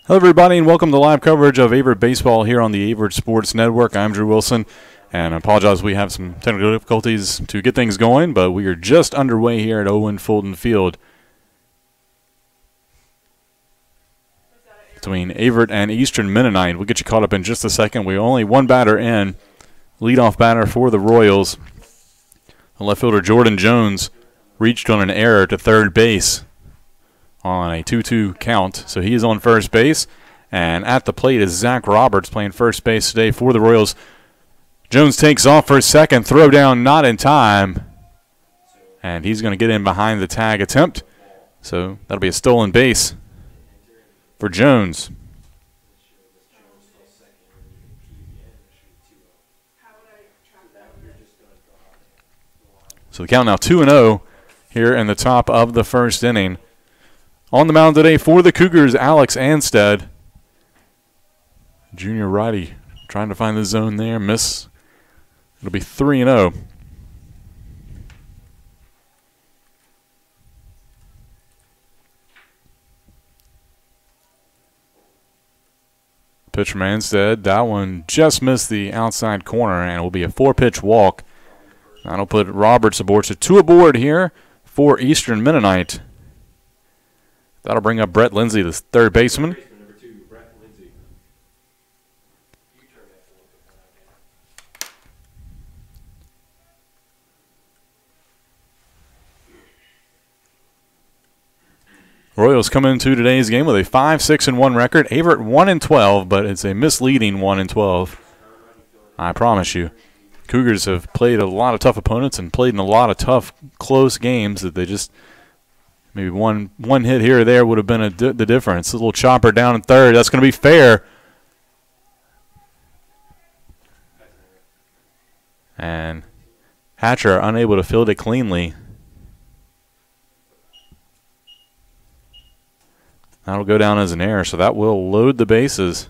Hello everybody and welcome to live coverage of Averett Baseball here on the Averett Sports Network. I'm Drew Wilson, and I apologize we have some technical difficulties to get things going, but we are just underway here at Owen Fulton Field between Averett and Eastern Mennonite. We'll get you caught up in just a second. We only one batter in, leadoff batter for the Royals. The left fielder Jordan Jones reached on an error to third base on a 2-2 count, so he is on first base. And at the plate is Zach Roberts playing first base today for the Royals. Jones takes off for a second, throw down not in time, and he's going to get in behind the tag attempt. So that'll be a stolen base for Jones. So the count now 2-0 here in the top of the first inning. On the mound today for the Cougars, Alex Anstead. Junior righty trying to find the zone there. Miss. It'll be 3-0. Pitch from Anstead. That one just missed the outside corner, and it will be a 4-pitch walk. That'll put Roberts aboard. So 2 aboard here for Eastern Mennonite. That'll bring up Brett Lindsay, the third baseman. Royals come into today's game with a 5-6-1 record. Averett 1-12, but it's a misleading 1-12. I promise you. Cougars have played a lot of tough opponents and played in a lot of tough, close games that they just maybe one hit here or there would have been the difference. A little chopper down in third. That's going to be fair. And Hatcher unable to field it cleanly. That'll go down as an error, so that will load the bases.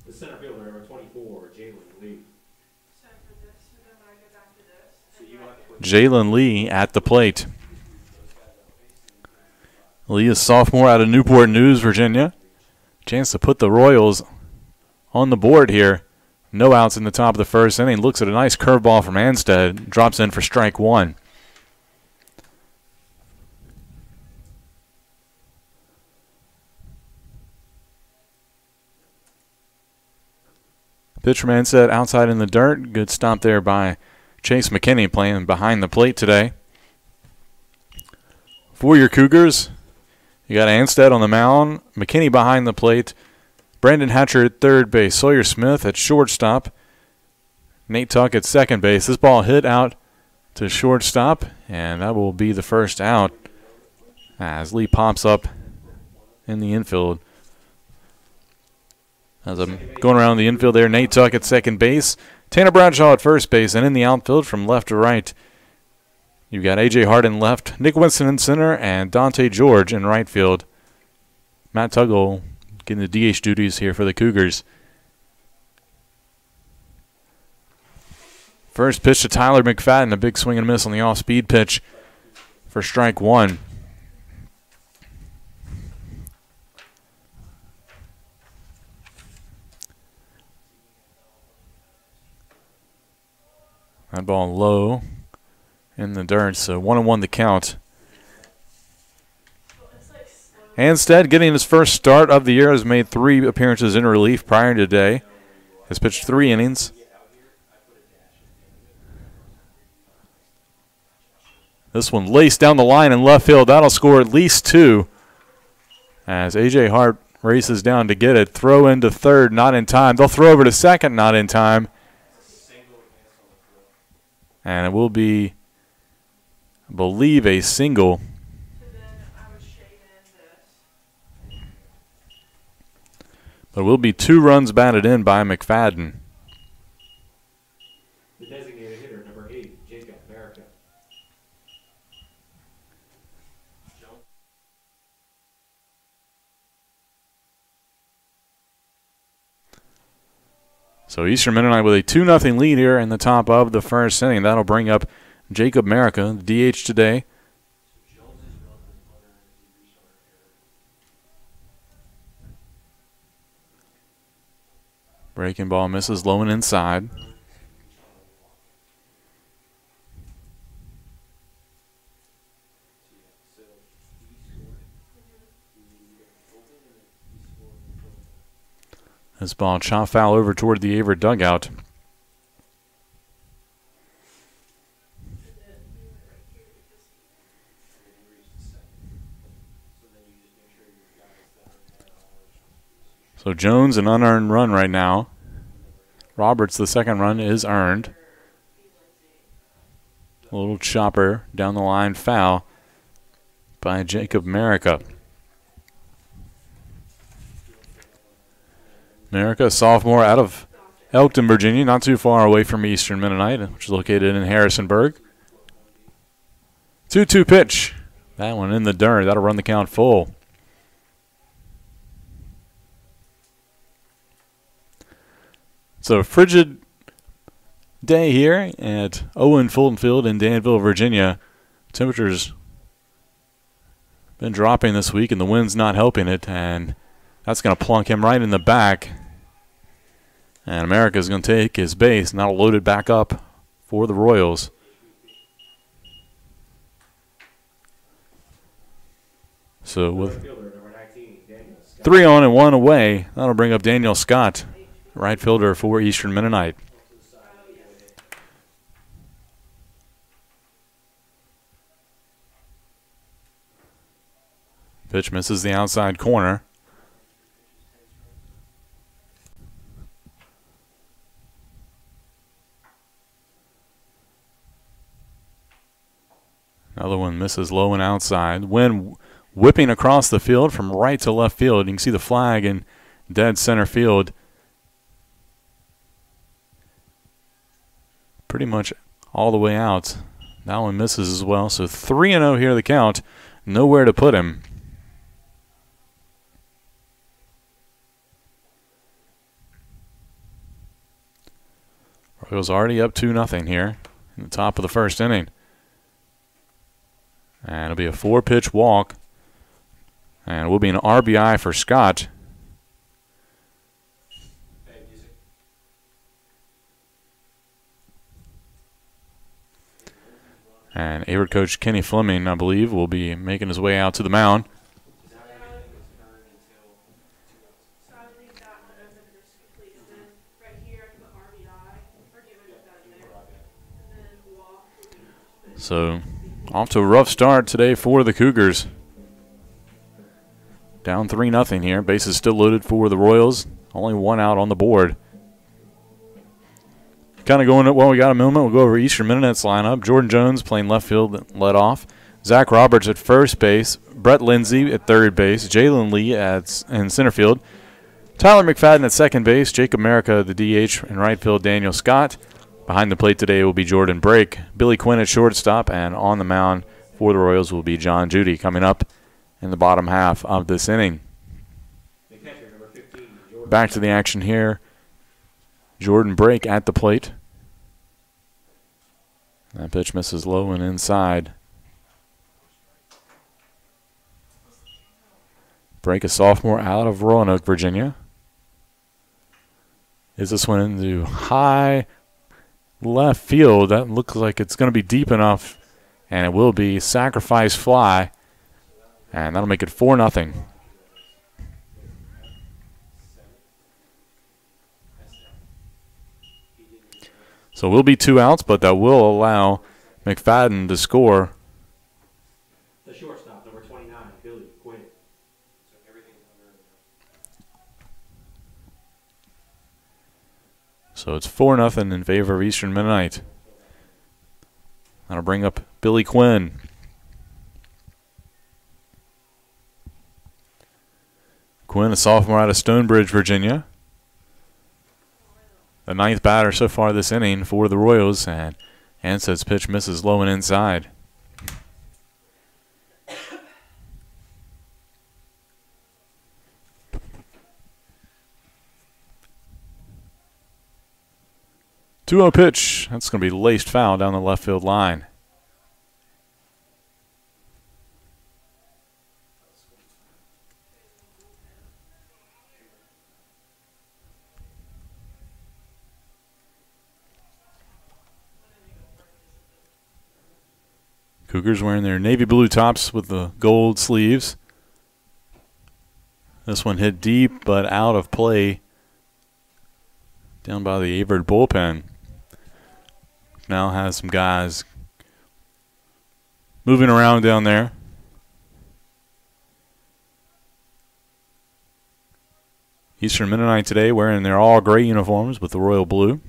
The center fielder, number 24, Jalen Lee. Jalen Lee at the plate. Lee is sophomore out of Newport News, Virginia. Chance to put the Royals on the board here. No outs in the top of the first inning. Looks at a nice curveball from Anstead. Drops in for strike one. Pitch from Anstead outside in the dirt. Good stop there by Chase McKinney playing behind the plate today. For your Cougars, you got Anstead on the mound, McKinney behind the plate, Brandon Hatcher at third base, Sawyer Smith at shortstop, Nate Tuck at second base. This ball hit out to shortstop, and that will be the first out as Lee pops up in the infield. As I'm going around the infield there, Nate Tuck at second base, Tanner Bradshaw at first base, and in the outfield from left to right, you've got A.J. Hart in left, Nick Winston in center, and Dante George in right field. Matt Tuggle getting the DH duties here for the Cougars. First pitch to Tyler McFadden, a big swing and miss on the off-speed pitch for strike one. That ball low in the dirt, so 1-1 the count. Anstead getting his first start of the year, has made 3 appearances in relief prior to today. Has pitched 3 innings. This one laced down the line in left field. That'll score at least 2. As A.J. Hart races down to get it. Throw into third, not in time. They'll throw over to second, not in time. And it will be, I believe, a single. But it will be 2 runs batted in by McFadden. The designated hitter, number 8, Jacob America. So Eastern Mennonite with a 2-0 lead here in the top of the first inning. That'll bring up Jacob America, the DH today. Breaking ball misses low and inside. This ball chop foul over toward the Averett dugout. So Jones, an unearned run right now. Roberts, the second run is earned. A little chopper down the line foul by Jacob America. America, sophomore out of Elkton, Virginia, not too far away from Eastern Mennonite, which is located in Harrisonburg. 2-2 pitch. That one in the dirt. That'll run the count full. So frigid day here at Owen Fulton Field in Danville, Virginia. Temperatures been dropping this week, and the wind's not helping it, and that's going to plunk him right in the back. And America's going to take his base, and that'll load it back up for the Royals. So with 3 on and 1 away, that'll bring up Daniel Scott, right fielder for Eastern Mennonite. Pitch misses the outside corner. Another one misses low and outside. Wind whipping across the field from right to left field. You can see the flag in dead center field. Pretty much all the way out. That one misses as well. So 3-0 here the count. Nowhere to put him. Royals already up 2-0 here in the top of the first inning. And it'll be a 4-pitch walk. And it will be an RBI for Scott. And Averett coach Kenny Fleming, I believe, will be making his way out to the mound. So, off to a rough start today for the Cougars. Down 3-0 here. Bases still loaded for the Royals. Only 1 out on the board. Kind of going, well, we got a moment. We'll go over Eastern Mennonite's lineup. Jordan Jones playing left field, led off. Zach Roberts at first base. Brett Lindsay at third base. Jalen Lee in center field. Tyler McFadden at second base. Jacob America, the DH, in right field. Daniel Scott. Behind the plate today will be Jordan Brake. Billy Quinn at shortstop, and on the mound for the Royals will be John Judy coming up in the bottom half of this inning. Back to the action here. Jordan Brake at the plate. That pitch misses low and inside. Brake, a sophomore out of Roanoke, Virginia. Is this one into high left field? That looks like it's going to be deep enough, and it will be. Sacrifice fly, and that'll make it 4-0. So we'll be 2 outs, but that will allow McFadden to score. The shortstop, number 29, Billy Quinn. So it's 4-0 in favor of Eastern Mennonite. That'll bring up Billy Quinn. Quinn, a sophomore out of Stonebridge, Virginia. The 9th batter so far this inning for the Royals, and Ansed's pitch misses low and inside. Two-0 pitch. That's going to be laced foul down the left field line. Cougars wearing their navy blue tops with the gold sleeves. This one hit deep but out of play down by the Averett bullpen. Now has some guys moving around down there. Eastern Mennonite today wearing their all gray uniforms with the royal blue.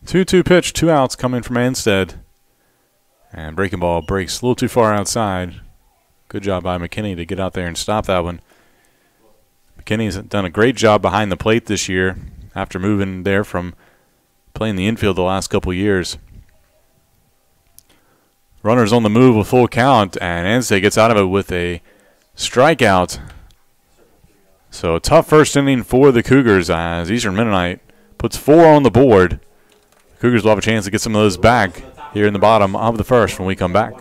2-2 pitch, 2 outs coming from Anstead. And breaking ball breaks a little too far outside. Good job by McKinney to get out there and stop that one. McKinney's done a great job behind the plate this year after moving there from playing the infield the last couple years. Runners on the move with full count, and Anstead gets out of it with a strikeout. So a tough first inning for the Cougars as Eastern Mennonite puts 4 on the board. The Cougars will have a chance to get some of those back here in the bottom of the first when we come back.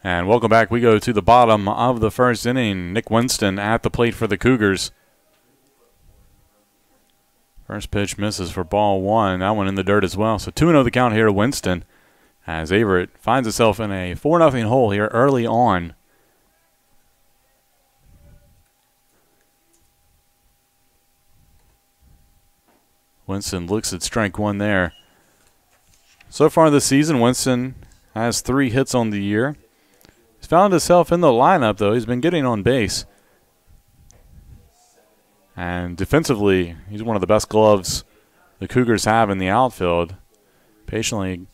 And welcome back. We go to the bottom of the first inning. Nick Winston at the plate for the Cougars. First pitch misses for ball 1. That one in the dirt as well. So 2-0 the count here to Winston as Averett finds itself in a 4-0 hole here early on. Winston looks at strike 1 there. So far this season, Winston has 3 hits on the year. He's found himself in the lineup, though. He's been getting on base. And defensively, he's one of the best gloves the Cougars have in the outfield. Patiently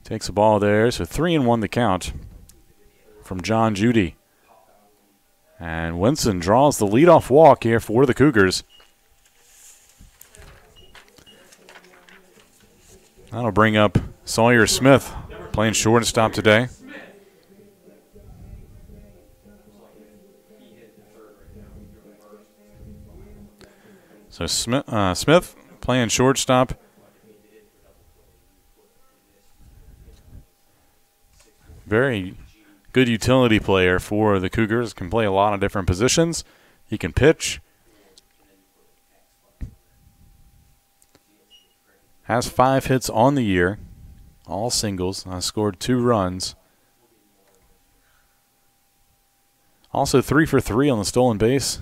takes the ball there. So 3-1 the count from John Judy. And Winston draws the leadoff walk here for the Cougars. That'll bring up Sawyer Smith playing shortstop today. So Smith playing shortstop. Very good utility player for the Cougars. Can play a lot of different positions. He can pitch. Has 5 hits on the year. All singles. Scored 2 runs. Also 3 for 3 on the stolen base.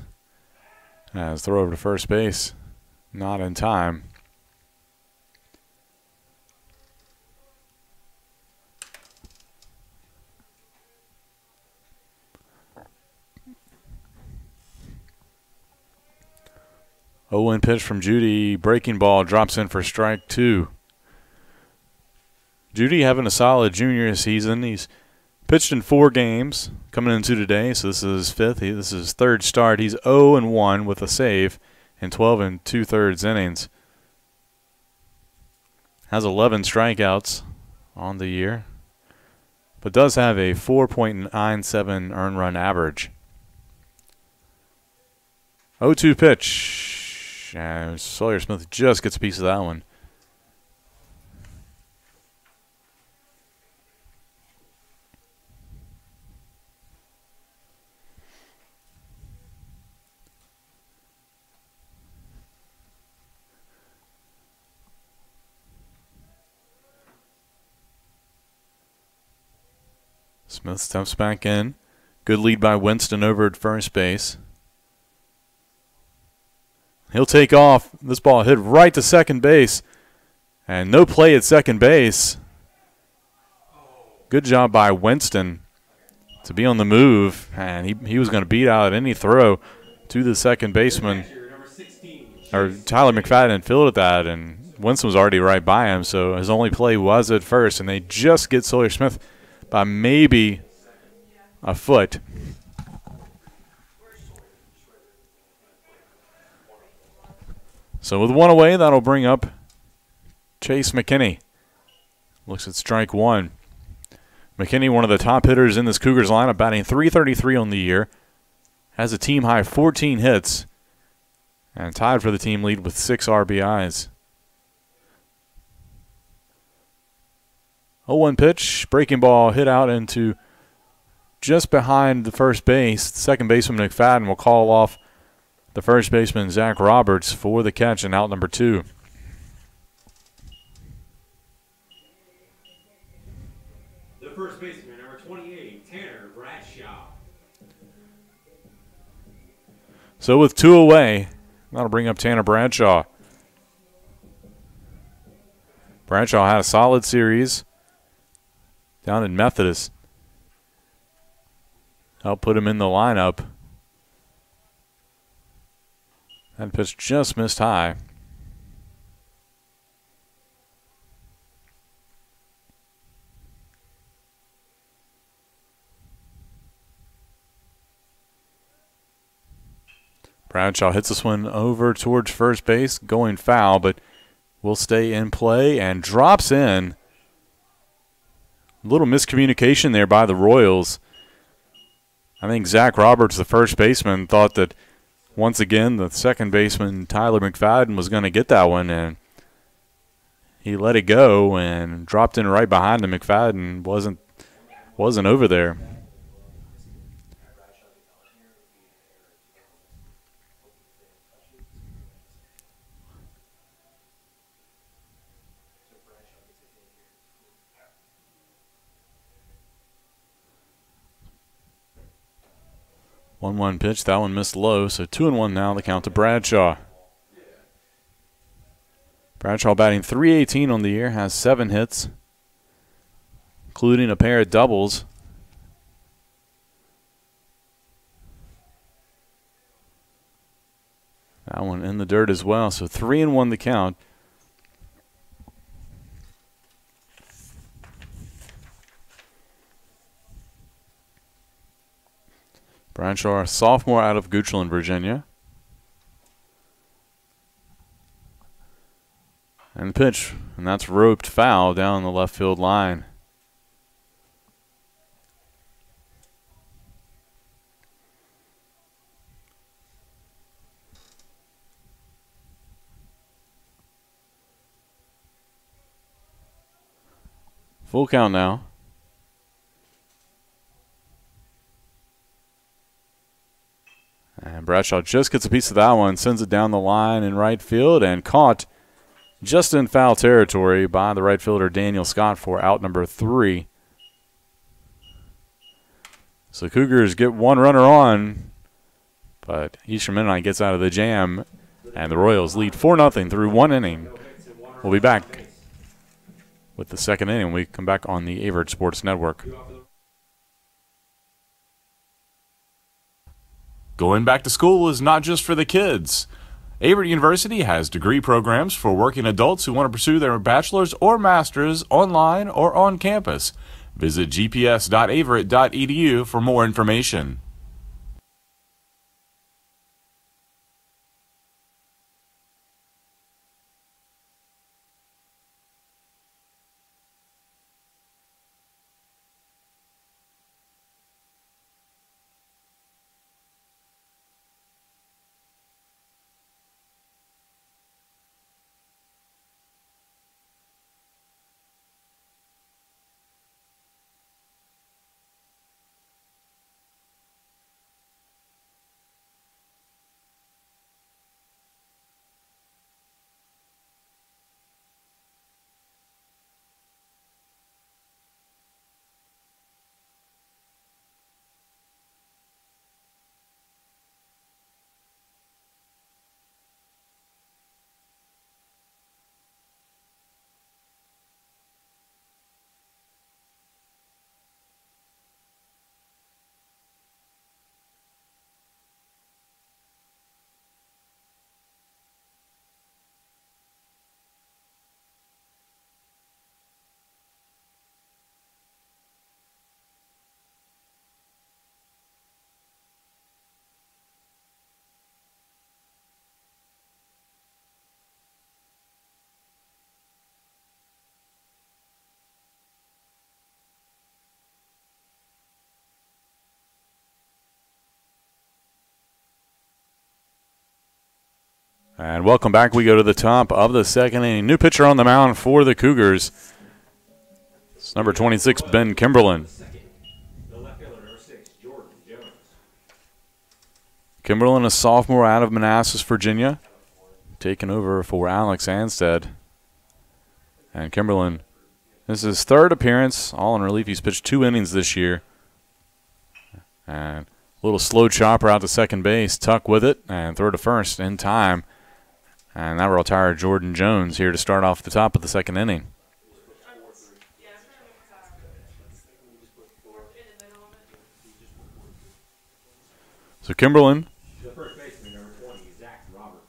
As throw over to first base, not in time. Oh, pitch from Judy. Breaking ball drops in for strike 2. Judy having a solid junior season. He's pitched in 4 games coming into today, so this is his 5th. This is his 3rd start. He's 0-1 with a save in 12 2/3 innings. Has 11 strikeouts on the year. but does have a 4.97 earned run average. 0-2 pitch. And Sawyer Smith just gets a piece of that one. Smith steps back in. Good lead by Winston over at first base. He'll take off. This ball hit right to second base. And no play at second base. Good job by Winston to be on the move. And he was going to beat out any throw to the second baseman. Or Tyler McFadden fielded that, and Winston was already right by him. So his only play was at first. And they just get Sawyer Smith by maybe a foot. So with one away, that'll bring up Chase McKinney. Looks at strike one. McKinney, one of the top hitters in this Cougars lineup, batting .333 on the year. Has a team-high 14 hits. And tied for the team lead with 6 RBIs. 0-1 pitch, breaking ball hit out into just behind the first base. Second baseman McFadden will call off the first baseman Zach Roberts for the catch and out number 2. The first baseman, number 28, Tanner Bradshaw. So with 2 away, that'll bring up Tanner Bradshaw. Bradshaw had a solid series down in Methodist. I'll put him in the lineup. That pitch just missed high. Bradshaw hits this one over towards first base, going foul, but will stay in play and drops in. A little miscommunication there by the Royals. I think Zach Roberts, the first baseman, thought that once again the second baseman, Tyler McFadden, was going to get that one, and he let it go and dropped in right behind him. McFadden wasn't over there. One pitch, that one missed low, so 2-1 now, the count to Bradshaw. Bradshaw batting .318 on the year, has 7 hits, including a pair of doubles. That one in the dirt as well, so 3-1 the count. Bradshaw, a sophomore out of Goochland, Virginia. And the pitch, and that's roped foul down the left field line. Full count now. And Bradshaw just gets a piece of that one, sends it down the line in right field, and caught just in foul territory by the right fielder Daniel Scott for out number 3. So Cougars get one runner on, but Eastern Mennonite gets out of the jam, and the Royals lead 4-0 through 1 inning. We'll be back with the second inning. We come back on the Averett Sports Network. Going back to school is not just for the kids. Averett University has degree programs for working adults who want to pursue their bachelor's or master's online or on campus. Visit gps.averett.edu for more information. And welcome back. We go to the top of the second inning. New pitcher on the mound for the Cougars. It's number 26, Ben Kimberlin. The left fielder, number 6, Jordan Jones. Kimberlin, a sophomore out of Manassas, Virginia, taking over for Alex Anstead. And Kimberlin, this is his third appearance, all in relief. He's pitched 2 innings this year. And a little slow chopper out to second base, tuck with it, and throw to first in time. And that will retire Jordan Jones here to start off the top of the second inning. So Kimberlin, The first baseman, number 20, Zach Roberts.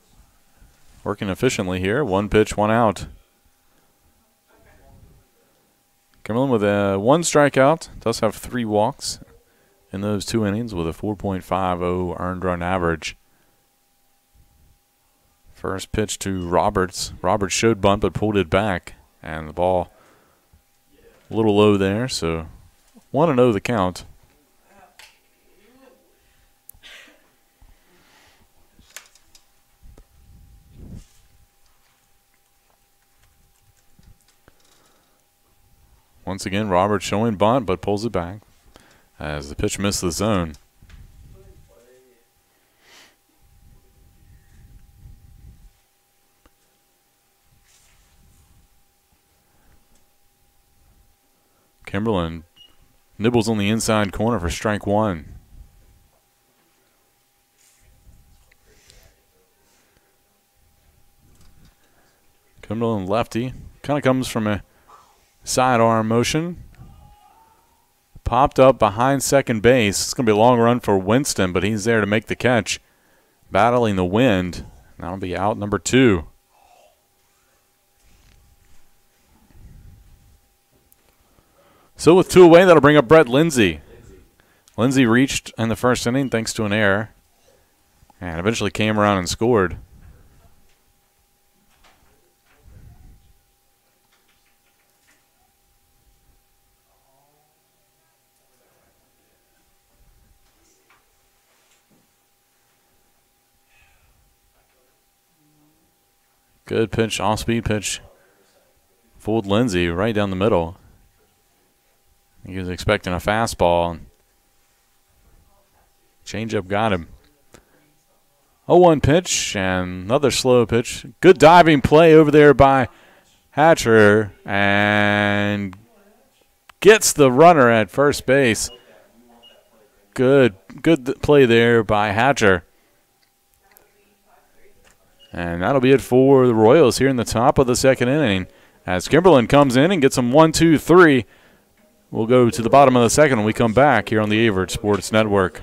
working efficiently here. 1 pitch, 1 out. Kimberlin with a 1 strikeout, does have 3 walks in those 2 innings with a 4.50 earned run average. First pitch to Roberts. Roberts showed bunt but pulled it back, and the ball a little low there, so 1-0 the count. Once again, Roberts showing bunt but pulls it back as the pitch missed the zone. Kimberlin nibbles on the inside corner for strike 1. Kimberlin lefty. Kind of comes from a sidearm motion. Popped up behind second base. It's going to be a long run for Winston, but he's there to make the catch. Battling the wind. That'll be out number 2. So with 2 away, that'll bring up Brett Lindsay. Lindsay reached in the first inning thanks to an error and eventually came around and scored. Good pitch, off-speed pitch. Fooled Lindsay right down the middle. He was expecting a fastball. Changeup got him. 0-1 pitch and another slow pitch. Good diving play over there by Hatcher and gets the runner at first base. Good play there by Hatcher. And that'll be it for the Royals here in the top of the second inning as Kimberlin comes in and gets them 1, 2, 3. We'll go to the bottom of the second when we come back here on the Averett Sports Network.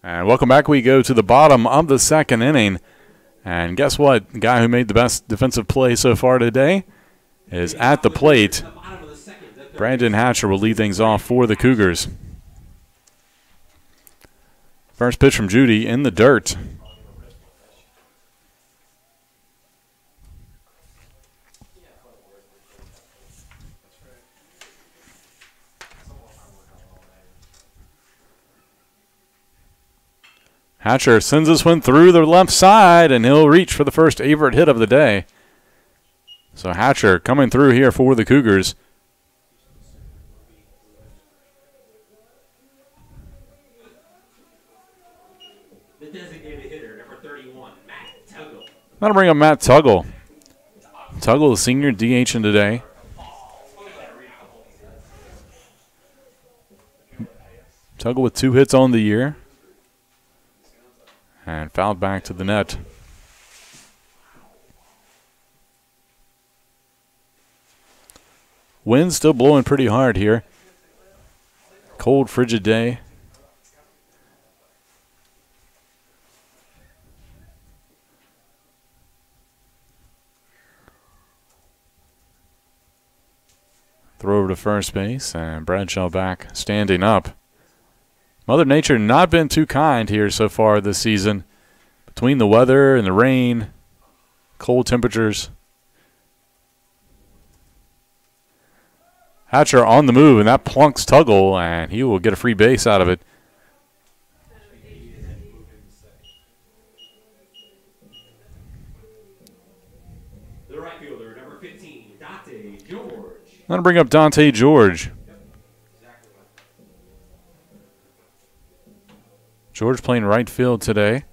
And welcome back. We go to the bottom of the second inning. And guess what? The guy who made the best defensive play so far today is at the plate. Brandon Hatcher will lead things off for the Cougars. First pitch from Judy in the dirt. Hatcher sends this one through the left side, and he'll reach for the first Averett hit of the day. So Hatcher coming through here for the Cougars. The designated hitter, number 31, Matt Tuggle. That'll bring up Matt Tuggle. Tuggle, the senior, DH in today. Tuggle with 2 hits on the year. And fouled back to the net. Wind's still blowing pretty hard here. Cold, frigid day. Throw over to first base, and Bradshaw back standing up. Mother Nature not been too kind here so far this season. Between the weather and the rain, cold temperatures. Hatcher on the move, and that plunks Tuggle, and he will get a free base out of it. The right fielder, number 15, Dante George. I'm going to bring up Dante George. George playing right field today.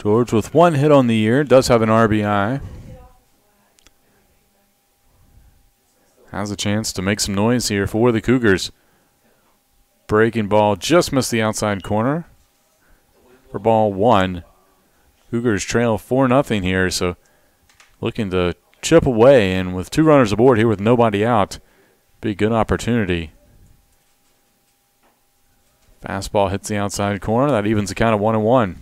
George with 1 hit on the year, does have an RBI. Has a chance to make some noise here for the Cougars. Breaking ball just missed the outside corner for ball 1. Cougars trail 4-0 here, so looking to chip away, and with 2 runners aboard here with nobody out, be a good opportunity. Fastball hits the outside corner. That evens the count of 1-1.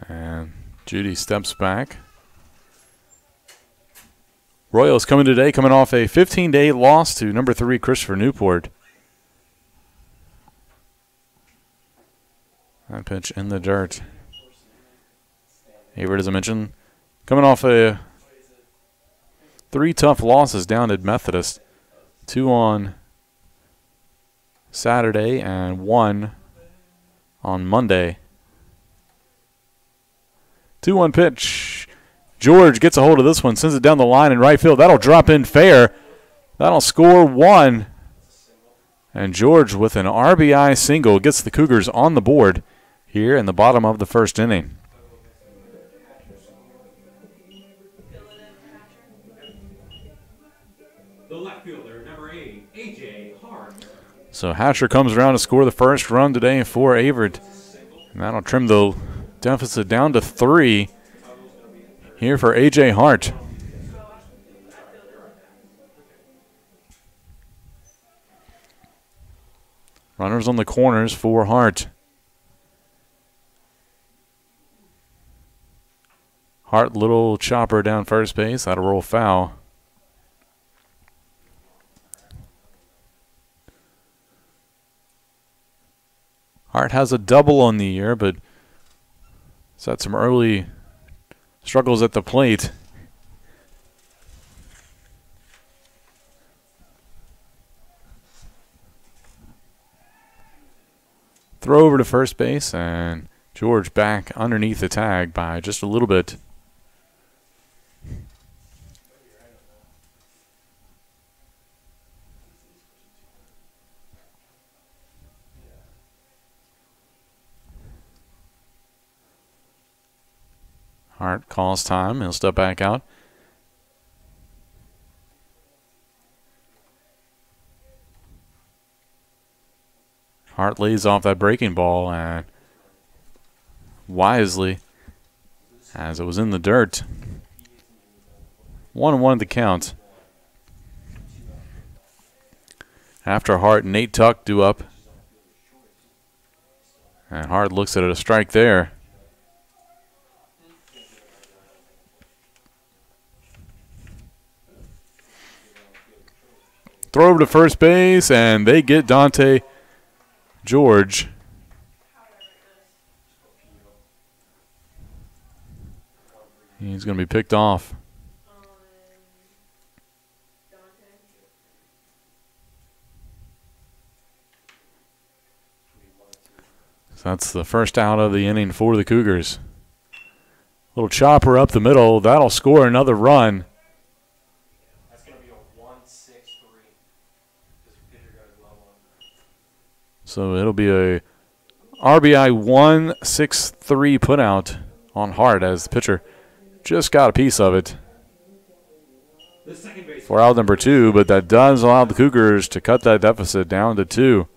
And Judy steps back. Royals coming today, coming off a 15-day loss to number 3 Christopher Newport. That pitch in the dirt. Averett, as I mentioned, coming off 3 tough losses down at Methodist. 2 on Saturday and 1 on Monday. 2-1 pitch. George gets a hold of this one, sends it down the line in right field. That'll drop in fair. That'll score 1. And George with an RBI single gets the Cougars on the board here in the bottom of the first inning. The left fielder, number 8, A.J. Hart. So Hatcher comes around to score the first run today for Averett. And that'll trim the deficit down to 3 here for A.J. Hart. Runners on the corners for Hart. Hart, little chopper down first base. That'll roll foul. Hart has a double on the year, but he's had some early struggles at the plate. Throw over to first base, and George back underneath the tag by just a little bit. Hart calls time. He'll step back out. Hart lays off that breaking ball, and wisely, as it was in the dirt. 1-1 the count. After Hart, Nate Tuck due up. And Hart looks at it, a strike there. Throw over to first base, and they get Dante George. He's going to be picked off. So That's the first out of the inning for the Cougars. Little chopper up the middle. That'll score another run. That's going to be a 1-6-3. So it'll be a RBI 1-6-3 putout on Hart as the pitcher just got a piece of it for out number 2, but that does allow the Cougars to cut that deficit down to 2.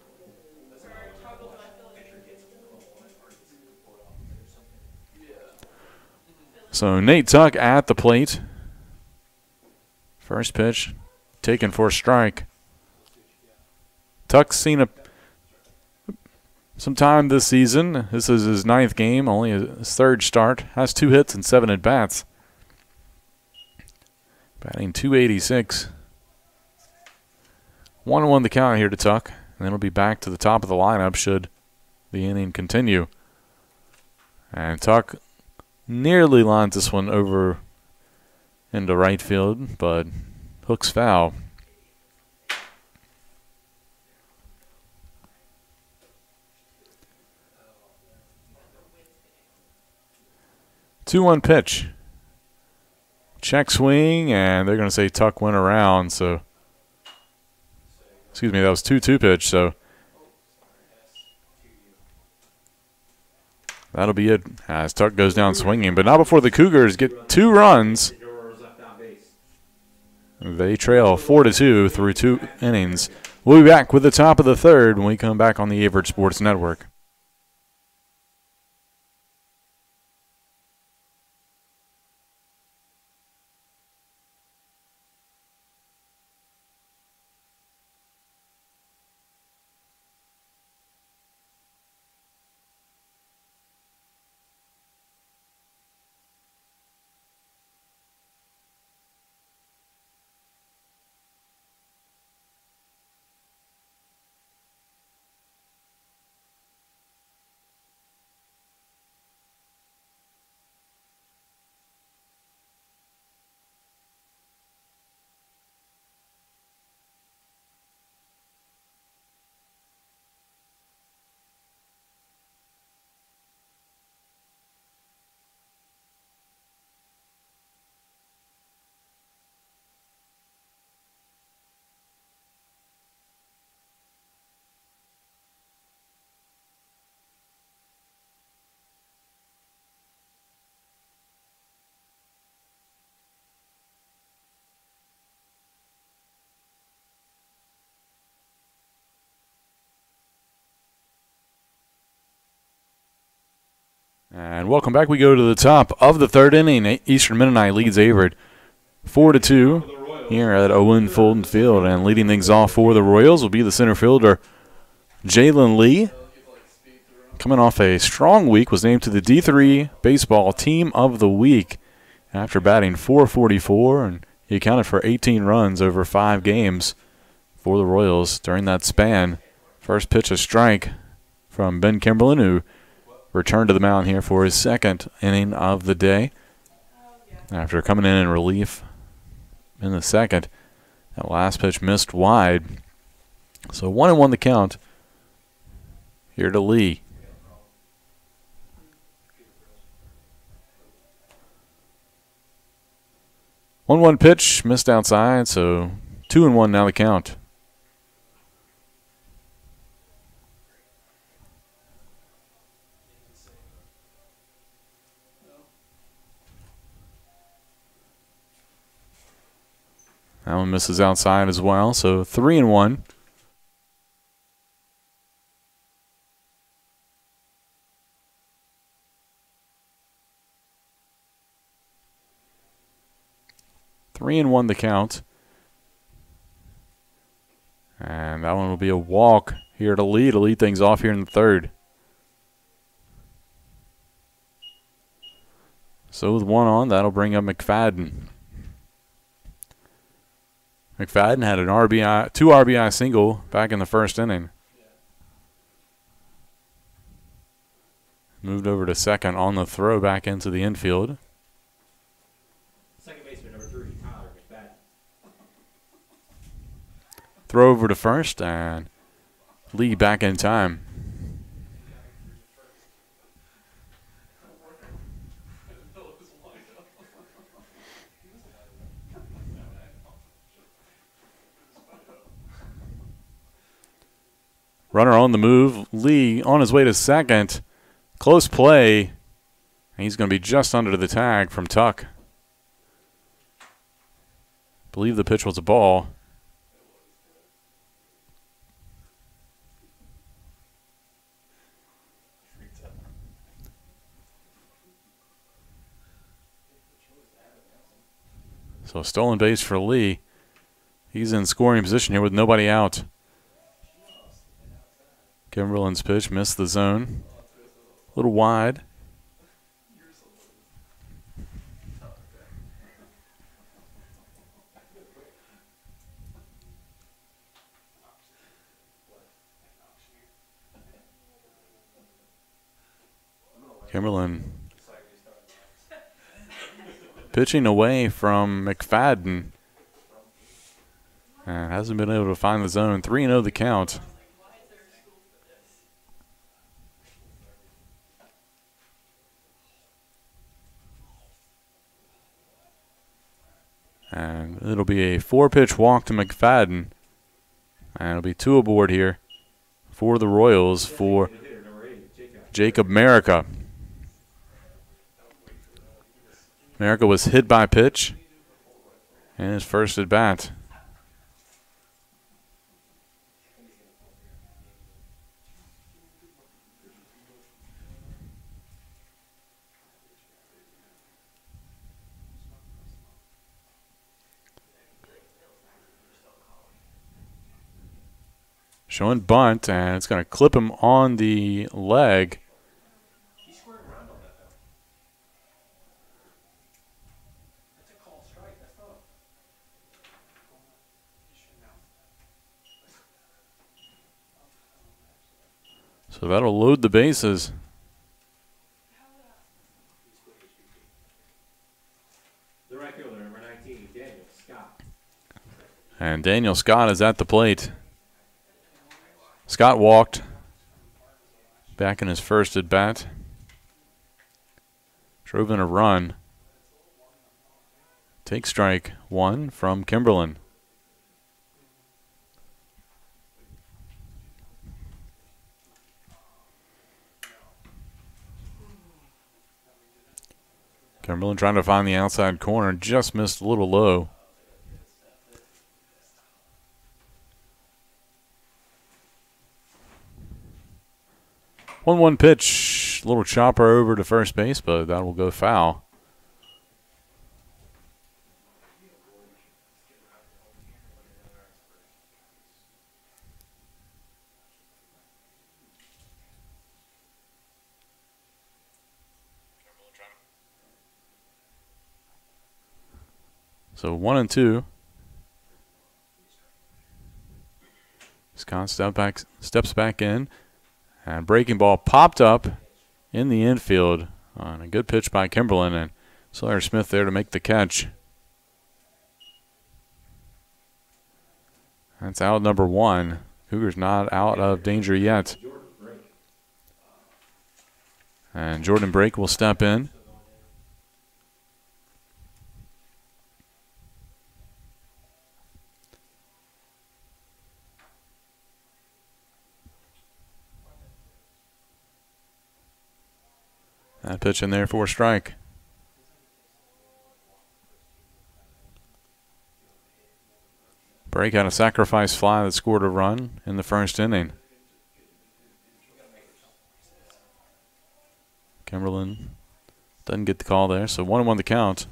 So Nate Tuck at the plate. First pitch taken for a strike. Tuck's seen some time this season. This is his 9th game, only his 3rd start. Has 2 hits and 7 at-bats. Batting .286. 1-1 the count here to Tuck. And then he'll be back to the top of the lineup should the inning continue. And Tuck nearly lines this one over into right field, but hooks foul. Two-one pitch. Check swing, and they're going to say Tuck went around. So, excuse me, that was 2-2 pitch. So that'll be it as Tuck goes down swinging, but not before the Cougars get 2 runs. They trail 4-2 through 2 innings. We'll be back with the top of the 3rd when we come back on the Averett Sports Network. And welcome back. We go to the top of the 3rd inning. Eastern Mennonite leads Averett 4-2 here at Owen Fulton Field. And leading things off for the Royals will be the center fielder, Jalen Lee. Coming off a strong week, was named to the D3 Baseball Team of the Week after batting .444, and he accounted for 18 runs over 5 games for the Royals during that span. First pitch a strike from Ben Kimberlin, who returned to the mound here for his 2nd inning of the day after coming in relief in the 2nd. That last pitch missed wide. So 1-1 the count here to Lee. One pitch missed outside, so 2-1 now the count. That one misses outside as well, so 3-1. Three and one the count. And that one will be a walk here to lead things off here in the 3rd. So with 1 on, that'll bring up McFadden. McFadden had an RBI, 2 RBI single back in the 1st inning. Moved over to 2nd on the throw back into the infield. Second baseman, number 3, Tyler McFadden. Throw over to 1st, and Lee back in time. Runner on the move. Lee on his way to second. Close play. He's going to be just under the tag from Tuck. Believe the pitch was a ball. So stolen base for Lee. He's in scoring position here with nobody out. Kimberlin's pitch missed the zone. A little wide. Kimberlin pitching away from McFadden. Hasn't been able to find the zone. 3-0 the count. And it'll be a 4-pitch walk to McFadden. And it'll be 2 aboard here for the Royals for Jacob Merica. Merica was hit by pitch in his first at bat. Showing bunt, and it's going to clip him on the leg. So that'll load the bases. The right fielder, number 19, Daniel Scott. And Daniel Scott is at the plate. Scott walked back in his first at bat. Drove in a run. Take strike 1 from Kimberlin. Kimberlin trying to find the outside corner, just missed a little low. One pitch, little chopper over to first base, but that will go foul. So 1-2. Scott steps back in. And breaking ball popped up in the infield on a good pitch by Kimberlin, and Sawyer Smith there to make the catch. That's out number 1. Cougars not out of danger yet. And Jordan Brake will step in. That pitch in there for a strike. Brake had a sacrifice fly that scored a run in the first inning. Kimberlin doesn't get the call there, so 1-1 the count.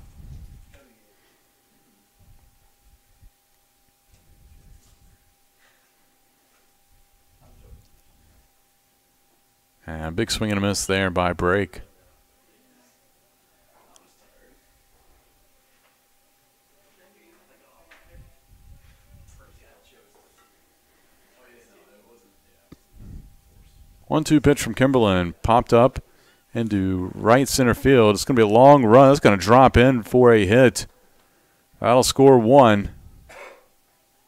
And a big swing and a miss there by Brake. One-two pitch from Kimberlin popped up into right center field. It's going to be a long run. It's going to drop in for a hit. That'll score 1.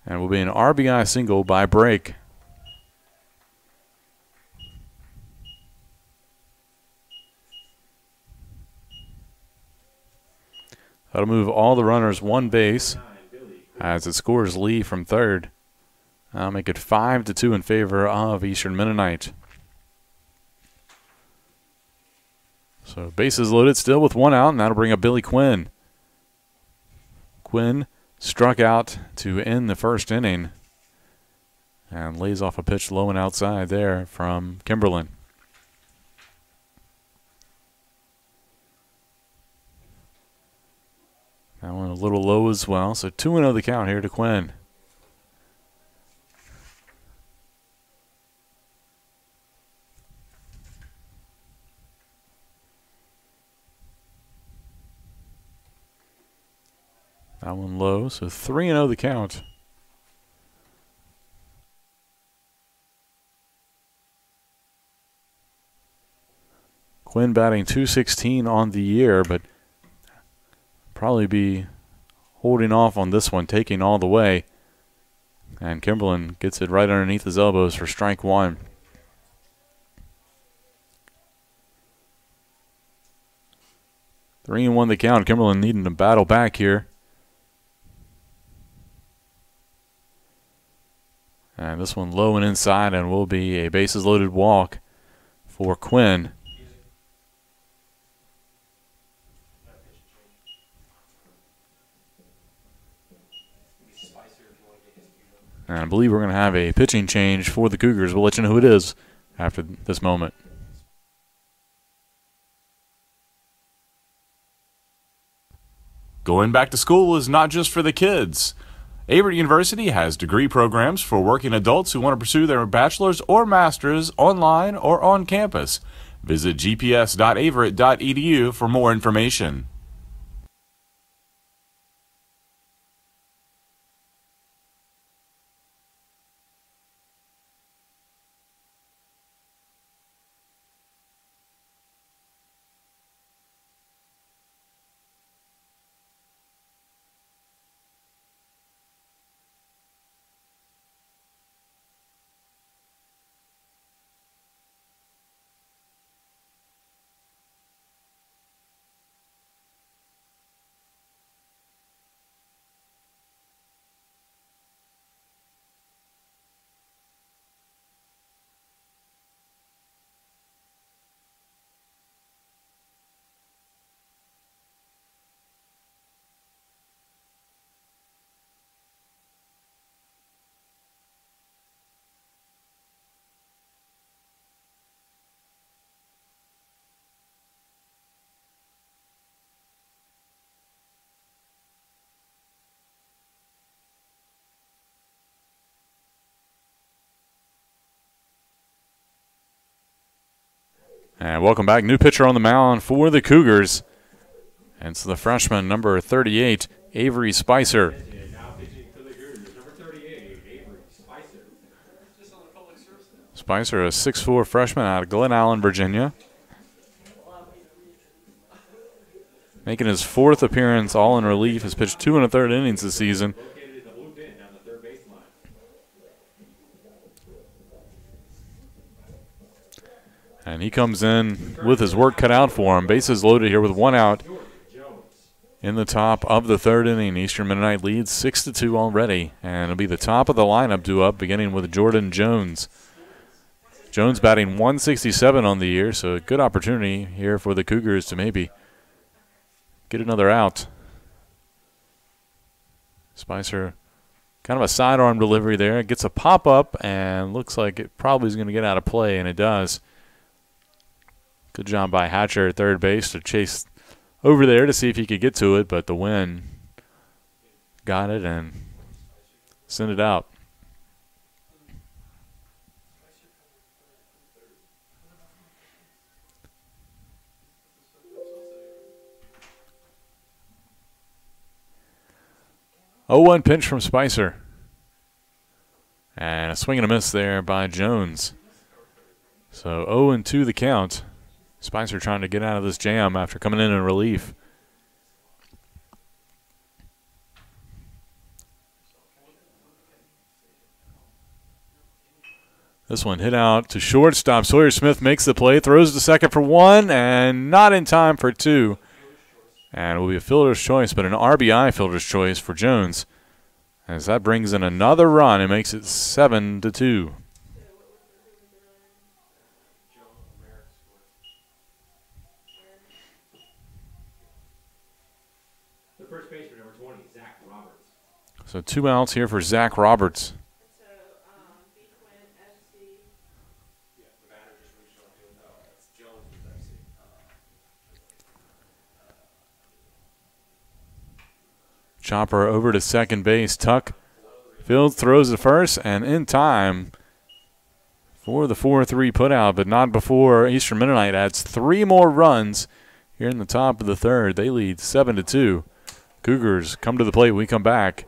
And will be an RBI single by Brake. That'll move all the runners 1 base as it scores Lee from third. I'll make it 5-2 in favor of Eastern Mennonite. So bases loaded still with one out, and that'll bring up Billy Quinn. Quinn struck out to end the first inning and lays off a pitch low and outside there from Kimberlin. That one a little low as well, so 2-0 the count here to Quinn. That one low, so 3-0 the count. Quinn batting .216 on the year, but probably be holding off on this one, taking all the way. And Kimberlin gets it right underneath his elbows for strike one. Three and one the count. Kimberlin needing to battle back here. And this one low and inside, and will be a bases loaded walk for Quinn. And I believe we're going to have a pitching change for the Cougars. We'll let you know who it is after this moment. Going back to school is not just for the kids. Averett University has degree programs for working adults who want to pursue their bachelor's or master's online or on campus. Visit gps.averett.edu for more information. And welcome back. New pitcher on the mound for the Cougars. And it's the freshman, number 38, Avery Spicer. Now pitching for the Cougars, number 38, Avery Spicer. Spicer, a 6'4" freshman out of Glen Allen, Virginia. Making his fourth appearance, all in relief. Has pitched 2 1/3 innings this season. Located in the blue pin down the third baseline. And he comes in with his work cut out for him. Bases loaded here with one out in the top of the third inning. Eastern Mennonite leads 6-2 already. And it'll be the top of the lineup due up, beginning with Jordan Jones. Jones batting .167 on the year, so a good opportunity here for the Cougars to maybe get another out. Spicer, kind of a sidearm delivery there. Gets a pop-up and looks like it probably is going to get out of play, and it does. Good job by Hatcher at third base to chase over there to see if he could get to it, but the wind got it and sent it out. Oh, 1 pinch from Spicer. And a swing and a miss there by Jones. So 0-2 the count. Spicer trying to get out of this jam after coming in relief. This one hit out to shortstop. Sawyer Smith makes the play, throws to second for 1, and not in time for 2. And it will be a fielder's choice, but an RBI fielder's choice for Jones. as that brings in another run and makes it 7-2. The first baseman, number 20, Zach Roberts. So 2 outs here for Zach Roberts. Chopper over to second base. Tuck Fields throws to first, and in time for the 4-3 putout, but not before Eastern Mennonite adds 3 more runs here in the top of the third. They lead 7-2. Cougars come to the plate. We come back.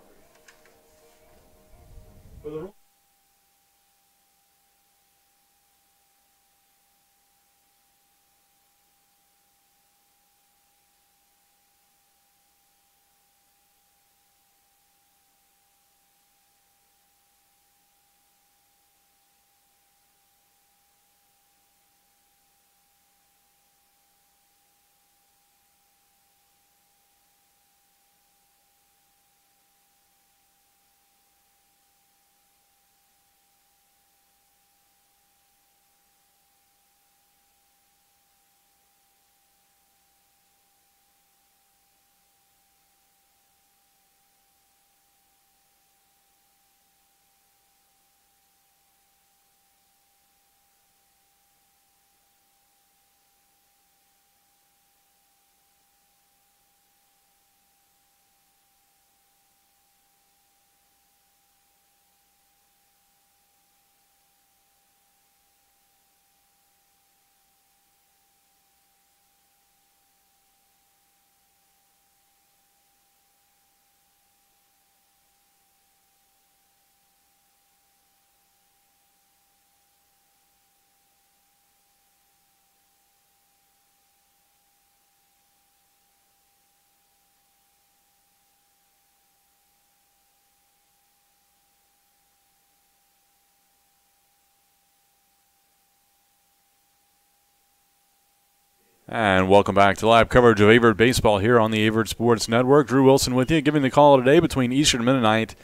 And welcome back to live coverage of Averett baseball here on the Averett Sports Network. Drew Wilson with you, giving the call today between Eastern Mennonite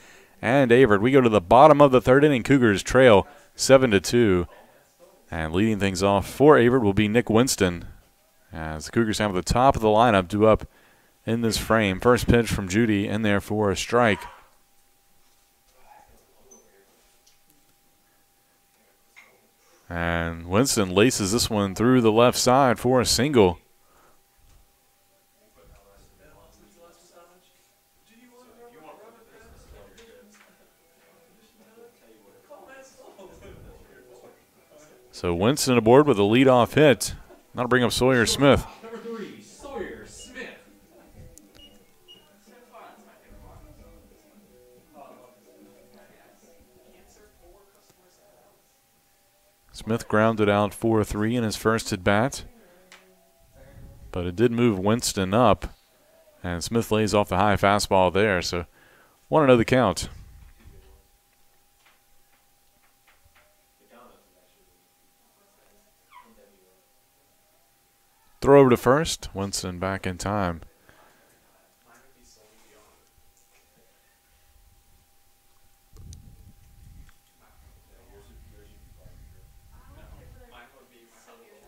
and Averett. We go to the bottom of the third inning. Cougars trail 7-2. And leading things off for Averett will be Nick Winston, as the Cougars have the top of the lineup due up in this frame. First pitch from Judy in there for a strike. And Winston laces this one through the left side for a single. So Winston aboard with a leadoff hit. That'll bring up Sawyer Smith. Number 3, Sawyer Smith. Smith grounded out 4-3 in his first at bat, but it did move Winston up, and Smith lays off the high fastball there, so 1-0 the count. Throw over to first, Winston back in time.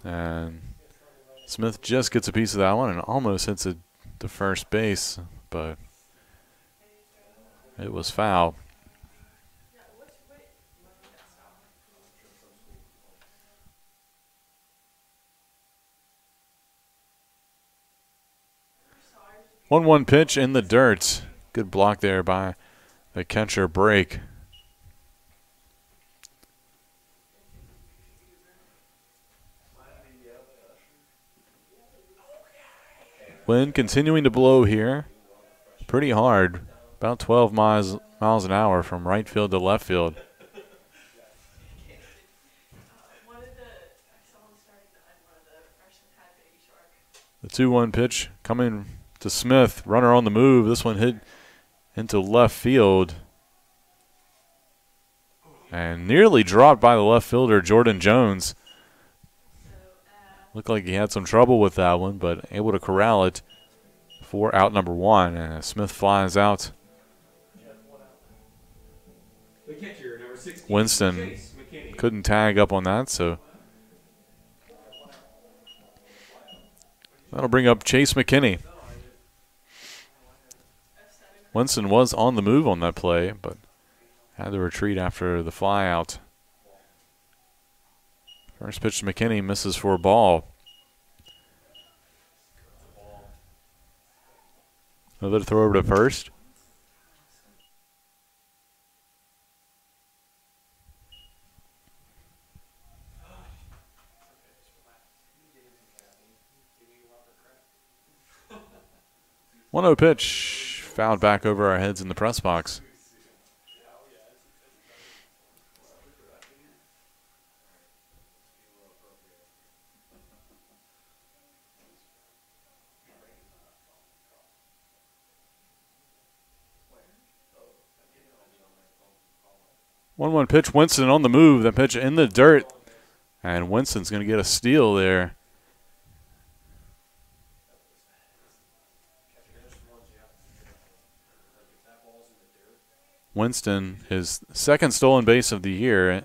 And Smith just gets a piece of that one and almost hits it to first base, but it was foul. One pitch in the dirt. Good block there by the catcher, Break. Wind continuing to blow here pretty hard, about 12 miles an hour from right field to left field. The 2-1 pitch coming to Smith, runner on the move. This one hit into left field and nearly dropped by the left fielder, Jordan Jones. Looked like he had some trouble with that one, but able to corral it for out number 1. And Smith flies out The catcher, number 16, Winston Chase McKinney. couldn't tag up on that, so that'll bring up Chase McKinney. Winston was on the move on that play, but had to retreat after the fly out. First pitch to McKinney, misses for a ball. Another throw over to first. One 0 pitch, fouled back over our heads in the press box. One pitch, Winston on the move. That pitch in the dirt, and Winston's going to get a steal there. Winston, his second stolen base of the year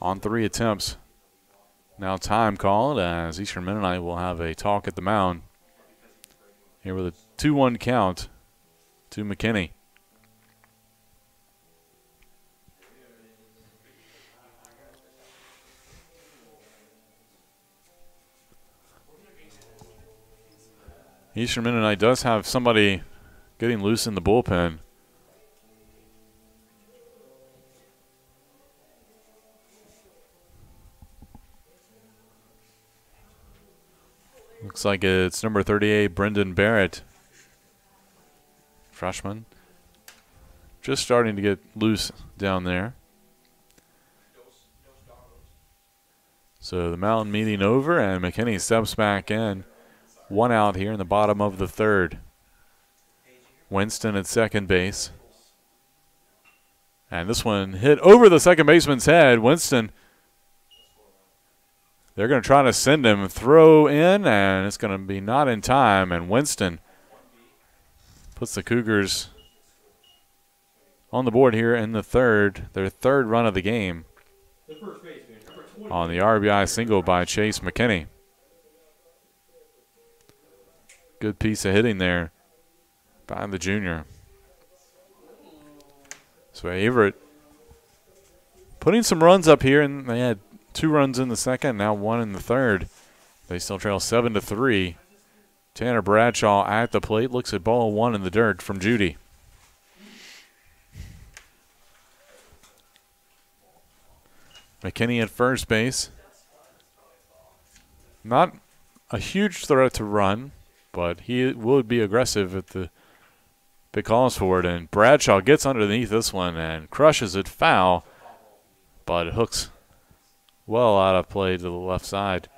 on 3 attempts. Now time called as Eastern Mennonite will have a talk at the mound. Here with a 2-1 count to McKinney. Eastern Mennonite does have somebody getting loose in the bullpen. Looks like it's number 38, Brendan Barrett, freshman. Just starting to get loose down there. So the mountain meeting over, and McKinney steps back in. 1 out here in the bottom of the third. Winston at second base. And this one hit over the second baseman's head. Winston, they're going to try to send him throw in, and it's going to be not in time. And Winston puts the Cougars on the board here in the third, their third run of the game, on the RBI single by Chase McKinney. Good piece of hitting there by the junior. So Averett putting some runs up here, and they had 2 runs in the second, now 1 in the third. They still trail 7-3. Tanner Bradshaw at the plate, looks at ball 1 in the dirt from Judy. McKinney at first base. Not a huge threat to run, but he would be aggressive if the big calls for it. And Bradshaw gets underneath this one and crushes it foul, but it hooks well out of play to the left side.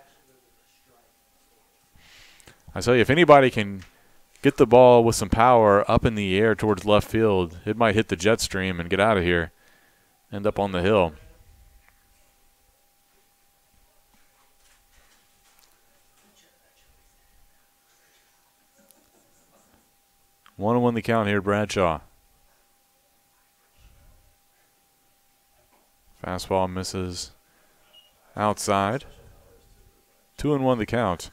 I tell you, if anybody can get the ball with some power up in the air towards left field, it might hit the jet stream and get out of here, end up on the hill. One and 1 the count here, Bradshaw. Fastball misses outside. 2-1 the count.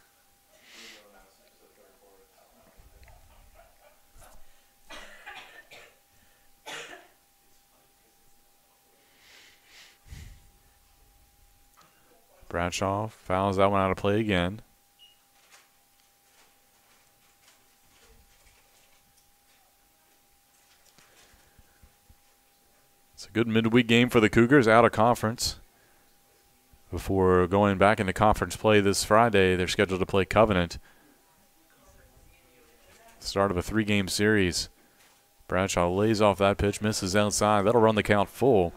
Bradshaw fouls that one out of play again. It's a good midweek game for the Cougars out of conference. Before going back into conference play this Friday, they're scheduled to play Covenant. Start of a 3-game series. Bradshaw lays off that pitch, misses outside. That'll run the count full.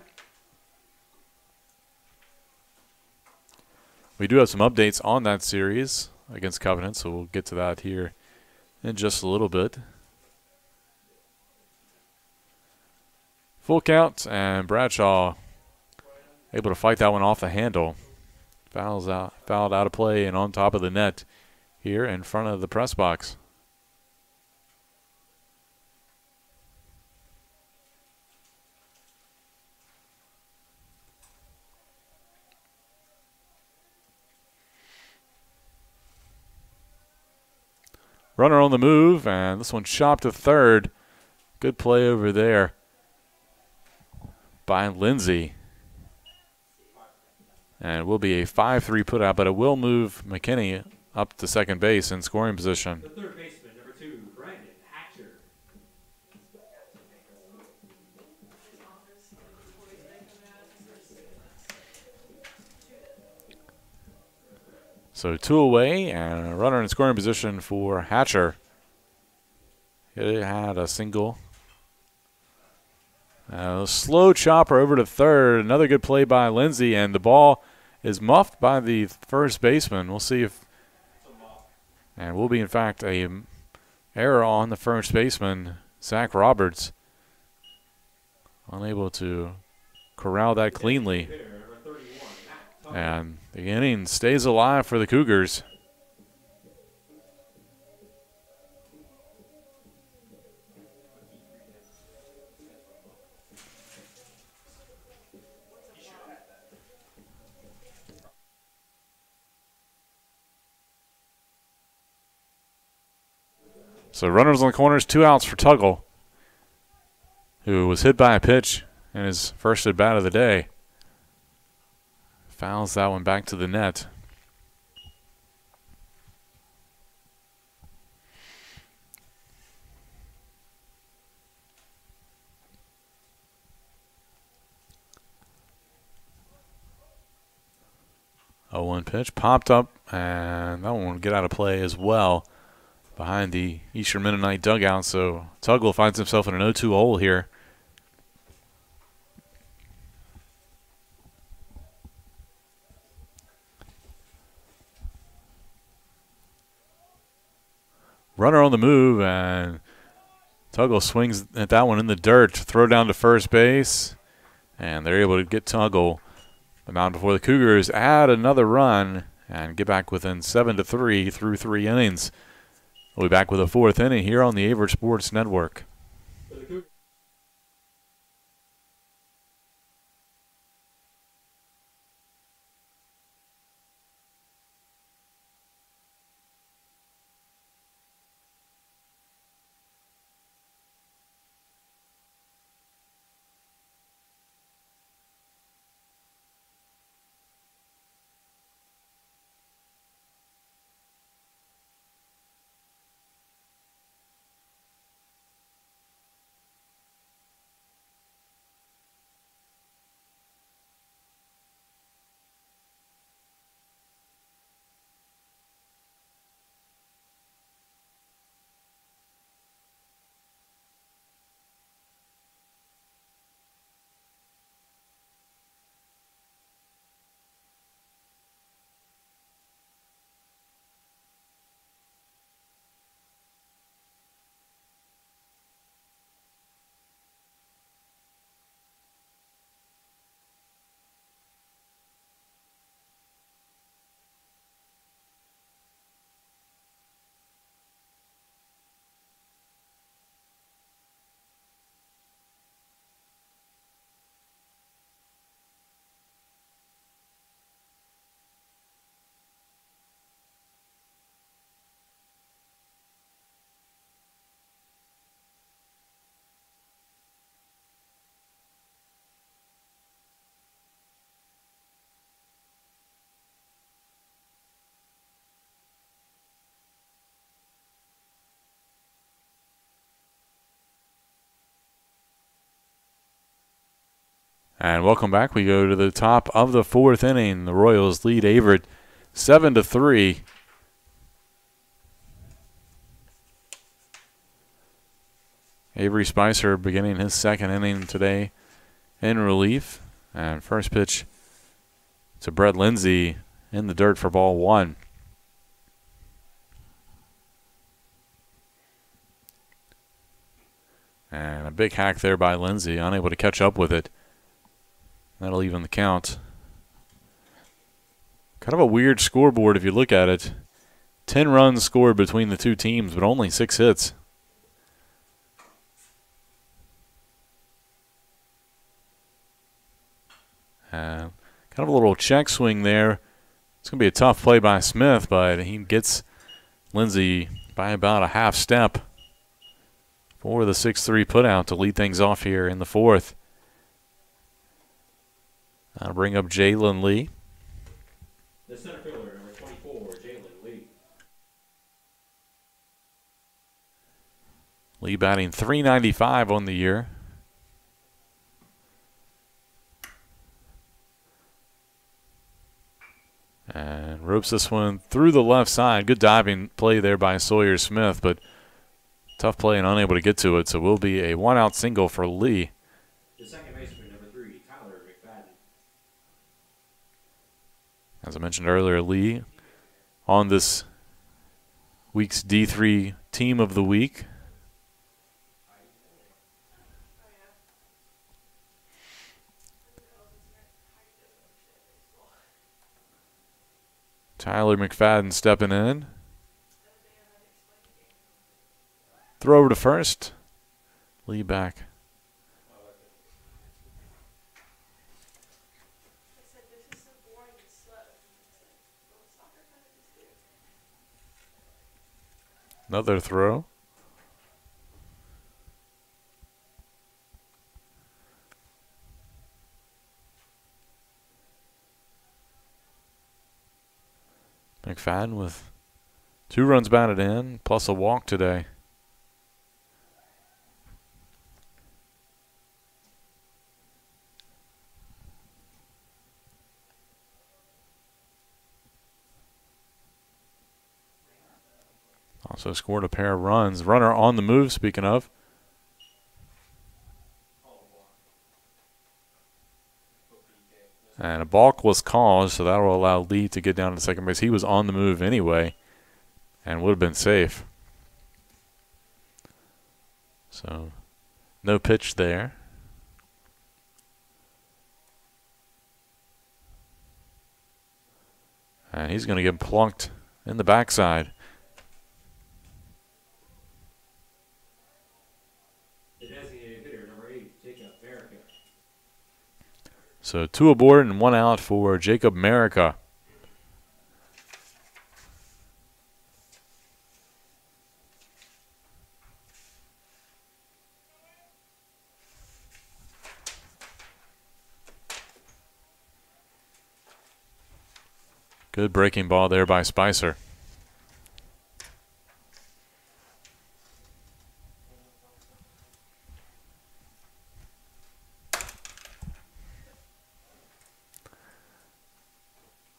We do have some updates on that series against Covenant, so we'll get to that here in just a little bit. Full count, and Bradshaw able to fight that one off the handle. Fouled out of play and on top of the net here in front of the press box. Runner on the move, and this one chopped to third. Good play over there by Lindsay. And it will be a 5-3 putout, but it will move McKinney up to second base in scoring position. The third baseman, number 2, Brandon Hatcher. So 2 away, and a runner in scoring position for Hatcher. He had a single. A slow chopper over to third. Another good play by Lindsay, and the ball is muffed by the first baseman. We'll see if, and will be in fact a error on the first baseman, Zach Roberts. Unable to corral that cleanly. And the inning stays alive for the Cougars. So runners on the corners, 2 outs for Tuggle, who was hit by a pitch in his first at bat of the day. Fouls that one back to the net. A 1 pitch popped up, and that one will get out of play as well behind the Eastern Mennonite dugout. So Tuggle finds himself in an 0-2 hole here. Runner on the move, and Tuggle swings at that one in the dirt. Throw down to first base, and they're able to get Tuggle the mound before the Cougars add another run and get back within 7-3 through 3 innings. We'll be back with a 4th inning here on the Averett Sports Network. And welcome back. We go to the top of the 4th inning. The Royals lead Averett 7-3. Avery Spicer beginning his 2nd inning today in relief. And first pitch to Brett Lindsay in the dirt for ball 1. And a big hack there by Lindsay, unable to catch up with it. That'll even the count. Kind of a weird scoreboard if you look at it. 10 runs scored between the two teams, but only 6 hits. Kind of a little check swing there. It's going to be a tough play by Smith, but he gets Lindsay by about a half step for the 6'3" putout to lead things off here in the fourth. I'll bring up Jalen Lee. The center fielder, number 24, Jalen Lee. Lee batting .395 on the year. And ropes this one through the left side. Good diving play there by Sawyer Smith, but tough play and unable to get to it. So will be a one-out single for Lee. The second baseman, number 3, Tyler McFadden. As I mentioned earlier, Lee on this week's D3 Team of the Week. Tyler McFadden stepping in. Throw over to first. Lee back. Another throw. McFadden with 2 runs batted in, plus a walk today. Also scored a pair of runs. Runner on the move, speaking of. And a balk was called, so that will allow Lee to get down to second base. He was on the move anyway and would have been safe. So no pitch there. And he's going to get plunked in the backside. So 2 aboard and 1 out for Jacob America. Good breaking ball there by Spicer.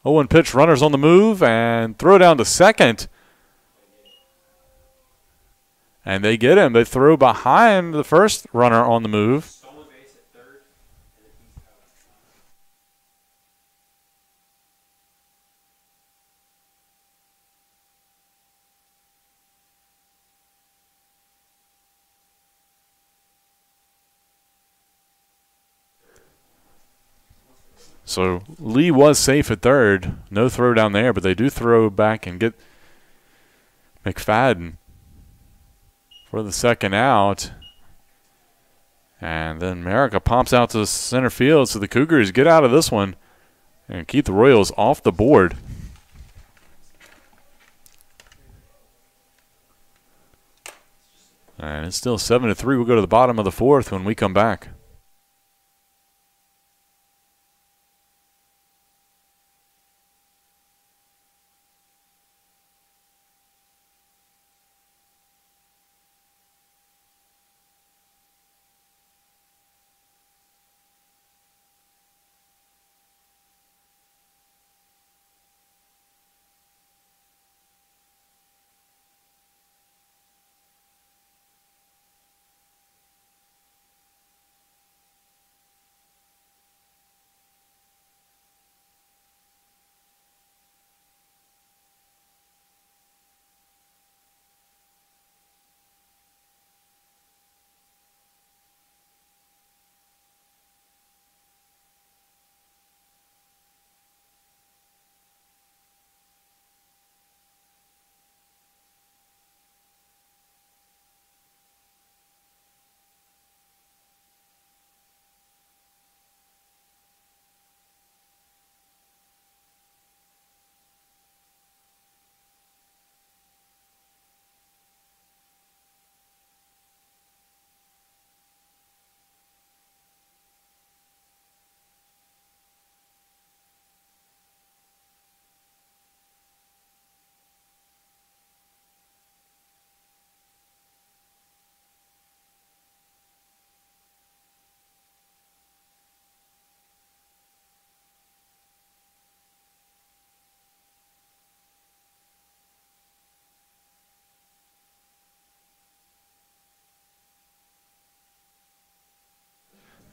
Owen pitch, runners on the move, and throw down to second. And they get him. They throw behind the first runner on the move. So Lee was safe at third. No throw down there, but they do throw back and get McFadden for the second out. And then America pops out to center field, so the Cougars get out of this one and keep the Royals off the board. And it's still 7-3. We'll go to the bottom of the fourth when we come back.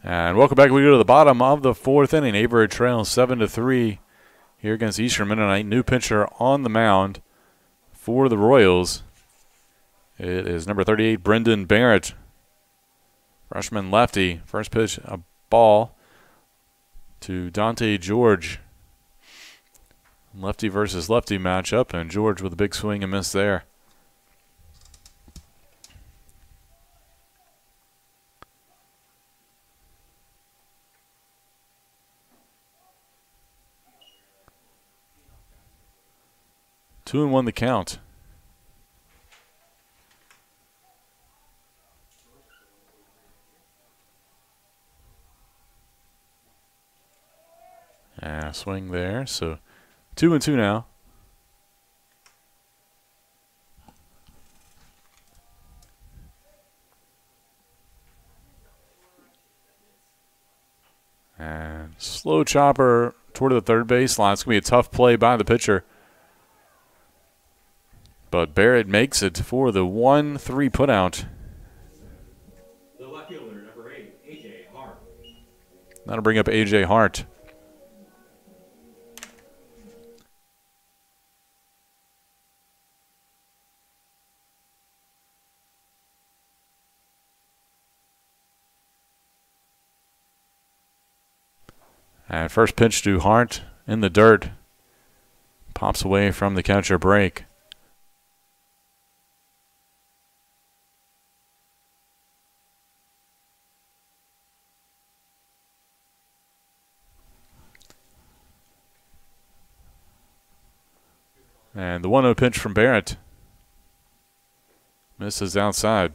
And welcome back. We go to the bottom of the fourth inning. Averett trails 7-3 here against Eastern Mennonite. New pitcher on the mound for the Royals. It is number 38, Brendan Barrett, freshman lefty. First pitch, a ball to Dante George. Lefty versus lefty matchup, and George with a big swing and miss there. Two and one the count. And swing there, so 2-2 now. And slow chopper toward the third baseline. It's going to be a tough play by the pitcher. But Barrett makes it for the 1-3 putout. The left fielder, number 8, A.J. Hart. That'll bring up A.J. Hart. And first pitch to Hart in the dirt. Pops away from the catcher break. And the 1-0 pitch from Barrett. Misses outside.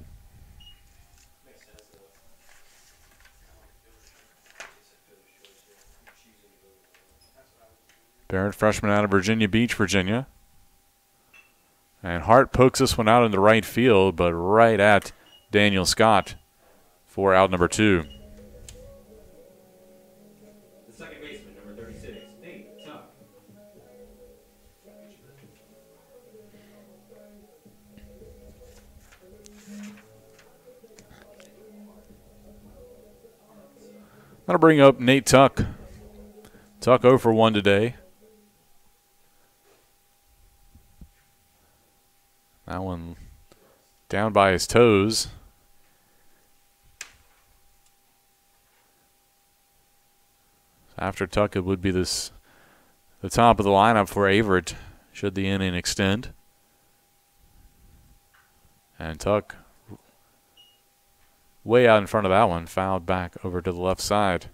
Barrett, freshman out of Virginia Beach, Virginia. And Hart pokes this one out into right field, but right at Daniel Scott for out number 2. The second baseman, number 36, Nate Tuck. That'll bring up Nate Tuck. Tuck 0 for 1 today. That one down by his toes. After Tuck, it would be the top of the lineup for Averett, should the inning extend. And Tuck, way out in front of that one, fouled back over to the left side.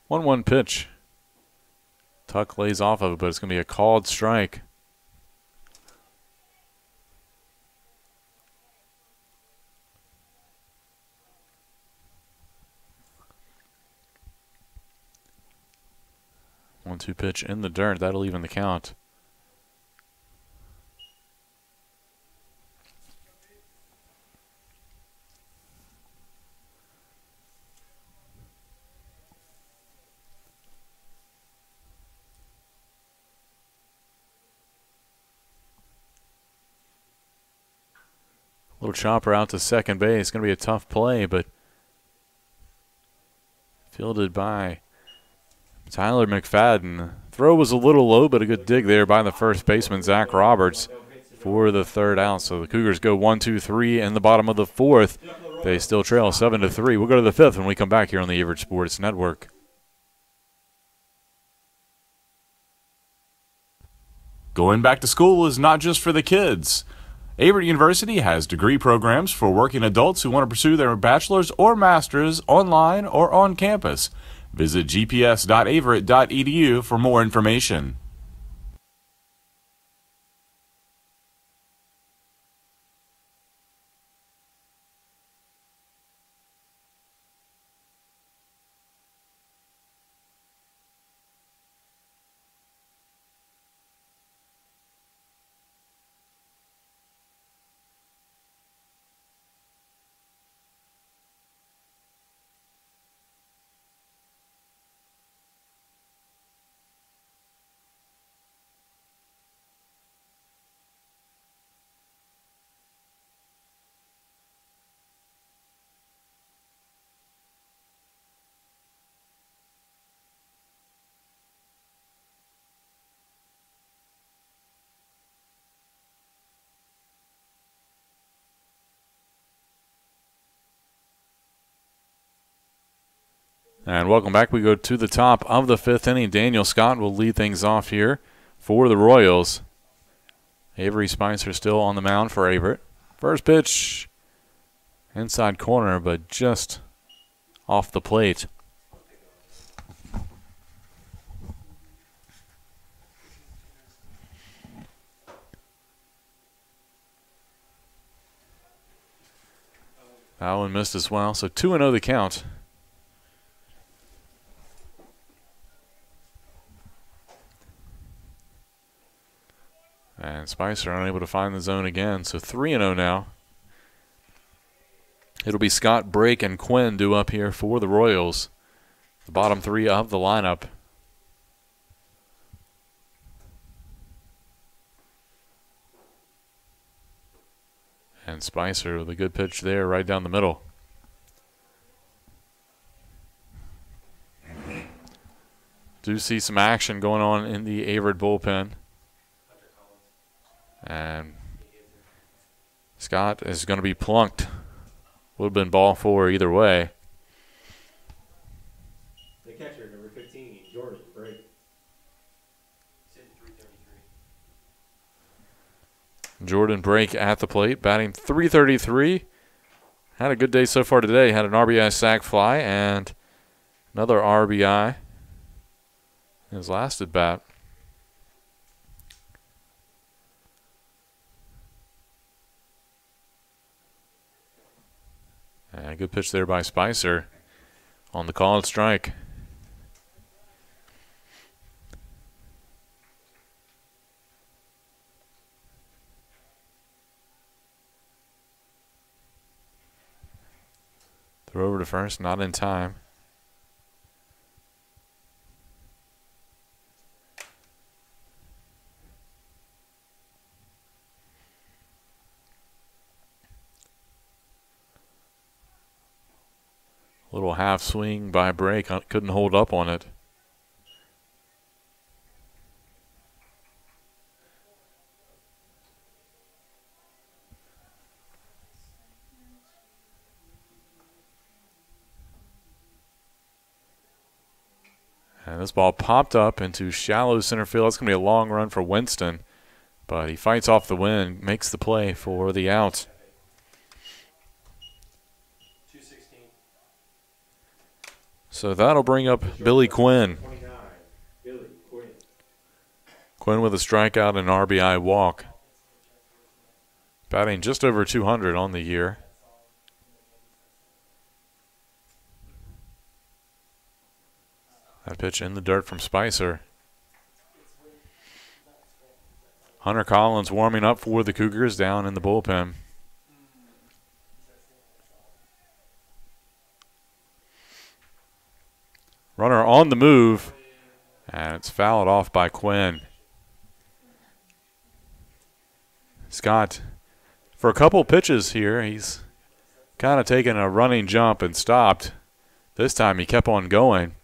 One pitch. Tuck lays off of it, but it's going to be a called strike. 1-2 pitch in the dirt. That'll even the count. Little chopper out to second base. Going to be a tough play, but fielded by Tyler McFadden. Throw was a little low, but a good dig there by the first baseman, Zach Roberts, for the third out. So the Cougars go 1-2-3 in the bottom of the fourth. They still trail 7-3. We'll go to the fifth when we come back here on the Averett Sports Network. Going back to school is not just for the kids. Averett University has degree programs for working adults who want to pursue their bachelor's or master's online or on campus. Visit gps.averett.edu for more information. And welcome back. We go to the top of the 5th inning. Daniel Scott will lead things off here for the Royals. Avery Spicer still on the mound for Averett. First pitch, inside corner, but just off the plate. That one missed as well, so 2-0 the count. And Spicer unable to find the zone again, so 3-0 now. It'll be Scott, Brake, and Quinn due up here for the Royals. The bottom 3 of the lineup. And Spicer with a good pitch there right down the middle. Do see some action going on in the Averett bullpen. And Scott is going to be plunked. Would have been ball 4 either way. The catcher, number 15, Jordan Brake. Jordan Brake at the plate, batting .333. Had a good day so far today. Had an RBI sac fly and another RBI in his last at bat. And a good pitch there by Spicer on the called strike. Throw over to first, not in time. Little half swing by Brake, couldn't hold up on it. And this ball popped up into shallow center field. That's going to be a long run for Winston, but he fights off the wind, makes the play for the out. So that'll bring up Billy Quinn. Quinn with a strikeout and an RBI walk. Batting just over 200 on the year. That pitch in the dirt from Spicer. Hunter Collins warming up for the Cougars down in the bullpen. Runner on the move, and it's fouled off by Quinn. Scott, for a couple pitches here, he's kind of taken a running jump and stopped. This time he kept on going.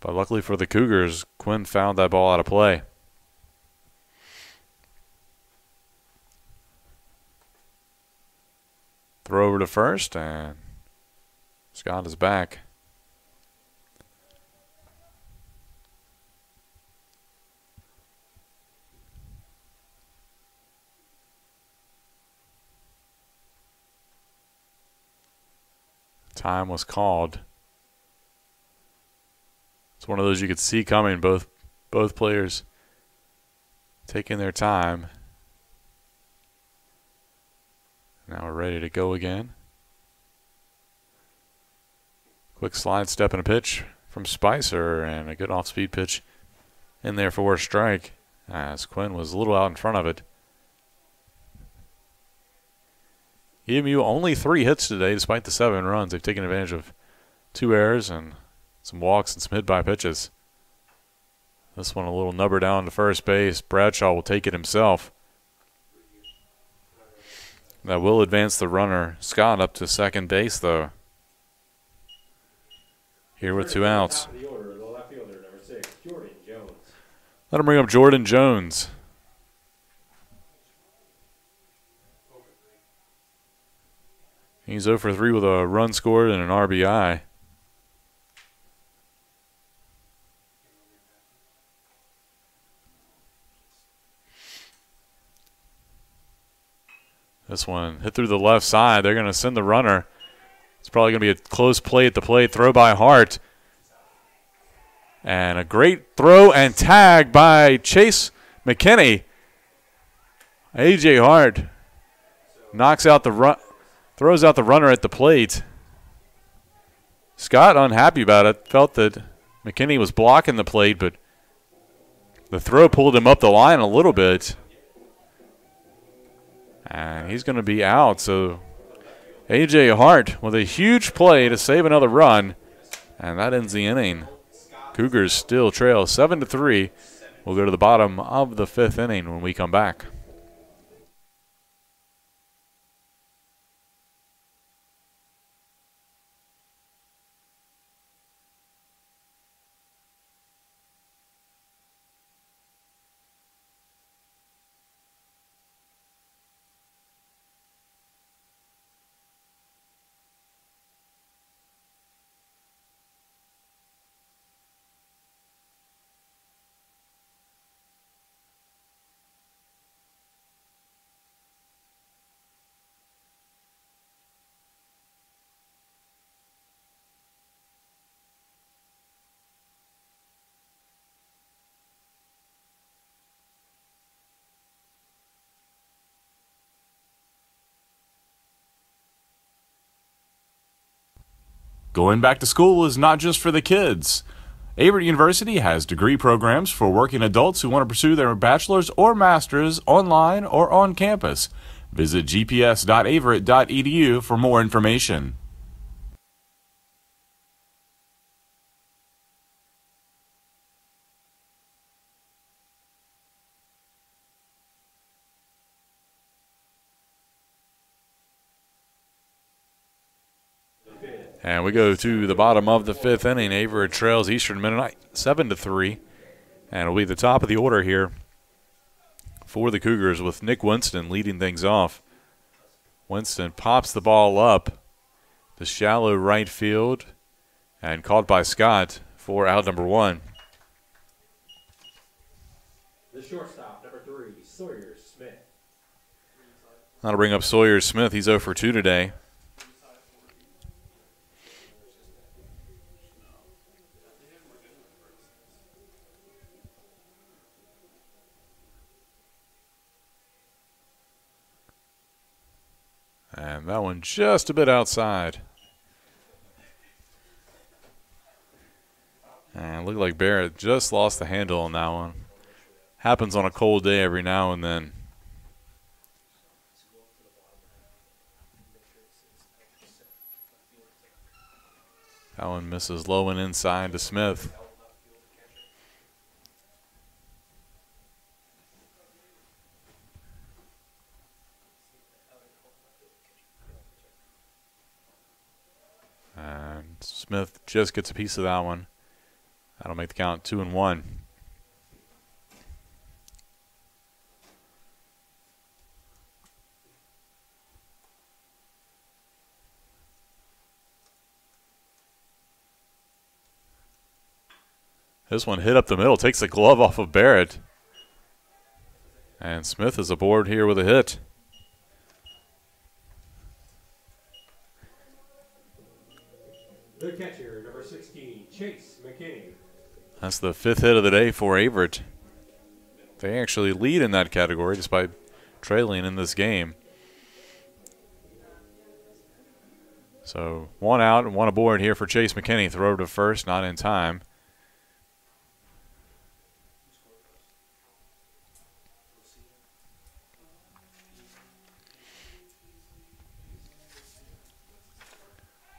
But luckily for the Cougars, Quinn fouled that ball out of play. Throw over to first, and Scott is back. Time was called. It's one of those you could see coming. Both players taking their time. Now we're ready to go again. Quick slide step and a pitch from Spicer, and a good off-speed pitch in there for a strike, as Quinn was a little out in front of it. EMU only 3 hits today despite the 7 runs. They've taken advantage of 2 errors and some walks and some hit-by pitches. This one a little nubber down to first base. Bradshaw will take it himself. That will advance the runner, Scott, up to second base, though. Here with 2 outs. Let him bring up Jordan Jones. He's 0 for 3 with a run scored and an RBI. This one hit through the left side. They're going to send the runner. It's probably going to be a close play at the plate. Throw by Hart. And a great throw and tag by Chase McKinney. A.J. Hart knocks out the run, throws out the runner at the plate. Scott unhappy about it. Felt that McKinney was blocking the plate, but the throw pulled him up the line a little bit. And he's going to be out. So A.J. Hart with a huge play to save another run. And that ends the inning. Cougars still trail 7-3. We'll go to the bottom of the 5th inning when we come back. Going back to school is not just for the kids. Averett University has degree programs for working adults who want to pursue their bachelor's or master's online or on campus. Visit gps.averett.edu for more information. And we go to the bottom of the 5th inning. Averett trails Eastern Mennonite 7-3. And it'll be the top of the order here for the Cougars with Nick Winston leading things off. Winston pops the ball up to shallow right field and caught by Scott for out number 1. The shortstop, number 3, Sawyer Smith. That'll bring up Sawyer Smith. He's 0 for 2 today. And that one just a bit outside. And it looked like Barrett just lost the handle on that one. Happens on a cold day every now and then. That one misses low and inside to Smith. And Smith just gets a piece of that one. That'll make the count 2-1. This one hit up the middle, takes the glove off of Barrett. And Smith is aboard here with a hit. The catcher, number 16, Chase McKinney. That's the 5th hit of the day for Averett. They actually lead in that category despite trailing in this game. So 1 out and 1 aboard here for Chase McKinney. Throw to first, not in time.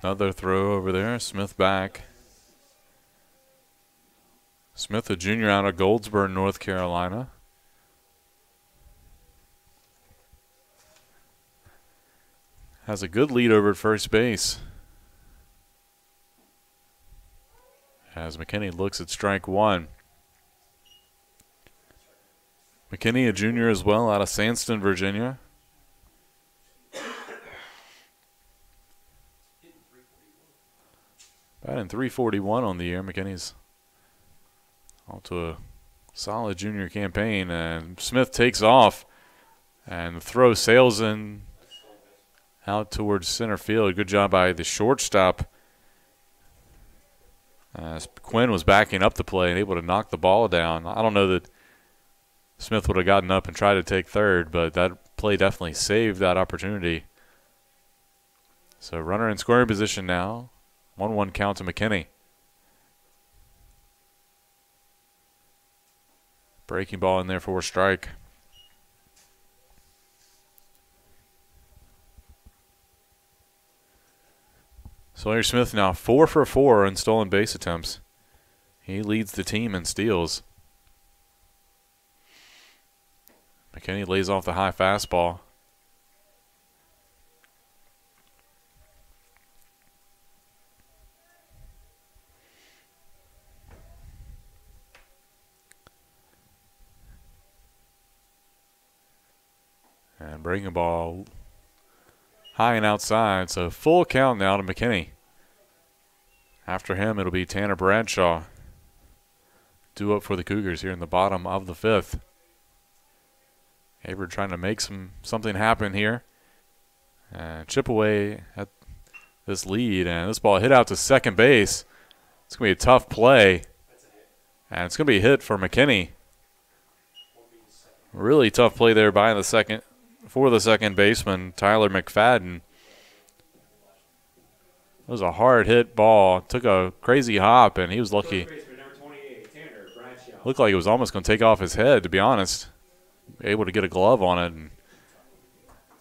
Another throw over there. Smith back. Smith, a junior out of Goldsboro, North Carolina. Has a good lead over at first base. As McKinney looks at strike 1. McKinney, a junior as well, out of Sandston, Virginia. Batting .341 on the year. McKinney's off to a solid junior campaign, and Smith takes off, and the throw sails in out towards center field. Good job by the shortstop. Quinn was backing up the play and able to knock the ball down. I don't know that Smith would have gotten up and tried to take third, but that play definitely saved that opportunity. So runner in scoring position now. 1-1 count to McKinney. Breaking ball in there for a strike. Sawyer Smith now 4 for 4 in stolen base attempts. He leads the team in steals. McKinney lays off the high fastball. And breaking ball high and outside, so full count now to McKinney. After him, it'll be Tanner Bradshaw. Due up for the Cougars here in the bottom of the 5th. Averett trying to make something happen here. Chip away at this lead, and this ball hit out to second base. It's going to be a tough play, and it's going to be a hit for McKinney. Really tough play there by the second baseman, Tyler McFadden. It was a hard hit ball. Took a crazy hop, and he was lucky. Looked like it was almost going to take off his head, to be honest. Able to get a glove on it.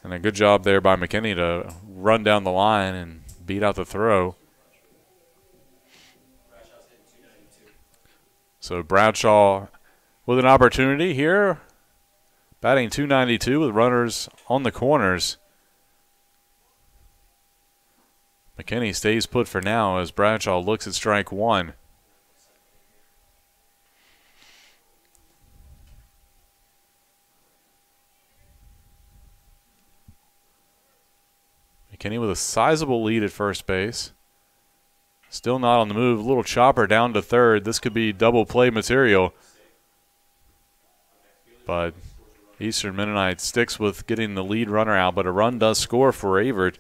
And a good job there by McKinney to run down the line and beat out the throw. So Bradshaw with an opportunity here. Batting .292 with runners on the corners. McKinney stays put for now as Bradshaw looks at strike one. McKinney with a sizable lead at first base. Still not on the move. A little chopper down to third. This could be double play material. But Eastern Mennonite sticks with getting the lead runner out, but a run does score for Averett.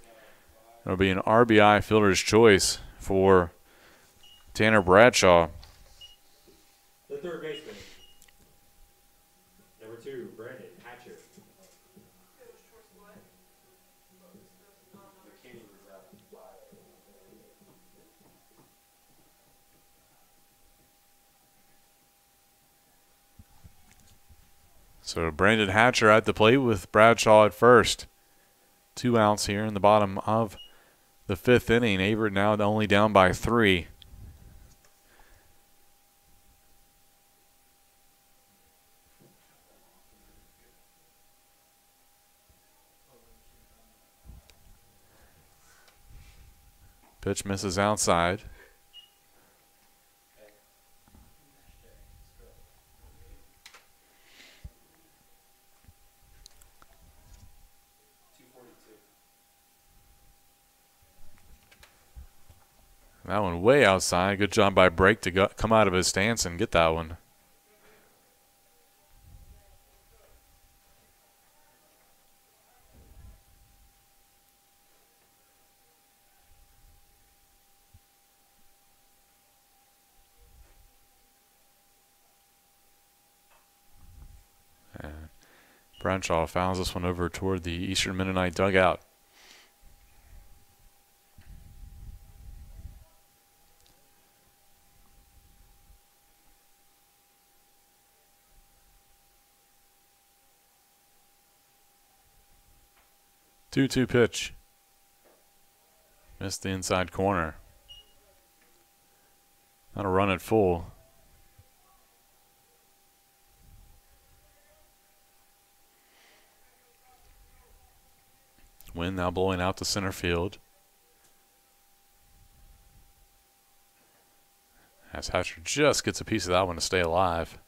It'll be an RBI fielder's choice for Tanner Bradshaw. The third baseman, number 2, Brandon Hatcher. So Brandon Hatcher at the plate with Bradshaw at first. 2 outs here in the bottom of the 5th inning. Averett now only down by 3. Pitch misses outside. That one way outside. Good job by Brake to come out of his stance and get that one. And Bradshaw fouls this one over toward the Eastern Mennonite dugout. Two-two pitch. Missed the inside corner. Not a run at full. Wind now blowing out to center field. As Hatcher just gets a piece of that one to stay alive.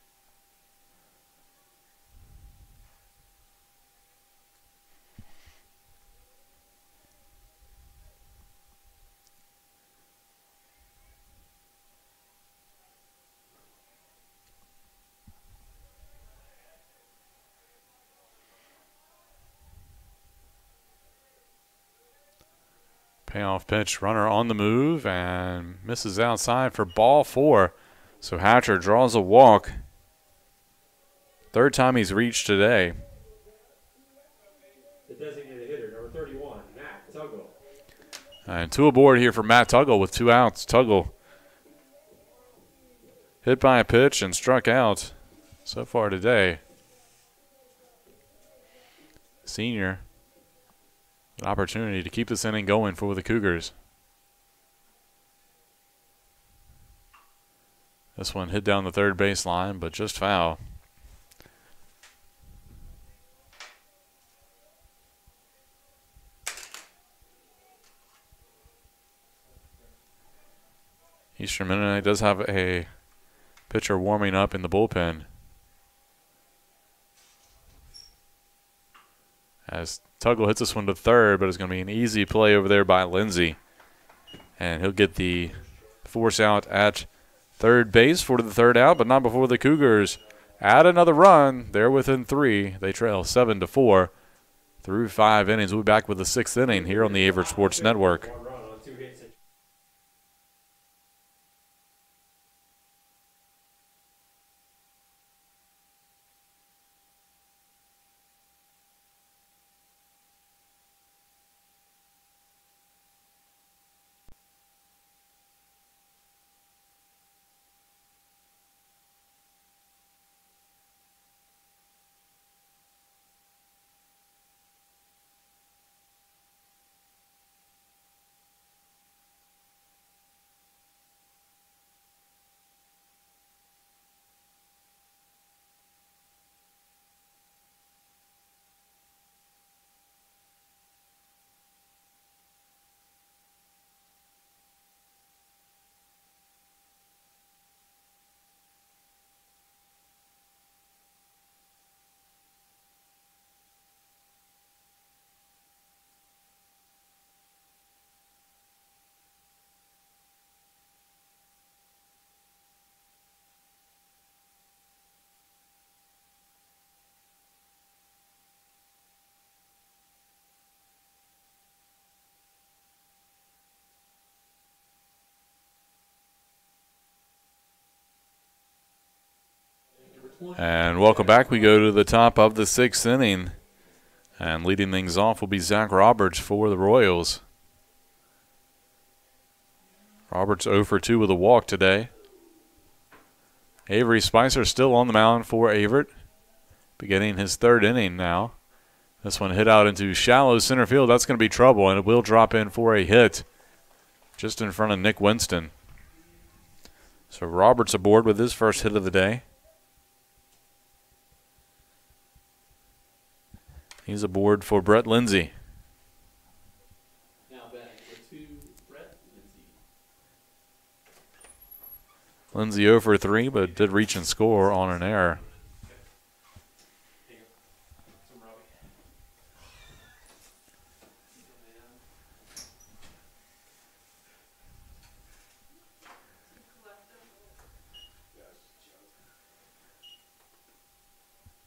Payoff pitch, runner on the move and misses outside for ball 4. So Hatcher draws a walk. Third time he's reached today. The designated hitter, number 31, Matt Tuggle. And 2 aboard here for Matt Tuggle with 2 outs. Tuggle hit by a pitch and struck out so far today. Senior, an opportunity to keep this inning going for the Cougars. This one hit down the third baseline, but just foul. Eastern Mennonite does have a pitcher warming up in the bullpen. As Tuggle hits this one to third, but it's going to be an easy play over there by Lindsay. And he'll get the force out at third base for the third out, but not before the Cougars add another run. They're within 3. They trail 7-4 through 5 innings. We'll be back with the 6th inning here on the Averett Sports Network. One run on 2 hits. And welcome back. We go to the top of the 6th inning. And leading things off will be Zach Roberts for the Royals. Roberts 0 for 2 with a walk today. Avery Spicer still on the mound for Averett, beginning his 3rd inning now. This one hit out into shallow center field. That's going to be trouble, and it will drop in for a hit just in front of Nick Winston. So Roberts aboard with his first hit of the day. He's aboard for Brett Lindsay. Now batting for 2, Brett Lindsay. Lindsay 0 for 3, but did reach and score on an error.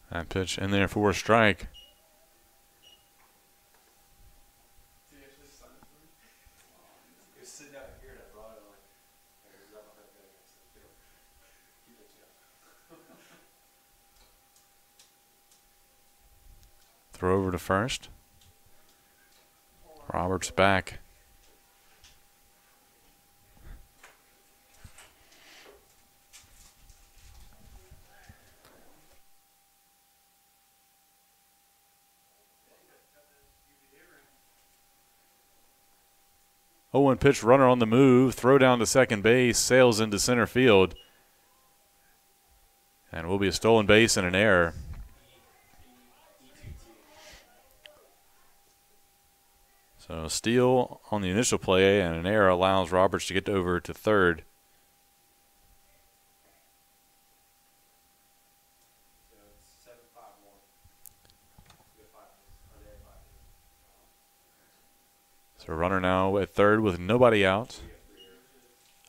That pitch in there for a strike. Throw over to first. Roberts back. Owen pitch, runner on the move, throw down to second base, sails into center field. And will be a stolen base and an error. So a steal on the initial play and an error allows Roberts to get over to third. So runner now at third with nobody out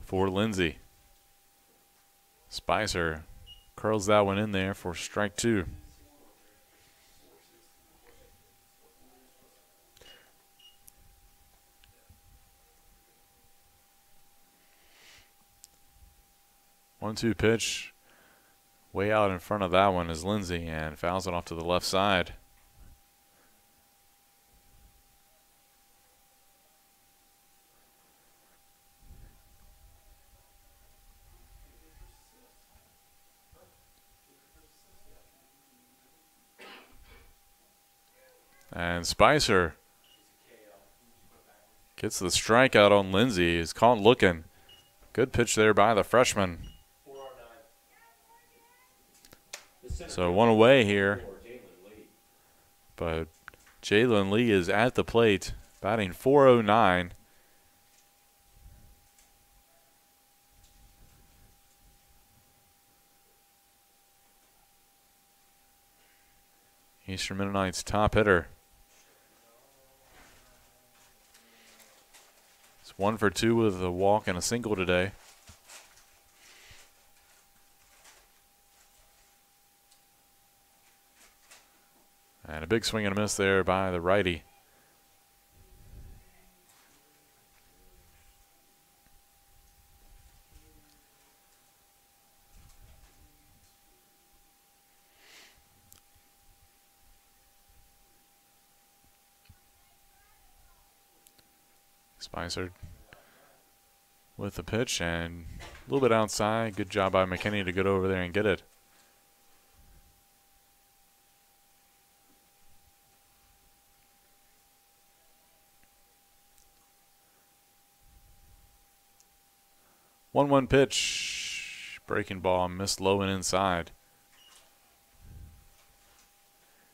for Lindsay. Spicer curls that one in there for strike 2. 1-2 pitch. Way out in front of that one is Lindsay and fouls it off to the left side. And Spicer gets the strikeout on Lindsay. He's caught looking. Good pitch there by the freshman. So one away here. But Jalen Lee is at the plate, batting .409. Eastern Mennonite's top hitter. It's 1 for 2 with a walk and a single today. And a big swing and a miss there by the righty. Spicer with the pitch and a little bit outside. Good job by McKinney to get over there and get it. One pitch. Breaking ball missed low and inside.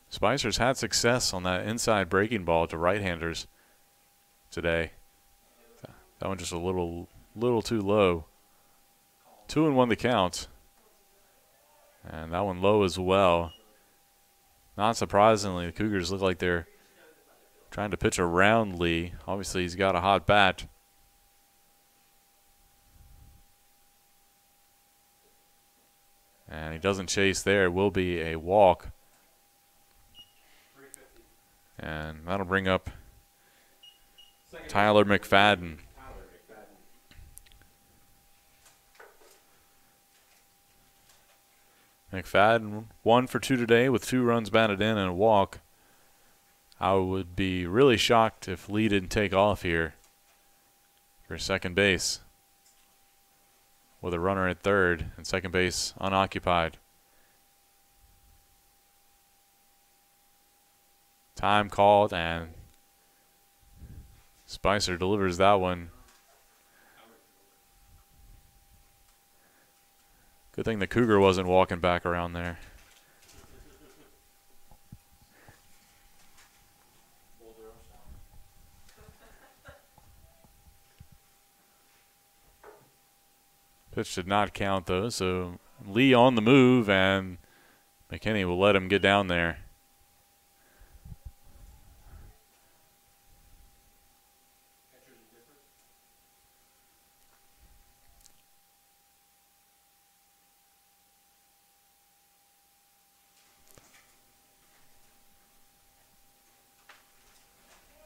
Spicer's had success on that inside breaking ball to right-handers today. That one just a little too low. 2-1 the count. And that one low as well. Not surprisingly, the Cougars look like they're trying to pitch around Lee. Obviously, he's got a hot bat. And he doesn't chase there. It will be a walk. And that'll bring up Tyler McFadden. McFadden 1 for 2 today with 2 runs batted in and a walk. I would be really shocked if Lee didn't take off here for second base with a runner at third and second base unoccupied. Time called and Spicer delivers that one. Good thing the Cougar wasn't walking back around there. Pitch did not count though, so Lee on the move and McKinney will let him get down there.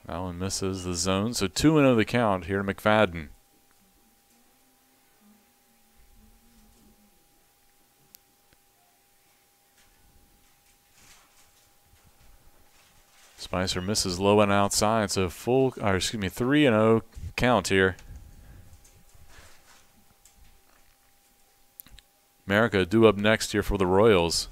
That one misses the zone, so 2-0 the count here to McFadden. Spicer misses low and outside, so 3-0 count here. America due up next here for the Royals.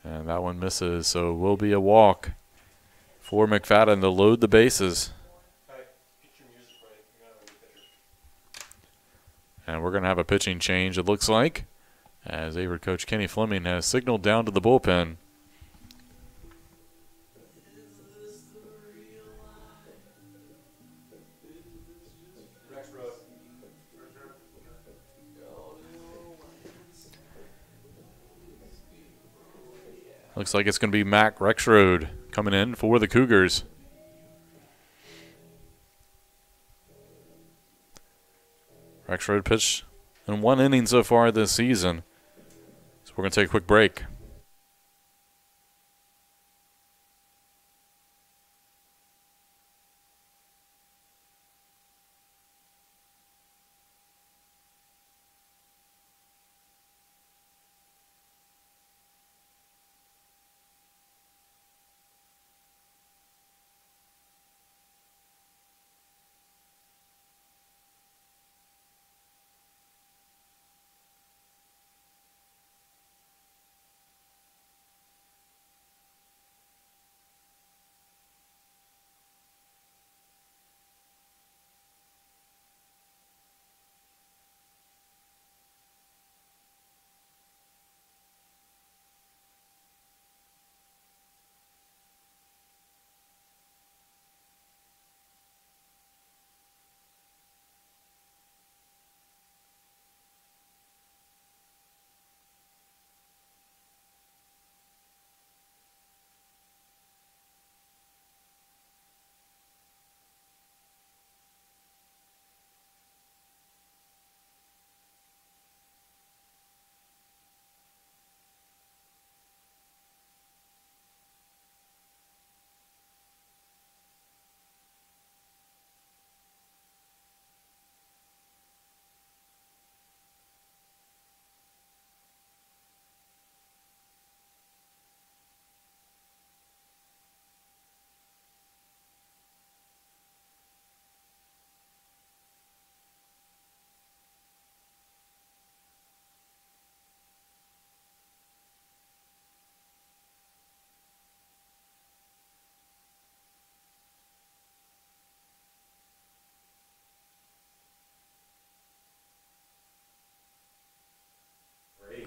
And that one misses, so it will be a walk for McFadden to load the bases. And we're going to have a pitching change, it looks like, as Averett coach Kenny Fleming has signaled down to the bullpen. Looks like it's going to be Mac Rexroad coming in for the Cougars. Rexroad pitched in 1 inning so far this season. So we're going to take a quick break.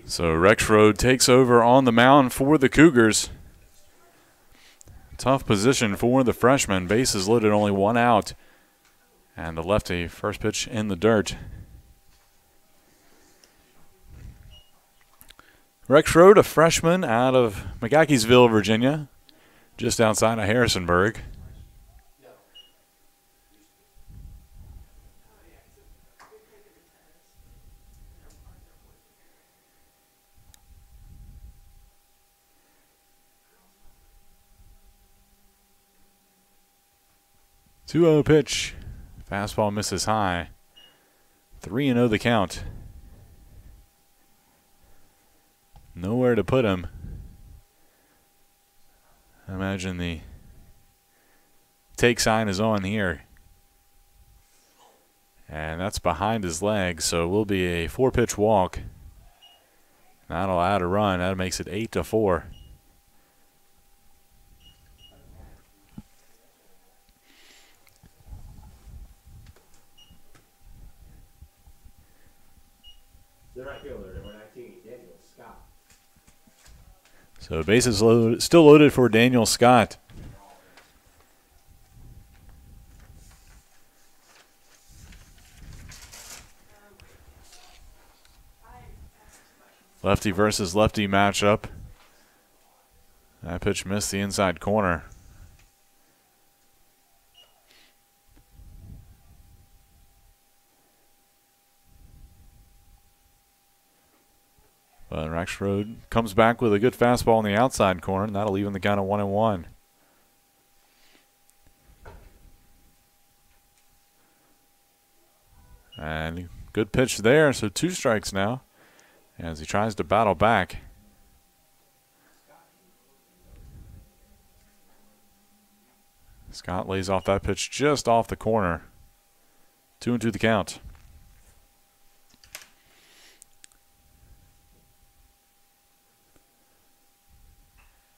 So Rexroad takes over on the mound for the Cougars. Tough position for the freshman. Bases loaded, only one out. And the lefty, first pitch in the dirt. Rexroad, a freshman out of McGahkeysville, Virginia, just outside of Harrisonburg. Two-0 pitch. Fastball misses high. 3-0 the count. Nowhere to put him. I imagine the take sign is on here. And that's behind his leg, so it will be a 4-pitch walk. That'll add a run. That makes it 8-4. The right fielder, number 19, Daniel Scott. So bases loaded, still loaded for Daniel Scott. Lefty versus lefty matchup. That pitch missed the inside corner. But Rexroad comes back with a good fastball on the outside corner, and that'll even the count at 1-1. And good pitch there, so 2 strikes now as he tries to battle back. Scott lays off that pitch just off the corner. 2-2 the count.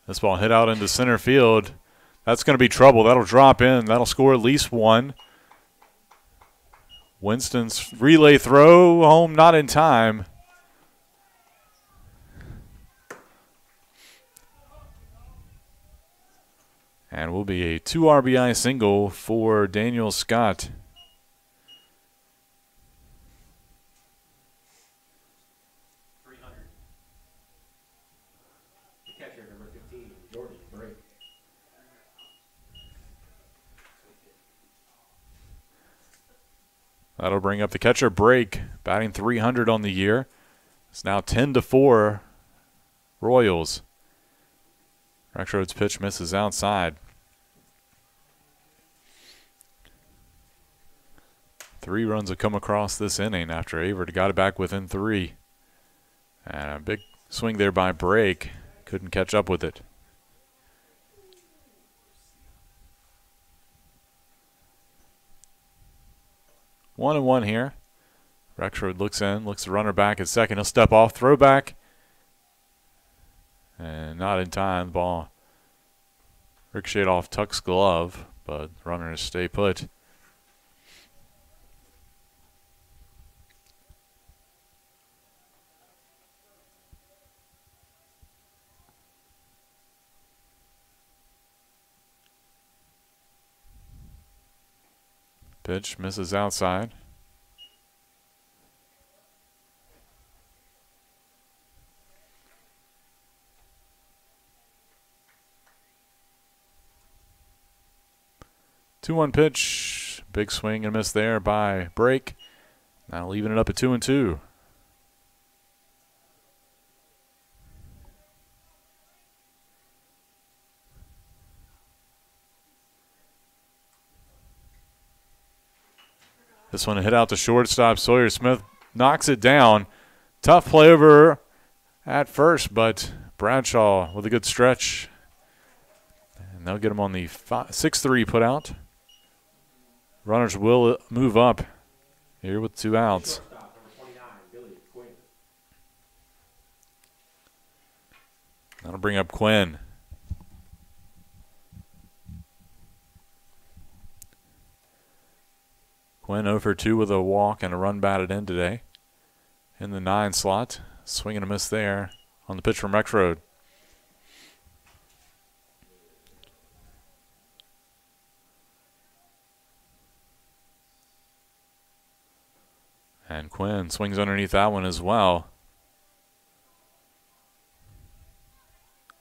This ball hit out into center field. That's going to be trouble. That'll drop in. That'll score at least 1. Winston's relay throw home, not in time. And will be a 2 RBI single for Daniel Scott. That'll bring up the catcher, Brake, batting .300 on the year. It's now 10-4 Royals. Rexroad's pitch misses outside. 3 runs have come across this inning after Averett got it back within 3. And a big swing there by Brake. Couldn't catch up with it. One and one here. Rexroad looks in, looks the runner back at second. He'll step off, throw back. And not in time. The ball ricocheted off Tuck's glove, but runners stay put. Pitch misses outside. Two-one pitch. Big swing and miss there by Brake. Now leaving it up at 2-2. This one hit out to shortstop. Sawyer Smith knocks it down. Tough play over at first, but Bradshaw with a good stretch. And they'll get him on the 6-3 put out. Runners will move up here with 2 outs. That'll bring up Quinn. Quinn 0 for 2 with a walk and a run batted in today. In the 9 slot, swing and a miss there on the pitch from Rexroad. And Quinn swings underneath that one as well.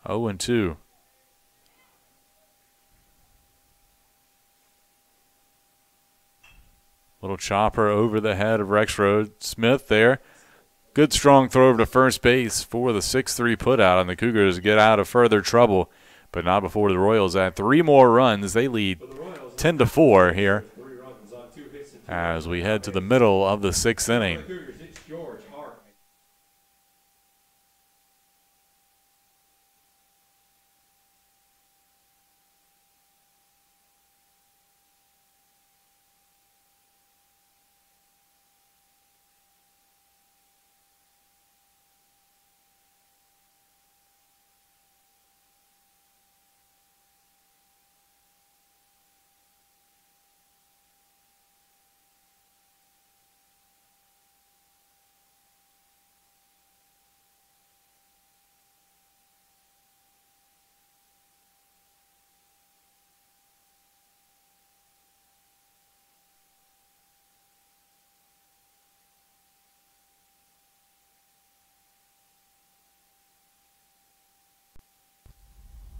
0-2. Little chopper over the head of Rexroad. Smith there. Good strong throw over to first base for the 6-3 putout, and the Cougars get out of further trouble, but not before the Royals add 3 more runs. They lead 10-4 here as we head to the middle of the 6th inning.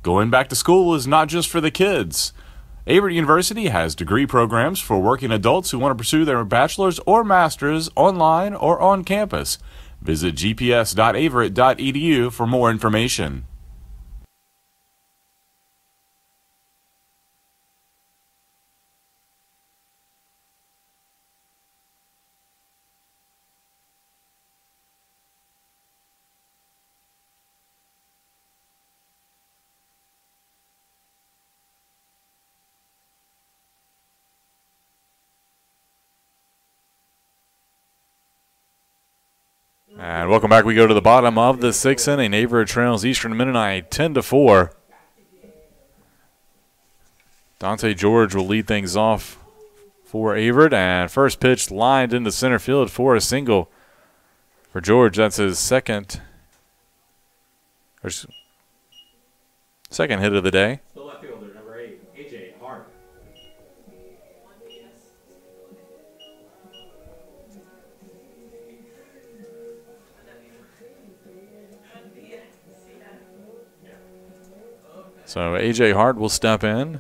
Going back to school is not just for the kids. Averett University has degree programs for working adults who want to pursue their bachelor's or master's online or on campus. Visit gps.averett.edu for more information. And welcome back. We go to the bottom of the 6th inning. Averett trails Eastern Mennonite 10-4. Dante George will lead things off for Averett, and first pitch lined into center field for a single for George. That's his second hit of the day. The left fielder, number 8, A.J. Hart. So A.J. Hart will step in.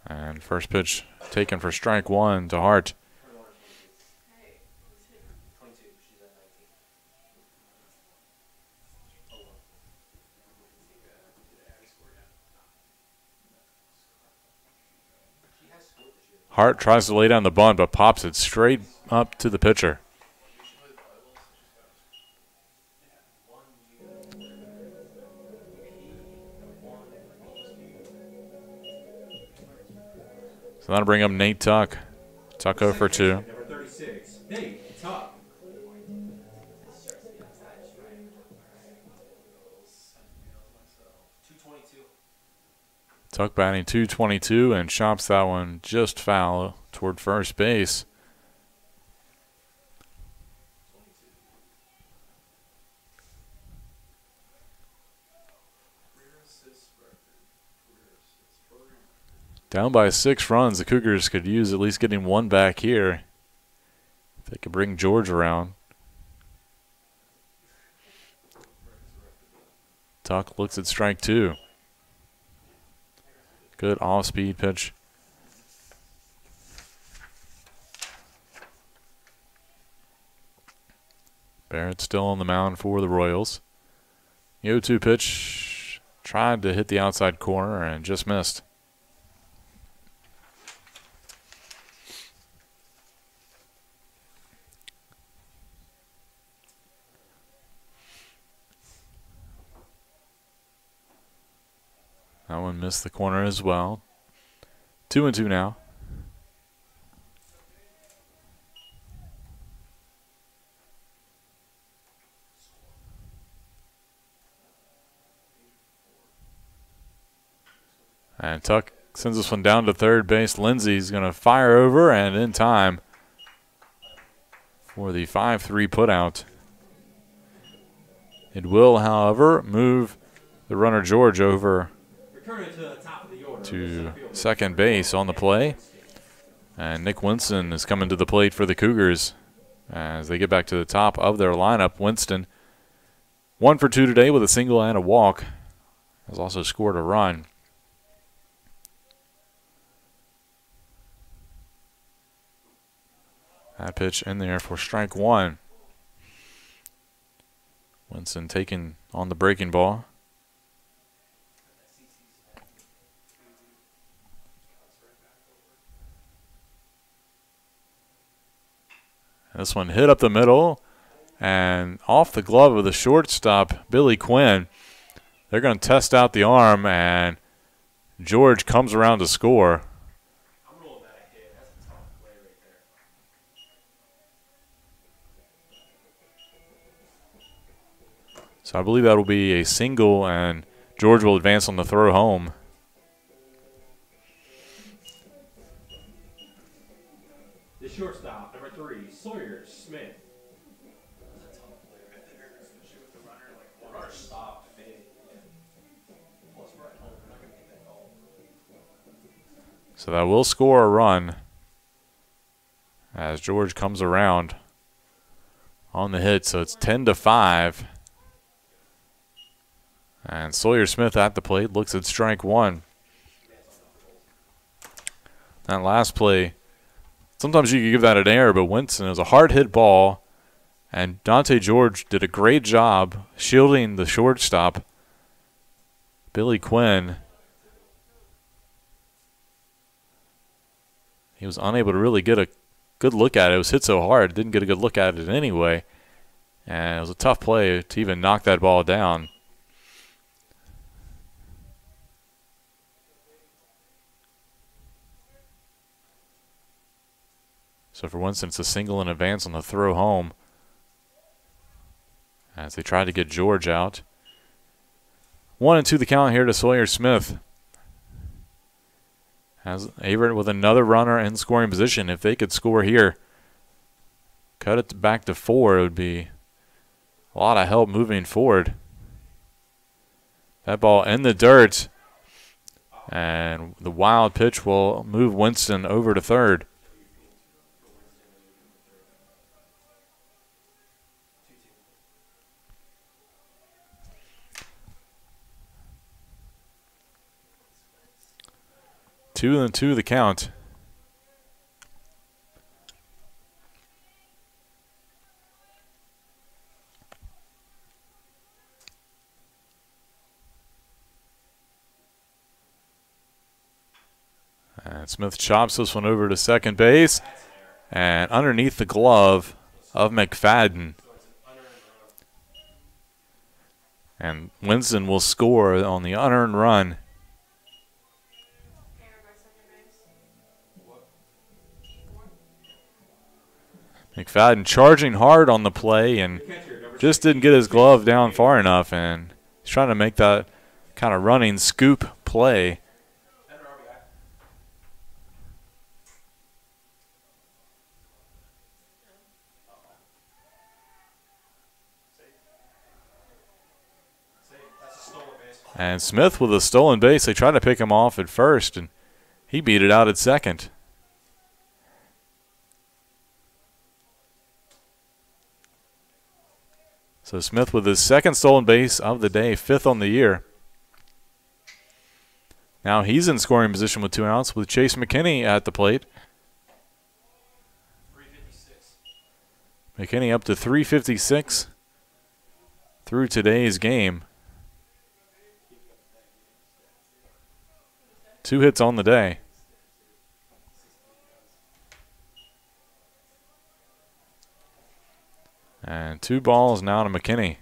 And first pitch taken for strike 1 to Hart. Hart tries to lay down the bunt, but pops it straight up to the pitcher. So that'll bring up Nate Tuck. Tuck 0 for 2. Number 36, Nate Tuck. Tuck batting .222 and chops that one just foul toward first base. Down by 6 runs, the Cougars could use at least getting one back here. If they could bring George around. Tuck looks at strike 2. Good off-speed pitch. Barrett still on the mound for the Royals. The 0-2 pitch tried to hit the outside corner and just missed. That one missed the corner as well. 2-2 now. And Tuck sends this one down to third base. Lindsey's going to fire over and in time for the 5-3 putout. It will, however, move the runner George over to second base on the play. And Nick Winston is coming to the plate for the Cougars as they get back to the top of their lineup. Winston, 1 for 2 today with a single and a walk. Has also scored a run. That pitch in there for strike one. Winston taking on the breaking ball. This one hit up the middle and off the glove of the shortstop, Billy Quinn. They're going to test out the arm, and George comes around to score. So I believe that will be a single, and George will advance on the throw home. The shortstop, number 3, Sawyer Smith. So that will score a run as George comes around on the hit. So it's 10-5. And Sawyer Smith at the plate looks at strike one. That last play, sometimes you could give that an error, but Winston, it was a hard hit ball, and Dante George did a great job shielding the shortstop, Billy Quinn. He was unable to really get a good look at it. It was hit so hard, didn't get a good look at it anyway. And it was a tough play to even knock that ball down. So for Winston, it's a single in advance on the throw home as they try to get George out. 1-2 the count here to Sawyer Smith. Has Averett with another runner in scoring position. If they could score here, cut it back to 4, it would be a lot of help moving forward. That ball in the dirt, and the wild pitch will move Winston over to third. 2-2 the count. And Smith chops this one over to second base and underneath the glove of McFadden. And Winston will score on the unearned run. McFadden charging hard on the play and just didn't get his glove down far enough, and he's trying to make that kind of running scoop play. And Smith with a stolen base. They tried to pick him off at first, and he beat it out at second. So Smith with his second stolen base of the day, 5th on the year. Now he's in scoring position with 2 outs with Chase McKinney at the plate. 356. McKinney up to 356 through today's game. 2 hits on the day. And 2 balls now to McKinney.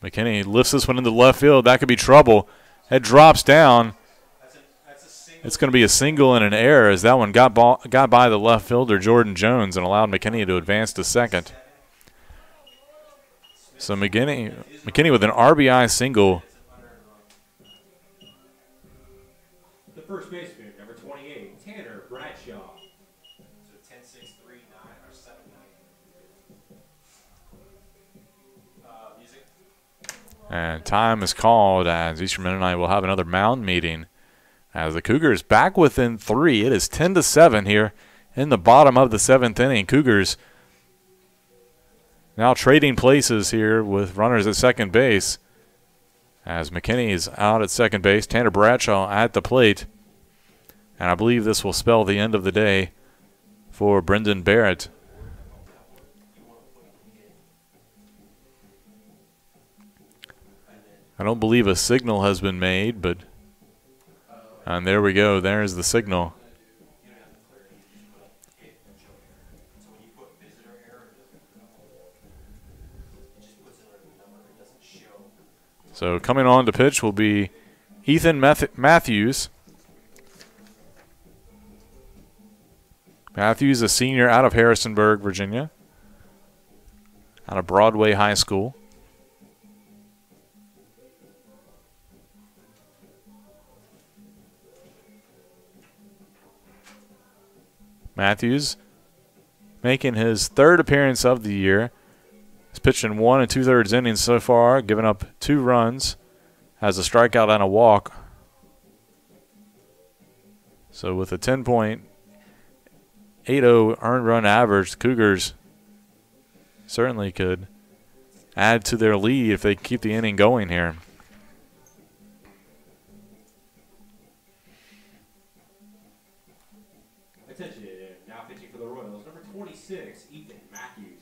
McKinney lifts this one into left field. That could be trouble. It drops down. That's a single. It's going to be a single and an error as that one got by the left fielder, Jordan Jones, and allowed McKinney to advance to second. So McKinney with an RBI single. The first baseman, number 28, Tanner Bradshaw. So 10-6-3-9 or 7-9. Music. And time is called as Eastern Mennonite will have another mound meeting. As the Cougars back within 3. It is 10-7 here in the bottom of the 7th inning. Cougars now trading places here with runners at second base. As McKinney is out at second base, Tanner Bradshaw at the plate. And I believe this will spell the end of the day for Brendan Barrett. I don't believe a signal has been made, but and there we go. There's the signal. So coming on to pitch will be Ethan Matthews. Matthews, a senior out of Harrisonburg, Virginia, out of Broadway High School. Matthews making his 3rd appearance of the year. He's pitched in 1 2/3 innings so far, giving up 2 runs, has a strikeout and a walk. So with a 10.80 earned run average, the Cougars certainly could add to their lead if they keep the inning going here. Attention, now pitching for the Royals, number 26, Ethan Matthews.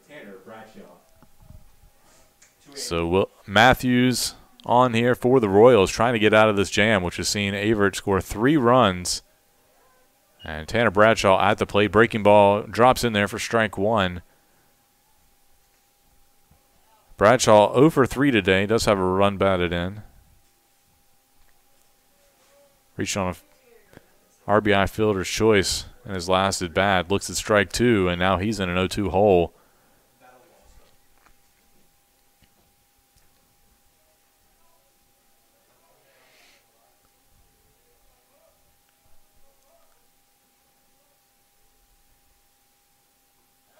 Tanner Bradshaw. So Matthews on here for the Royals, trying to get out of this jam, which has seen Averett score 3 runs. And Tanner Bradshaw at the plate. Breaking ball drops in there for strike 1. Bradshaw 0 for 3 today. Does have a run batted in. Reached on a RBI fielder's choice in his last at bat. Looks at strike 2, and now he's in an 0-2 hole.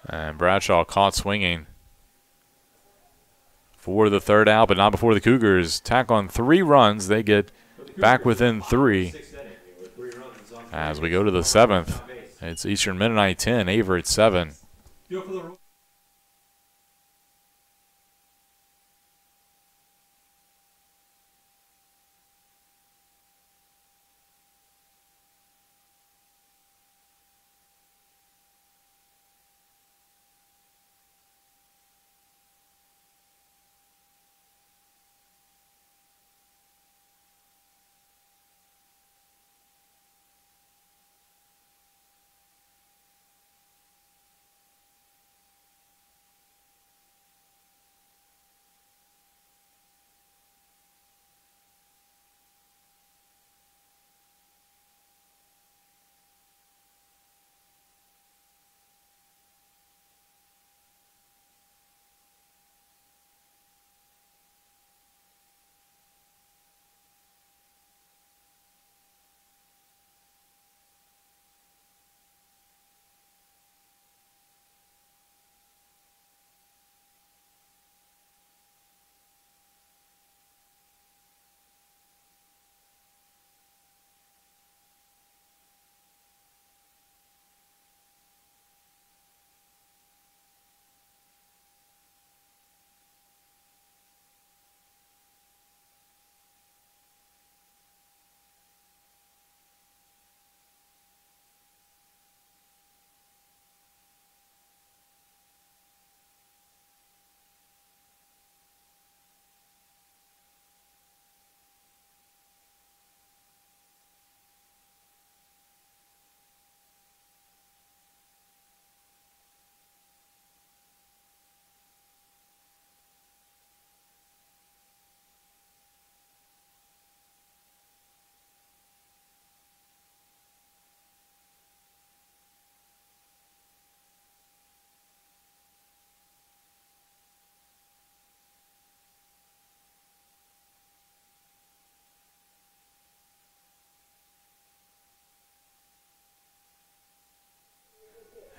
And Bradshaw caught swinging for the 3rd out, but not before the Cougars tack on 3 runs. They get back within 3 as we go to the 7th. It's Eastern Mennonite 10, Averett 7.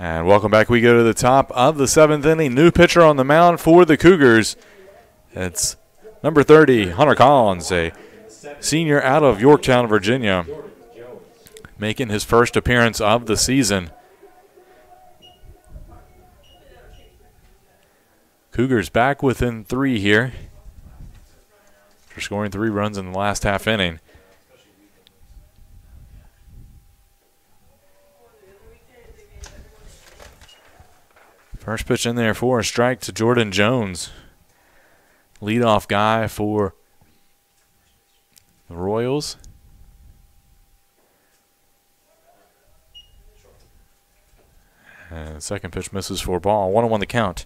And welcome back. We go to the top of the 7th inning. New pitcher on the mound for the Cougars. It's number 30, Hunter Collins, a senior out of Yorktown, Virginia, making his first appearance of the season. Cougars back within 3 here after scoring 3 runs in the last half inning. First pitch in there for a strike to Jordan Jones. Leadoff guy for the Royals. And second pitch misses for a ball. 1-1 the count.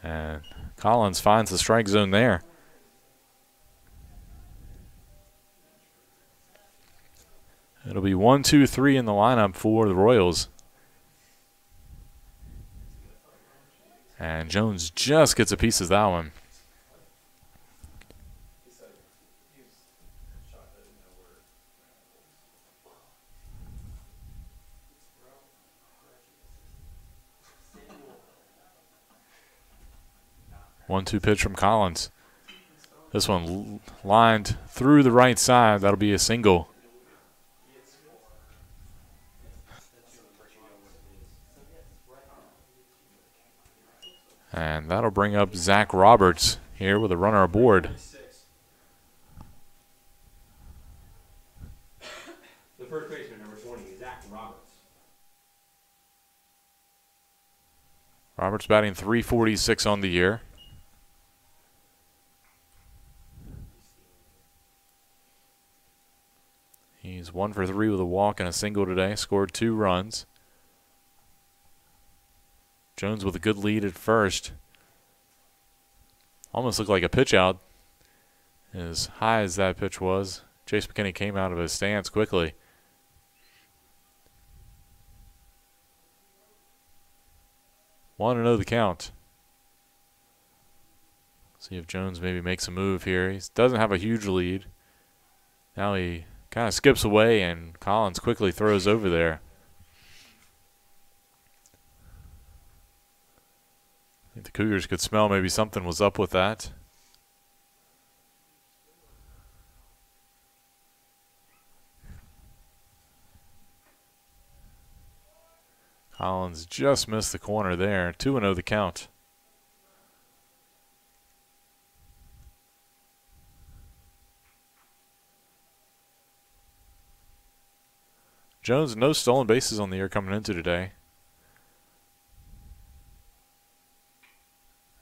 And Collins finds the strike zone there. It'll be 1, 2, 3 in the lineup for the Royals. And Jones just gets a piece of that one. One-two pitch from Collins. This one lined through the right side. That'll be a single. And that'll bring up Zach Roberts here with a runner aboard. The first baseman, number 20, Zach Roberts. Roberts batting .346 on the year. He's 1 for 3 with a walk and a single today. Scored 2 runs. Jones with a good lead at first. Almost looked like a pitch out. As high as that pitch was, Chase McKinney came out of his stance quickly. Want to know the count. See if Jones maybe makes a move here. He doesn't have a huge lead. Now he kind of skips away, and Collins quickly throws over there. I think the Cougars could smell maybe something was up with that. Collins just missed the corner there. 2-0 the count. Jones, no stolen bases on the year coming into today.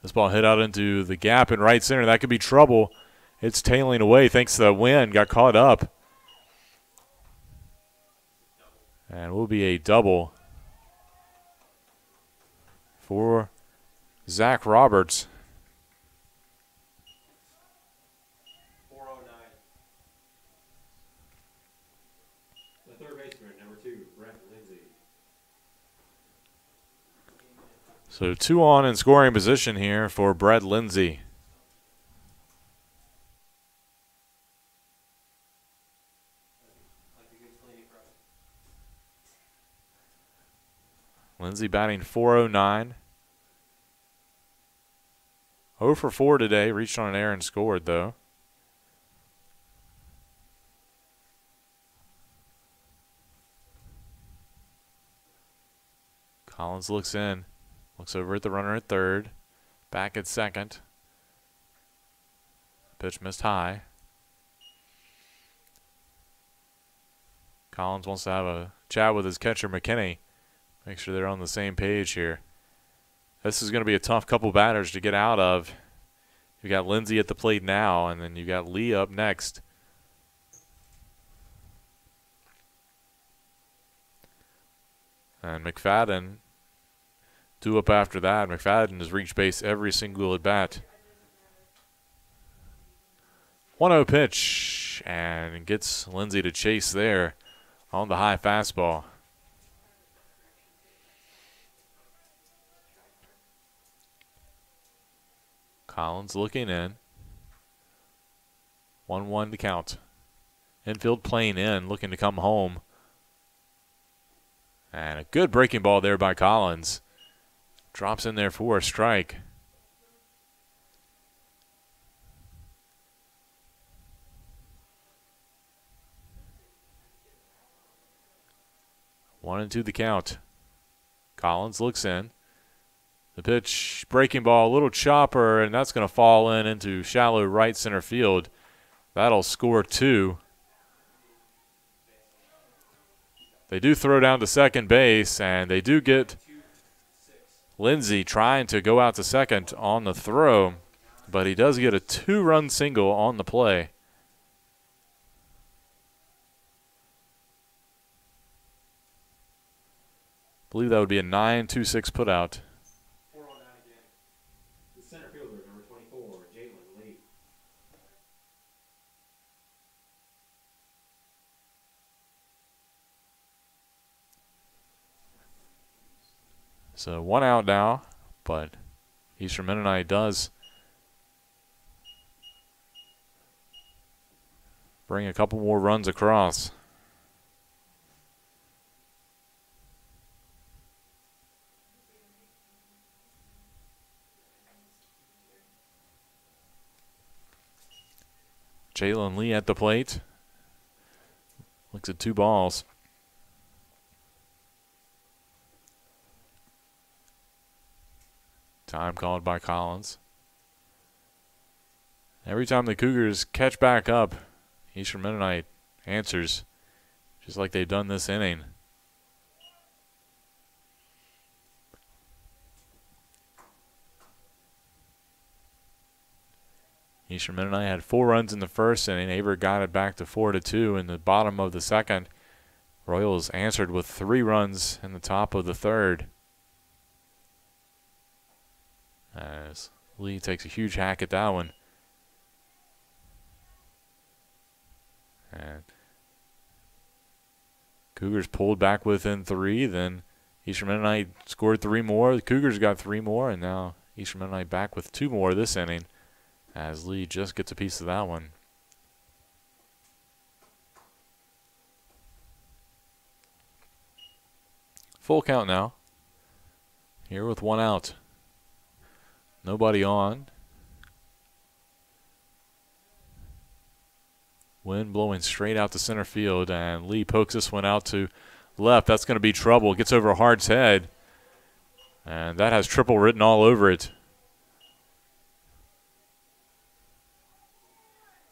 This ball hit out into the gap in right center. That could be trouble. It's tailing away thanks to the wind. Got caught up. And will be a double for Zach Roberts. 409. The third baseman, number 2, Brett Lindsay. So 2 on in scoring position here for Brett Lindsay. Lindsay batting .409. 0 for 4 today. Reached on an error and scored, though. Collins looks in. Looks over at the runner at third. Back at second. Pitch missed high. Collins wants to have a chat with his catcher, McKinney. Make sure they're on the same page here. This is going to be a tough couple batters to get out of. You got Lindsay at the plate now, and then you got Lee up next. And McFadden due up after that. McFadden has reached base every single at bat. 1-0 pitch, and gets Lindsay to chase there on the high fastball. Collins looking in. 1-1 to count. Infield playing in, looking to come home. And a good breaking ball there by Collins. Drops in there for a strike. One and two the count. Collins looks in. The pitch, breaking ball, a little chopper, and that's going to fall into shallow right center field. That'll score 2. They do throw down to second base, and they do get Lindsey trying to go out to second on the throw, but he does get a 2-run single on the play. I believe that would be a 9-2-6 putout. 4 on down again. The center fielder, number 24, Jalen Lee. So 1 out now, but Eastern Mennonite does bring a couple more runs across. Jalen Lee at the plate. Looks at 2 balls. Time called by Collins. Every time the Cougars catch back up, Eastern Mennonite answers just like they've done this inning. Eastern Mennonite had 4 runs in the first inning. Averett got it back to 4-2 in the bottom of the second. Royals answered with 3 runs in the top of the third. As Lee takes a huge hack at that one. And Cougars pulled back within 3. Then Eastern Mennonite scored 3 more. The Cougars got 3 more. And now Eastern Mennonite back with 2 more this inning. As Lee just gets a piece of that one. Full count now. Here with 1 out. Nobody on. Wind blowing straight out to center field, and Lee pokes this one out to left. That's going to be trouble. Gets over Hart's head, and that has triple written all over it.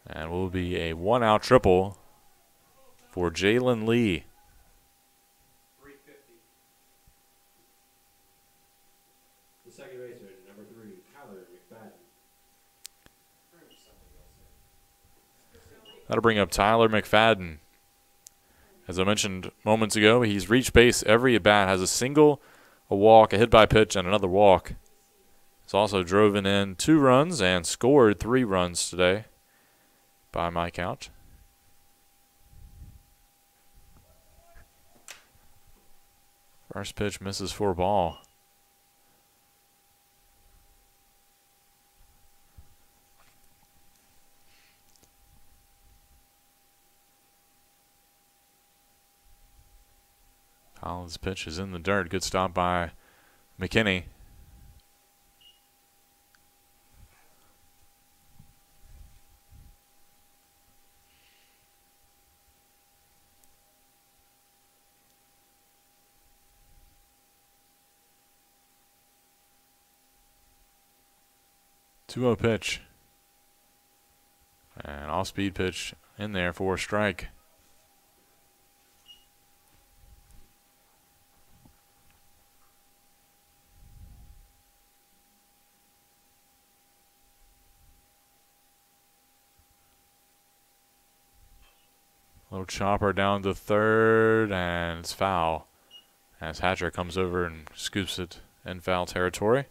And will be a 1-out triple for Jalen Lee. 350. The second baseman, number 3, Tyler McFadden. That'll bring up Tyler McFadden. As I mentioned moments ago, he's reached base every at-bat, has a single, a walk, a hit by pitch, and another walk. He's also driven in 2 runs and scored 3 runs today, by my count. First pitch misses for a ball. Collins' pitch is in the dirt. Good stop by McKinney. Two-0 pitch. And off-speed pitch in there for a strike. Little chopper down to third, and it's foul. As Hatcher comes over and scoops it in foul territory.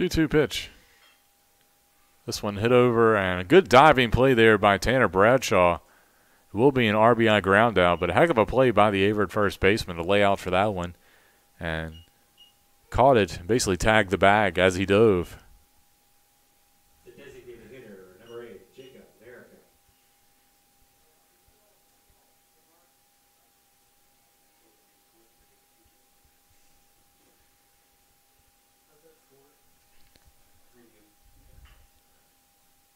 2-2 pitch. This one hit over, and a good diving play there by Tanner Bradshaw. It will be an RBI ground out, but a heck of a play by the Averett first baseman to lay out for that one. And caught it, basically tagged the bag as he dove. The designated hitter, number 8, Jacob America.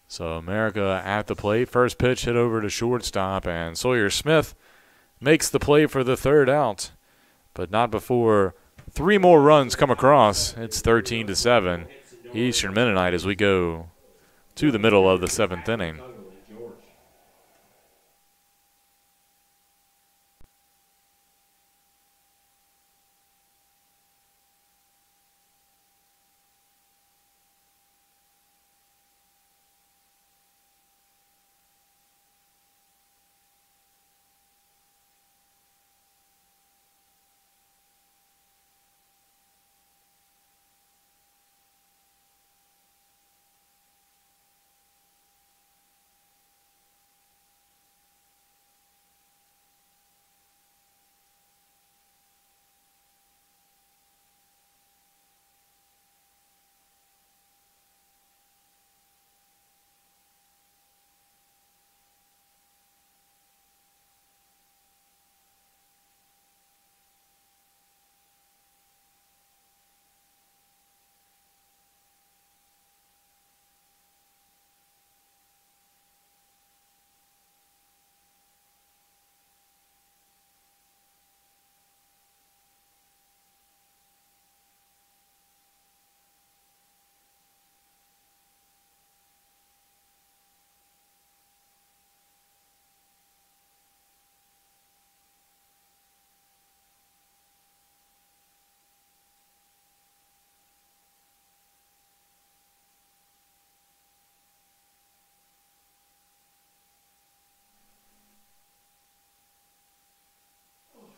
So America at the plate. First pitch hit over to shortstop, and Sawyer Smith makes the play for the third out, but not before 3 more runs come across. It's 13-7. Eastern Mennonite as we go to the middle of the 7th inning.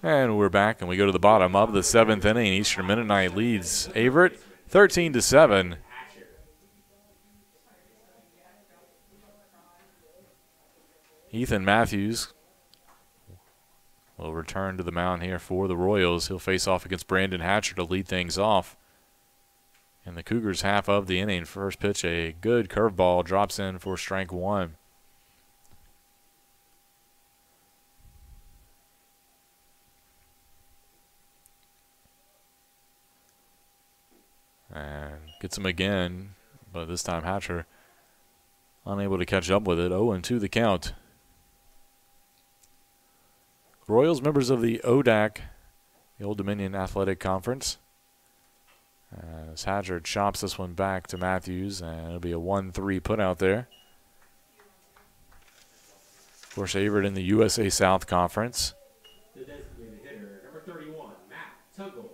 And we're back, and we go to the bottom of the 7th inning. Eastern Mennonite leads Averett 13-7. Ethan Matthews will return to the mound here for the Royals. He'll face off against Brandon Hatcher to lead things off. In the Cougars' half of the inning, first pitch, a good curveball drops in for strike 1. And gets him again, but this time Hatcher unable to catch up with it. 0-2 the count. Royals members of the ODAC, the Old Dominion Athletic Conference. As Hatcher chops this one back to Matthews, and it'll be a 1-3 put out there. Of course, Averett in the USA South Conference. The designated hitter, number 31, Matt Tuggle.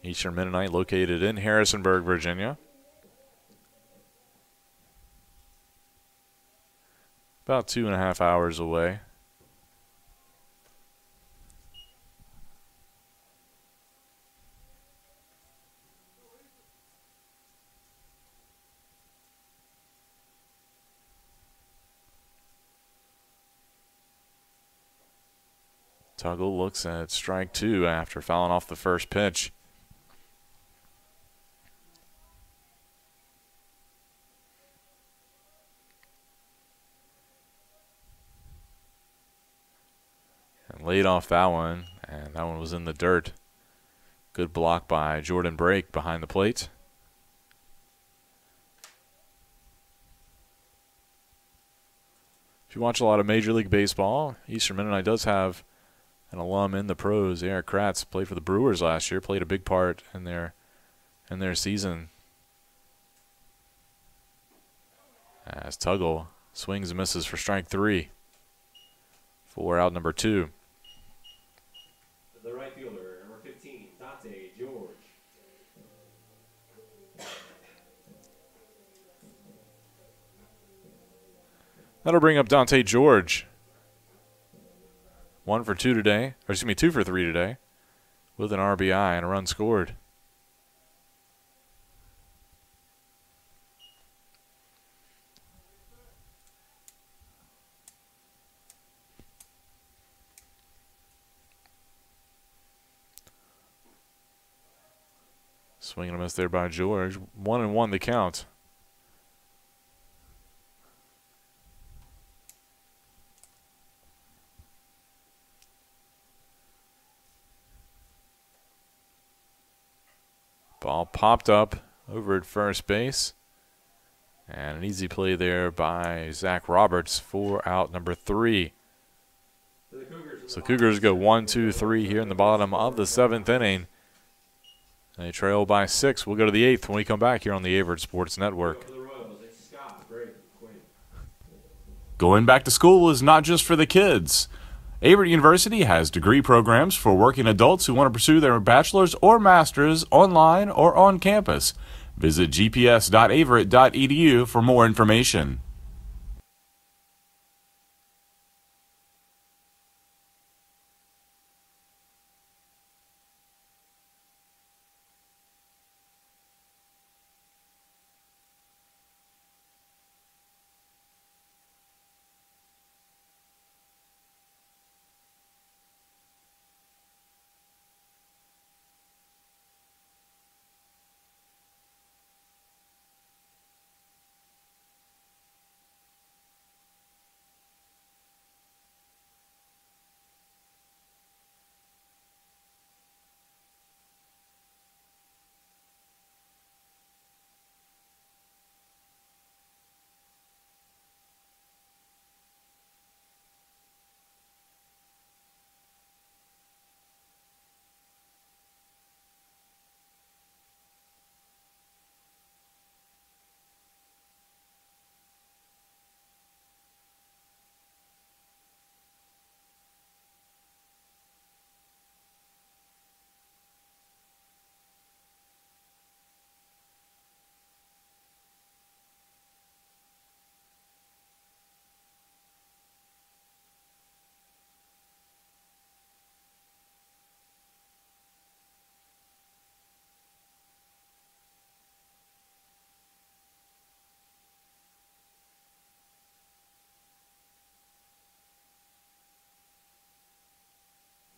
Eastern Mennonite located in Harrisonburg, Virginia. About 2.5 hours away. Tuggle looks at strike 2 after fouling off the first pitch. And laid off that one, and that one was in the dirt. Good block by Jordan Brake behind the plate. If you watch a lot of Major League Baseball, Eastern Mennonite does have an alum in the pros. Eric Kratz played for the Brewers last year, played a big part in their season. As Tuggle swings and misses for strike 3. For out number 2. The right fielder, number 15, Dante George. That'll bring up Dante George. 1 for 2 today, or excuse me, 2 for 3 today, with an RBI and a run scored. Swing and a miss there by George. 1-1 the count. Ball popped up over at first base. And an easy play there by Zach Roberts for out number 3. So Cougars go 1, 2, 3 here in the bottom of the 7th inning. They trail by 6. We'll go to the 8th when we come back here on the Averett Sports Network. Going back to school is not just for the kids. Averett University has degree programs for working adults who want to pursue their bachelor's or master's online or on campus. Visit gps.averett.edu for more information.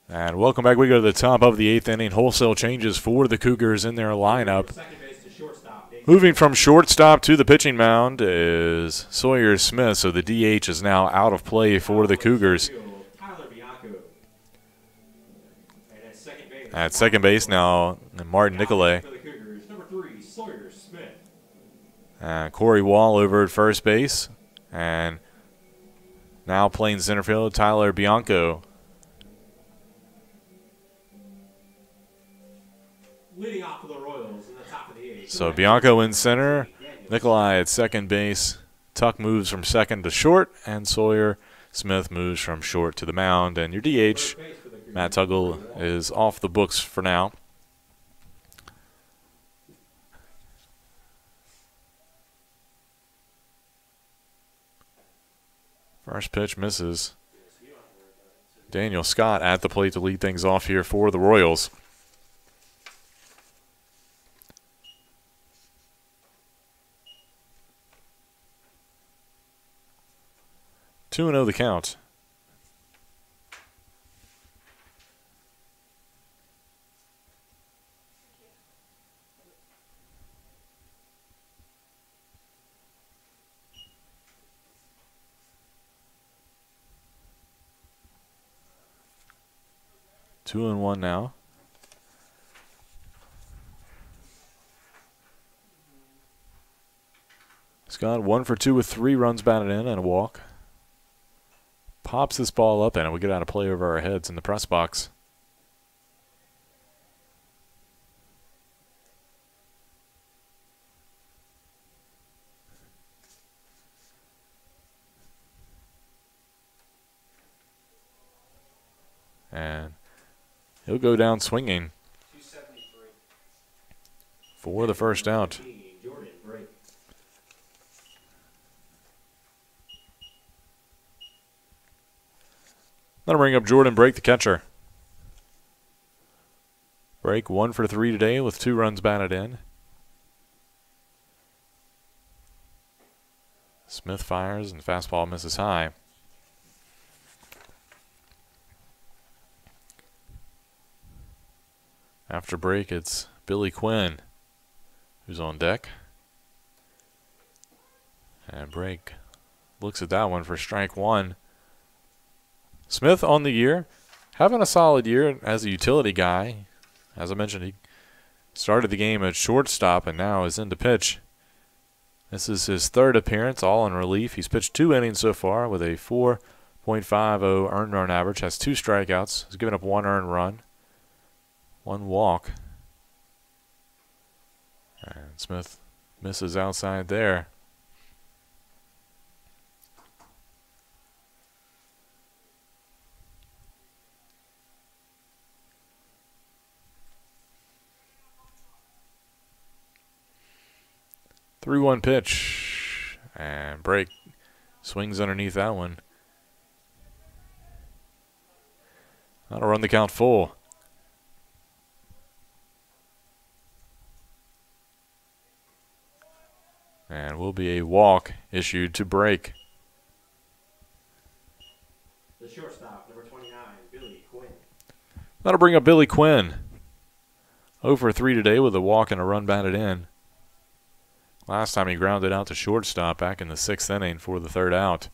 And welcome back. We go to the top of the 8th inning. Wholesale changes for the Cougars in their lineup. Moving from shortstop to the pitching mound is Sawyer Smith, so the DH is now out of play for the Cougars. At second base now, Martin Nicolay. Corey Wall over at first base. And now playing center field, Tyler Bianco. Leading off for the Royals in the top of the 8th. So Bianco in center, Nicolai at second base. Tuck moves from second to short, and Sawyer Smith moves from short to the mound. And your DH, Matt Tuggle, is off the books for now. First pitch misses. Daniel Scott at the plate to lead things off here for the Royals. 2-0 the count. Two and one now. Scott 1 for 2 with 3 runs batted in and a walk. Pops this ball up and we get out of play over our heads in the press box. And he'll go down swinging for the first out. That'll bring up Jordan Brake, the catcher. Brake 1 for 3 today with 2 runs batted in. Smith fires and fastball misses high. After break, it's Billy Quinn who's on deck. And Brake looks at that one for strike 1. Smith on the year, having a solid year as a utility guy. As I mentioned, he started the game at shortstop and now is in to pitch. This is his 3rd appearance, all in relief. He's pitched 2 innings so far with a 4.50 earned run average, has 2 strikeouts, has given up 1 earned run, 1 walk. And Smith misses outside there. Three-one pitch, and Brake swings underneath that one. That'll run the count full. And will be a walk issued to Brake. The shortstop, number 29, Billy Quinn. That'll bring up Billy Quinn. 0 for 3 today with a walk and a run batted in. Last time he grounded out to shortstop back in the 6th inning for the 3rd out.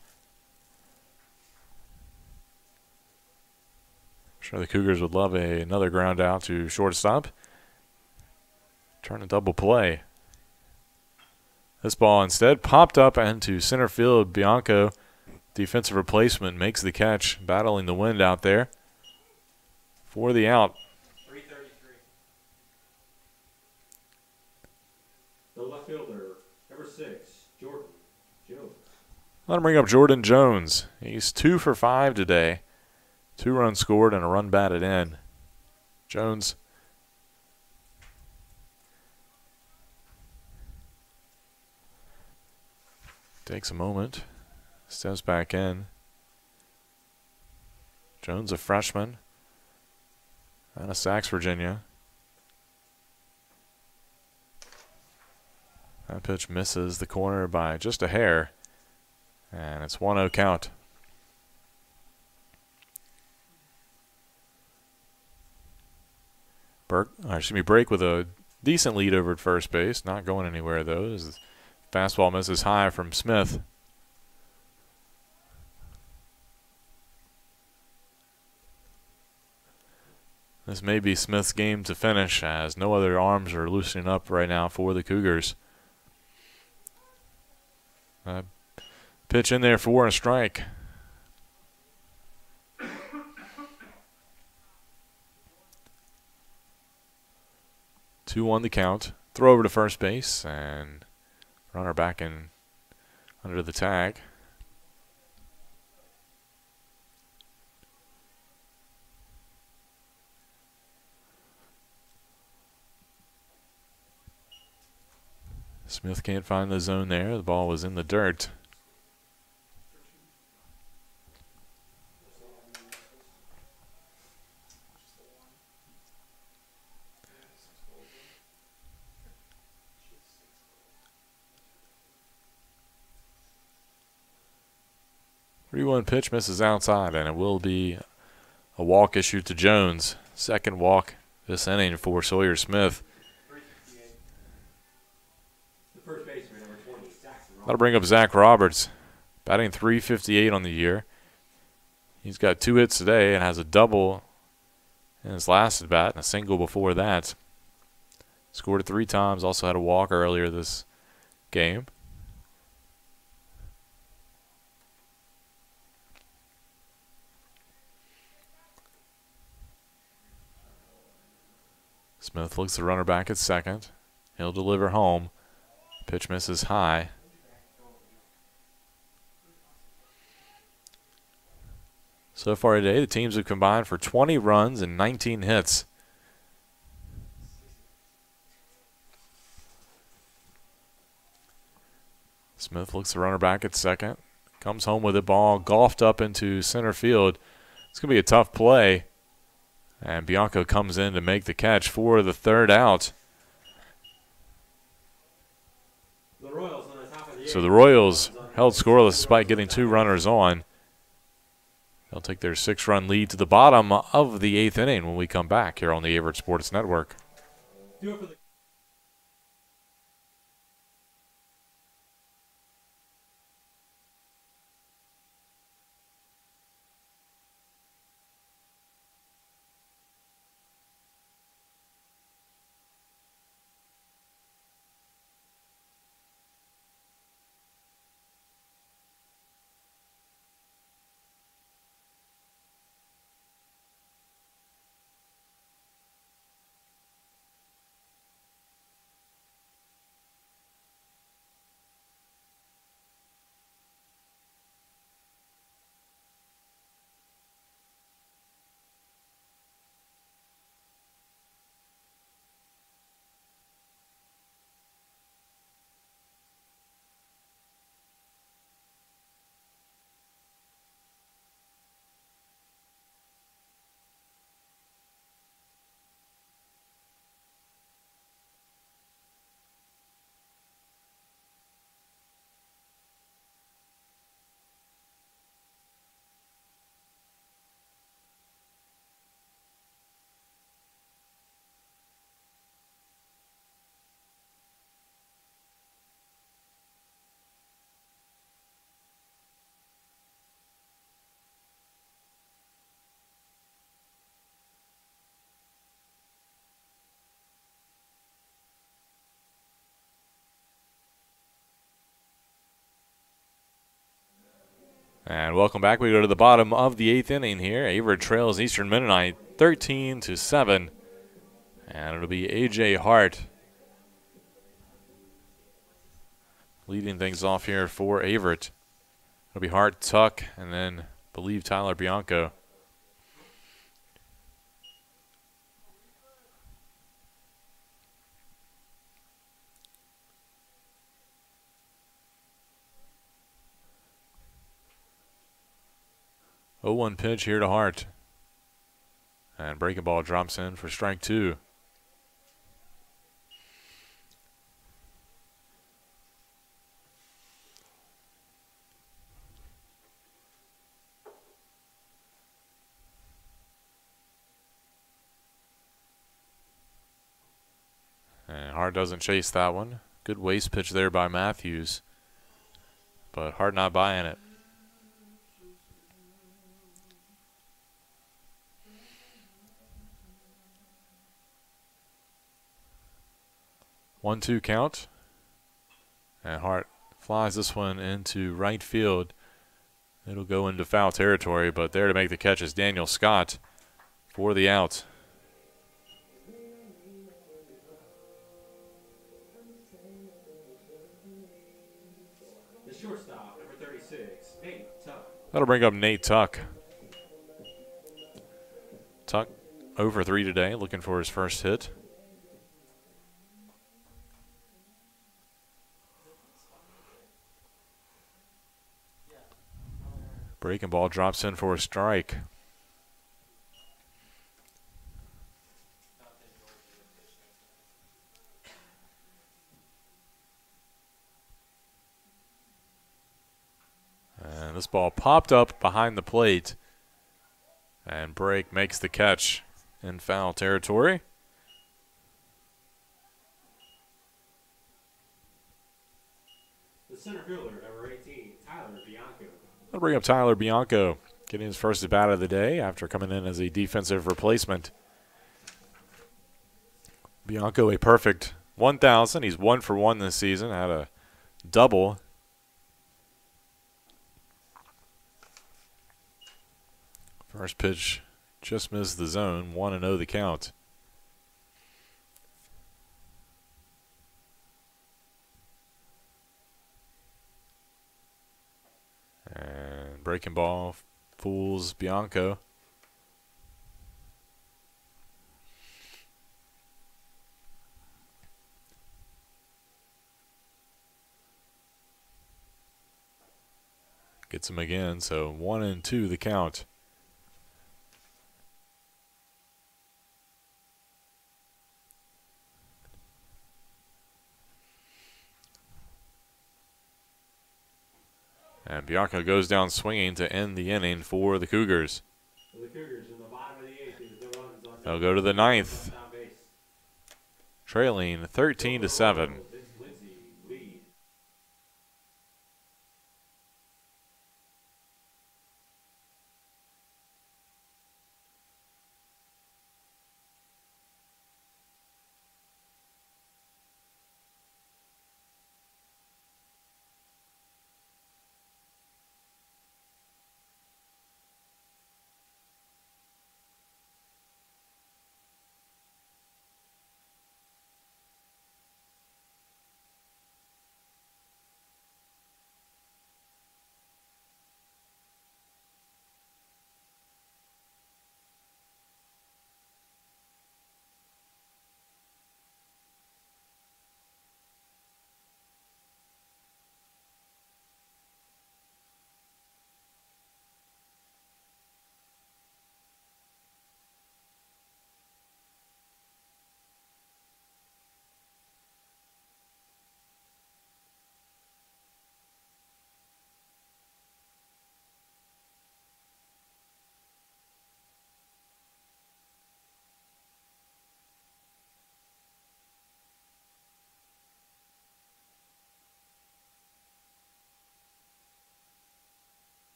I'm sure the Cougars would love another ground out to shortstop. Turn a double play. This ball instead popped up into center field. Bianco, defensive replacement, makes the catch, battling the wind out there for the out. 333. The left fielder, number 6, Jordan Jones. That'll bring up Jordan Jones. He's 2 for 5 today. 2 runs scored and a run batted in. Jones takes a moment, steps back in. Jones, a freshman out of Sax, Virginia. That pitch misses the corner by just a hair, and it's 1-0 count. Brake with a decent lead over at first base, not going anywhere though. As the fastball misses high from Smith. This may be Smith's game to finish, as no other arms are loosening up right now for the Cougars. Pitch in there for a strike. 2-1 the count. Throw over to first base and runner back in under the tag. Smith can't find the zone there. The ball was in the dirt. One pitch misses outside, and it will be a walk issued to Jones. Second walk this inning for Sawyer Smith. The first baseman, number 20, That'll bring up Zach Roberts, batting .358 on the year. He's got 2 hits today and has a double in his last at bat and a single before that. Scored 3 times, also had a walk earlier this game. Smith looks the runner back at second. He'll deliver home. Pitch misses high. So far today, the teams have combined for 20 runs and 19 hits. Smith looks the runner back at second. Comes home with the ball golfed up into center field It's going to be a tough play. And Bianco comes in to make the catch for the third out. The Royals on the top of the So eighth. the Royals held scoreless despite getting 2 runners on. They'll take their 6-run lead to the bottom of the 8th inning when we come back here on the Averett Sports Network. Do it for the And welcome back. We go to the bottom of the 8th inning here. Averett trails Eastern Mennonite 13-7. And it'll be A.J. Hart leading things off here for Averett. It'll be Hart, Tuck, and then I believe Tyler Bianco. Oh, 1 pitch here to Hart. And breaking ball drops in for strike 2. And Hart doesn't chase that one. Good waste pitch there by Matthews. But Hart not buying it. 1-2 count. And Hart flies this one into right field. It'll go into foul territory, but there to make the catch is Daniel Scott for the out. The shortstop, number 36, Nate Tuck. That'll bring up Nate Tuck. Tuck 0 for 3 today, looking for his first hit. Breaking ball drops in for a strike. And this ball popped up behind the plate. And Brake makes the catch in foul territory. The center fielder, number 18, Tyler Bianco. I'll bring up Tyler Bianco, getting his first at bat of the day after coming in as a defensive replacement. Bianco a perfect 1,000. He's 1 for 1 this season. Had a double. First pitch just missed the zone. 1-0 the count. And breaking ball fools Bianco. Gets him again, so 1-2 the count. And Bianca goes down swinging to end the inning for the Cougars. The Cougars in the bottom of the 8th, there's no runs on They'll go to the 9th, down base. trailing 13-7. Lindsay lead.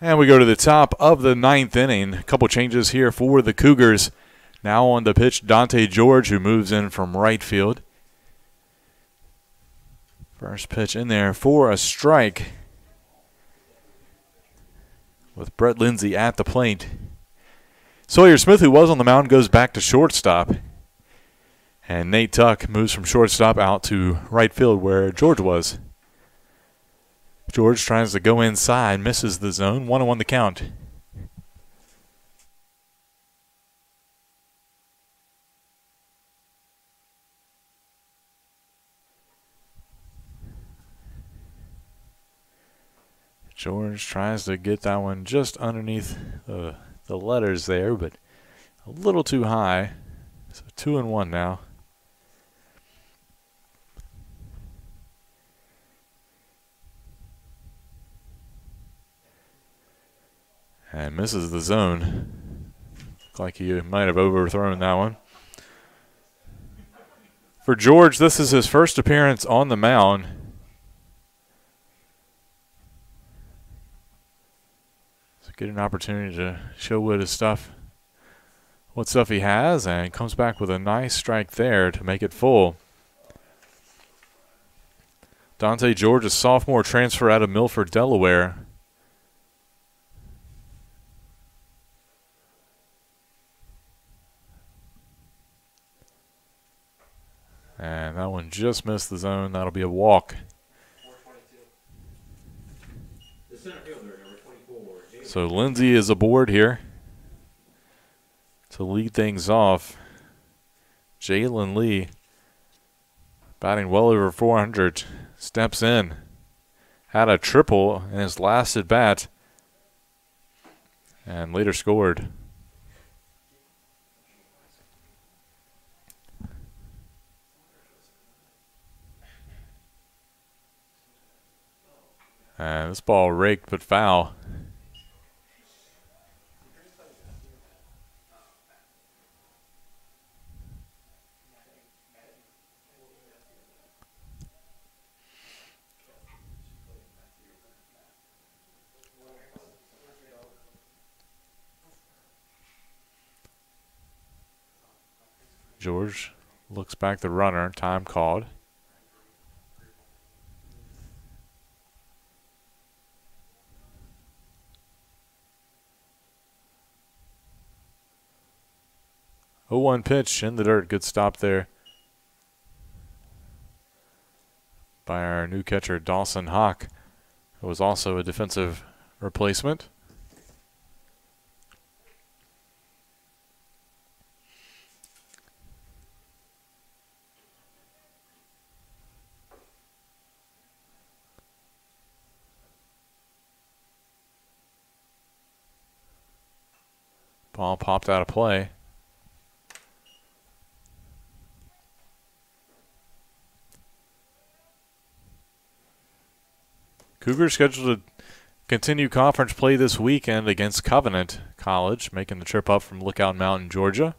And we go to the top of the 9th inning. A couple changes here for the Cougars. Now on the pitch, Dante George, who moves in from right field. First pitch in there for a strike with Brett Lindsay at the plate. Sawyer Smith, who was on the mound, goes back to shortstop. And Nate Tuck moves from shortstop out to right field where George was. George tries to go inside, misses the zone, 1-1 the count. George tries to get that one just underneath the letters there, but a little too high. So 2-1 now. And misses the zone. Looked like he might have overthrown that one. For George, this is his first appearance on the mound. So get an opportunity to show what stuff he has, and comes back with a nice strike there to make it full. Dante George, a sophomore transfer out of Milford, Delaware. And that one just missed the zone. That'll be a walk. The center fielder, number 24. So Lindsay is aboard here to lead things off. Jalen Lee, batting well over 400, steps in. Had a triple in his last at bat and later scored. And this ball raked but foul. George looks back the runner. Time called. Oh, 1 pitch in the dirt. Good stop there by our new catcher, Dawson Hawk, who was also a defensive replacement. Ball popped out of play. Cougars scheduled to continue conference play this weekend against Covenant College, making the trip up from Lookout Mountain, Georgia.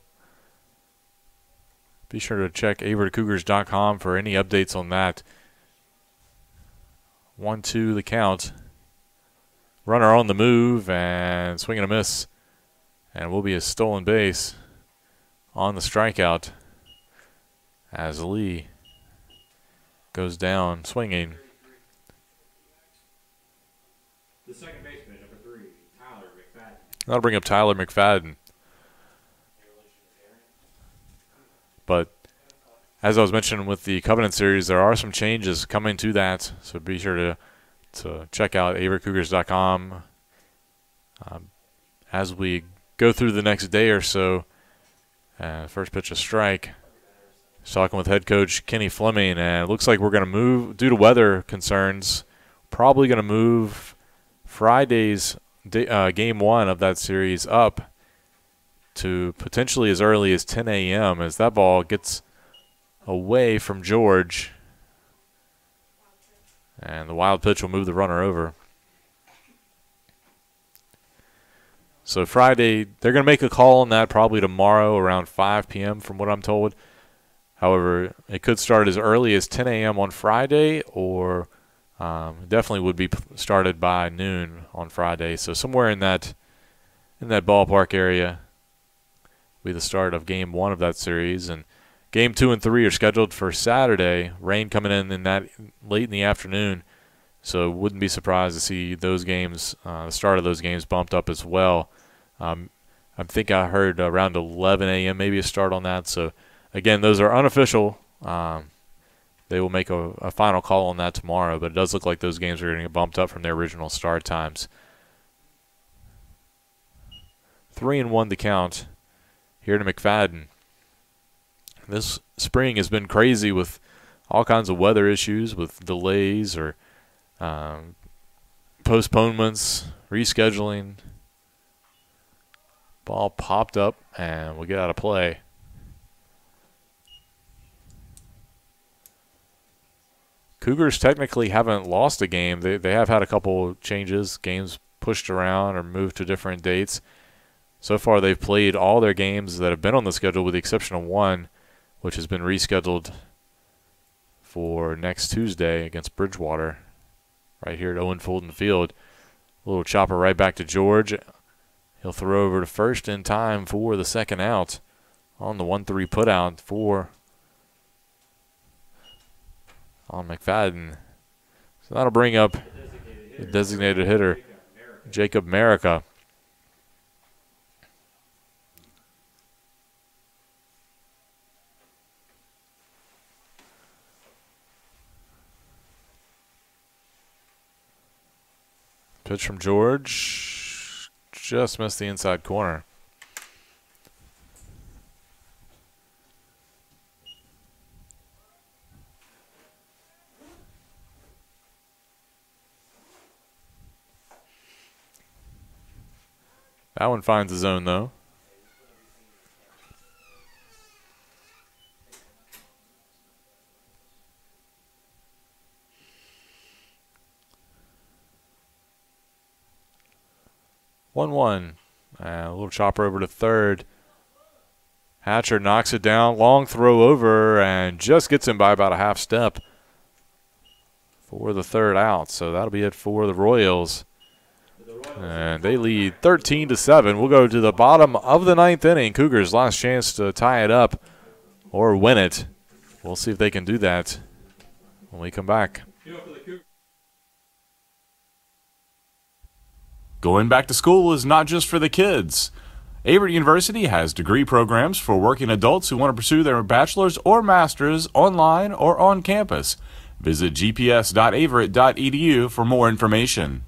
Be sure to check AverettCougars.com for any updates on that. 1-2 the count. Runner on the move and swing and a miss. And will be a stolen base on the strikeout as Lee goes down swinging. The second baseman, number 3, Tyler McFadden. That'll bring up Tyler McFadden. But as I was mentioning with the Covenant series, there are some changes coming to that. So be sure to check out AverettCougars.com as we go through the next day or so. First pitch a strike. Just talking with head coach Kenny Fleming, and it looks like we're going to move, due to weather concerns, probably going to move Friday's game 1 of that series up to potentially as early as 10 a.m. as that ball gets away from George. And the wild pitch will move the runner over. So Friday, they're going to make a call on that probably tomorrow around 5 p.m. from what I'm told. However, it could start as early as 10 a.m. on Friday, or definitely would be started by noon on Friday. So somewhere in that ballpark area will be the start of game 1 of that series. And game 2 and 3 are scheduled for Saturday. Rain coming in that late in the afternoon. So wouldn't be surprised to see those games, the start of those games bumped up as well. I think I heard around 11 a.m. maybe a start on that. So, again, those are unofficial. They will make a final call on that tomorrow, but it does look like those games are going to get bumped up from their original start times. 3-1 the count here to McFadden. This spring has been crazy with all kinds of weather issues, with delays or postponements, rescheduling. Ball popped up and will get out of play. Cougars technically haven't lost a game. They have had a couple changes, games pushed around or moved to different dates. So far they've played all their games that have been on the schedule with the exception of one, which has been rescheduled for next Tuesday against Bridgewater right here at Owen Fulton Field. A little chopper right back to George. He'll throw over to first in time for the second out on the 1-3 putout on McFadden. So that'll bring up the designated hitter, Jacob Marica. Pitch from George. Just missed the inside corner. That one finds the zone, though. 1-1. A little chopper over to third. Hatcher knocks it down. Long throw over and just gets him by about a half step for the third out. So that'll be it for the Royals. And they lead 13-7. We'll go to the bottom of the ninth inning. Cougars' last chance to tie it up or win it. We'll see if they can do that when we come back. Going back to school is not just for the kids. Averett University has degree programs for working adults who want to pursue their bachelor's or master's online or on campus. Visit gps.averett.edu for more information.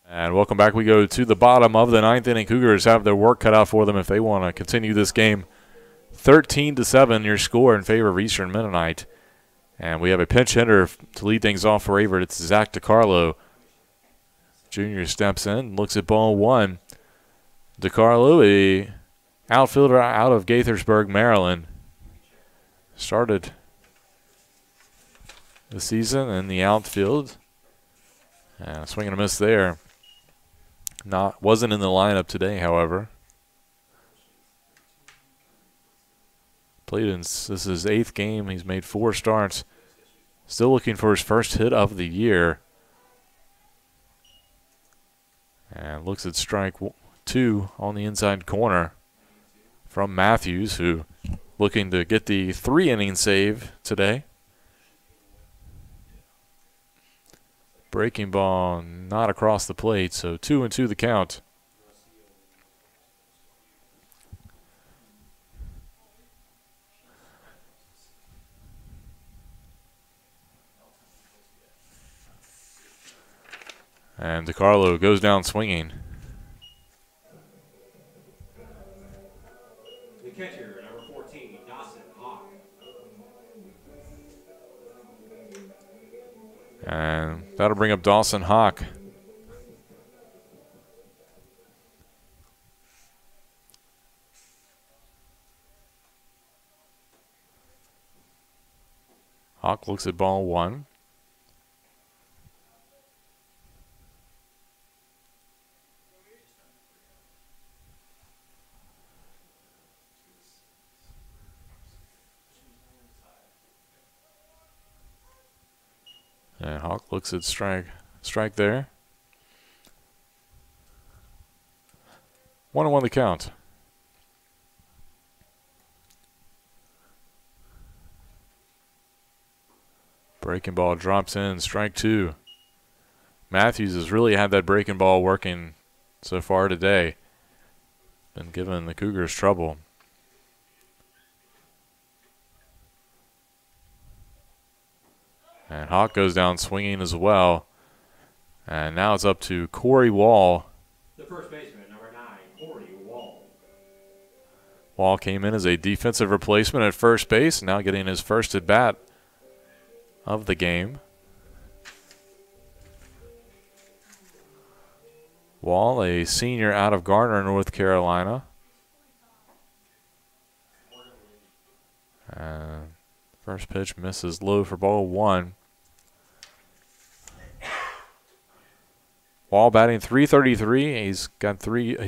And welcome back. We go to the bottom of the ninth inning. Cougars have their work cut out for them if they want to continue this game. 13-7, your score in favor of Eastern Mennonite. And we have a pinch hitter to lead things off for Averett. It's Zach DiCarlo. Junior steps in, looks at ball one. DiCarlo, a outfielder out of Gaithersburg, Maryland. Started the season in the outfield. And a swing and a miss there. Wasn't in the lineup today, however. Played in, this is his 8th game. He's made 4 starts. Still looking for his first hit of the year. And looks at strike 2 on the inside corner from Matthews, who looking to get the 3-inning save today. Breaking ball not across the plate, so 2-2 the count. And DiCarlo goes down swinging. The catcher, number 14, Dawson Hawk. And that'll bring up Dawson Hawk. Hawk looks at ball one. And Hawk looks at strike there. 1-1 the count. Breaking ball drops in, strike 2. Matthews has really had that breaking ball working so far today. Been giving the Cougars trouble. And Hawk goes down swinging as well. And now it's up to Corey Wall. The first baseman, number 9, Corey Wall. Wall came in as a defensive replacement at first base, now getting his first at bat of the game. Wall, a senior out of Garner, North Carolina. And first pitch misses low for ball 1. Wall batting .333. He's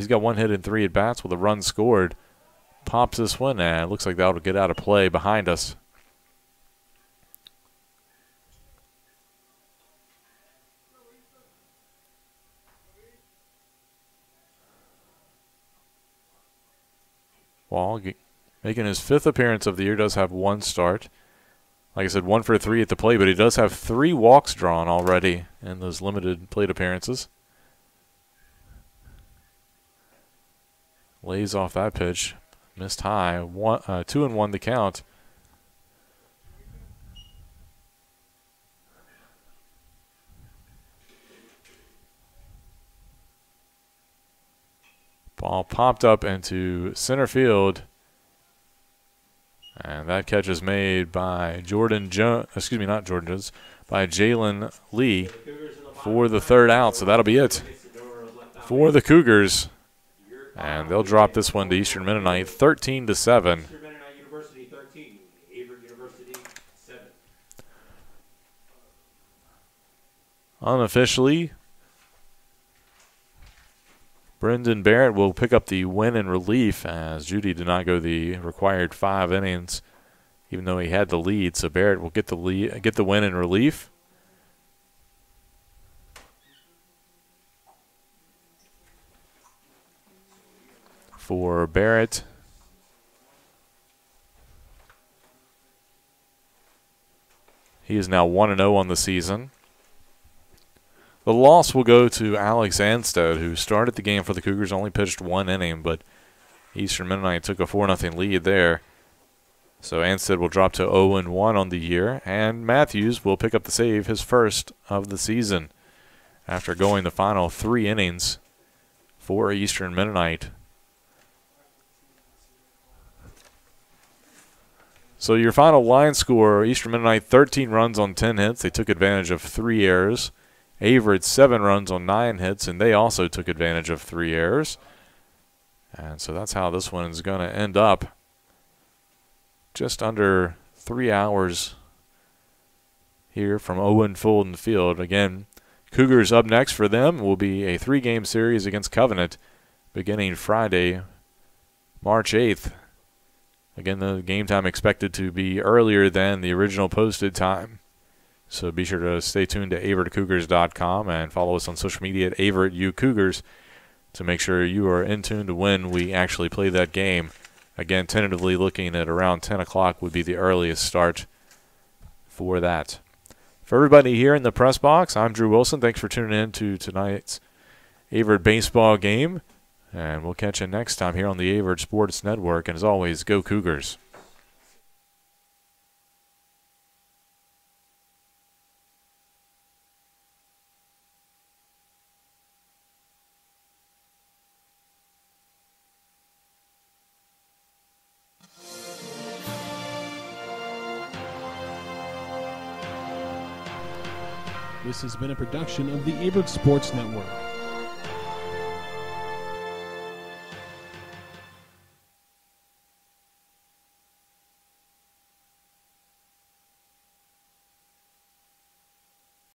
got 1 hit and 3 at bats with a run scored. pops this one, and it looks like that'll get out of play behind us. Wall making his 5th appearance of the year, does have 1 start. Like I said, 1 for 3 at the plate, but he does have 3 walks drawn already in those limited plate appearances. Lays off that pitch. Missed high. 2-1 the count. Ball popped up into center field. And that catch is made by Jordan Jones. Excuse me, not Jordan Jones. By Jalen Lee for the 3rd out. So that'll be it for the Cougars. And they'll drop this one to Eastern Mennonite 13-7. Eastern Mennonite University 13, Averett University 7. Unofficially, Brendan Barrett will pick up the win in relief, as Judy did not go the required 5 innings, even though he had the lead. So Barrett will get the win in relief. For Barrett, he is now 1-0 on the season. The loss will go to Alex Anstead, who started the game for the Cougars, only pitched 1 inning, but Eastern Mennonite took a 4-0 lead there. So Anstead will drop to 0-1 on the year, and Matthews will pick up the save, his 1st of the season, after going the final 3 innings for Eastern Mennonite. So your final line score, Eastern Mennonite 13 runs on 10 hits. They took advantage of 3 errors. Averett 7 runs on 9 hits, and they also took advantage of 3 errors. And so that's how this one is going to end up. Just under 3 hours here from Owen Fulton Field. Again, Cougars up next for them will be a 3-game series against Covenant beginning Friday, March 8th. Again, the game time expected to be earlier than the original posted time. So be sure to stay tuned to AverettCougars.com and follow us on social media at AverettUCougars to make sure you are in tune to when we actually play that game. Again, tentatively looking at around 10 o'clock would be the earliest start for that. For everybody here in the press box, I'm Drew Wilson. Thanks for tuning in to tonight's Averett baseball game. And we'll catch you next time here on the Averett Sports Network. And as always, go Cougars. This has been a production of the Averett Sports Network.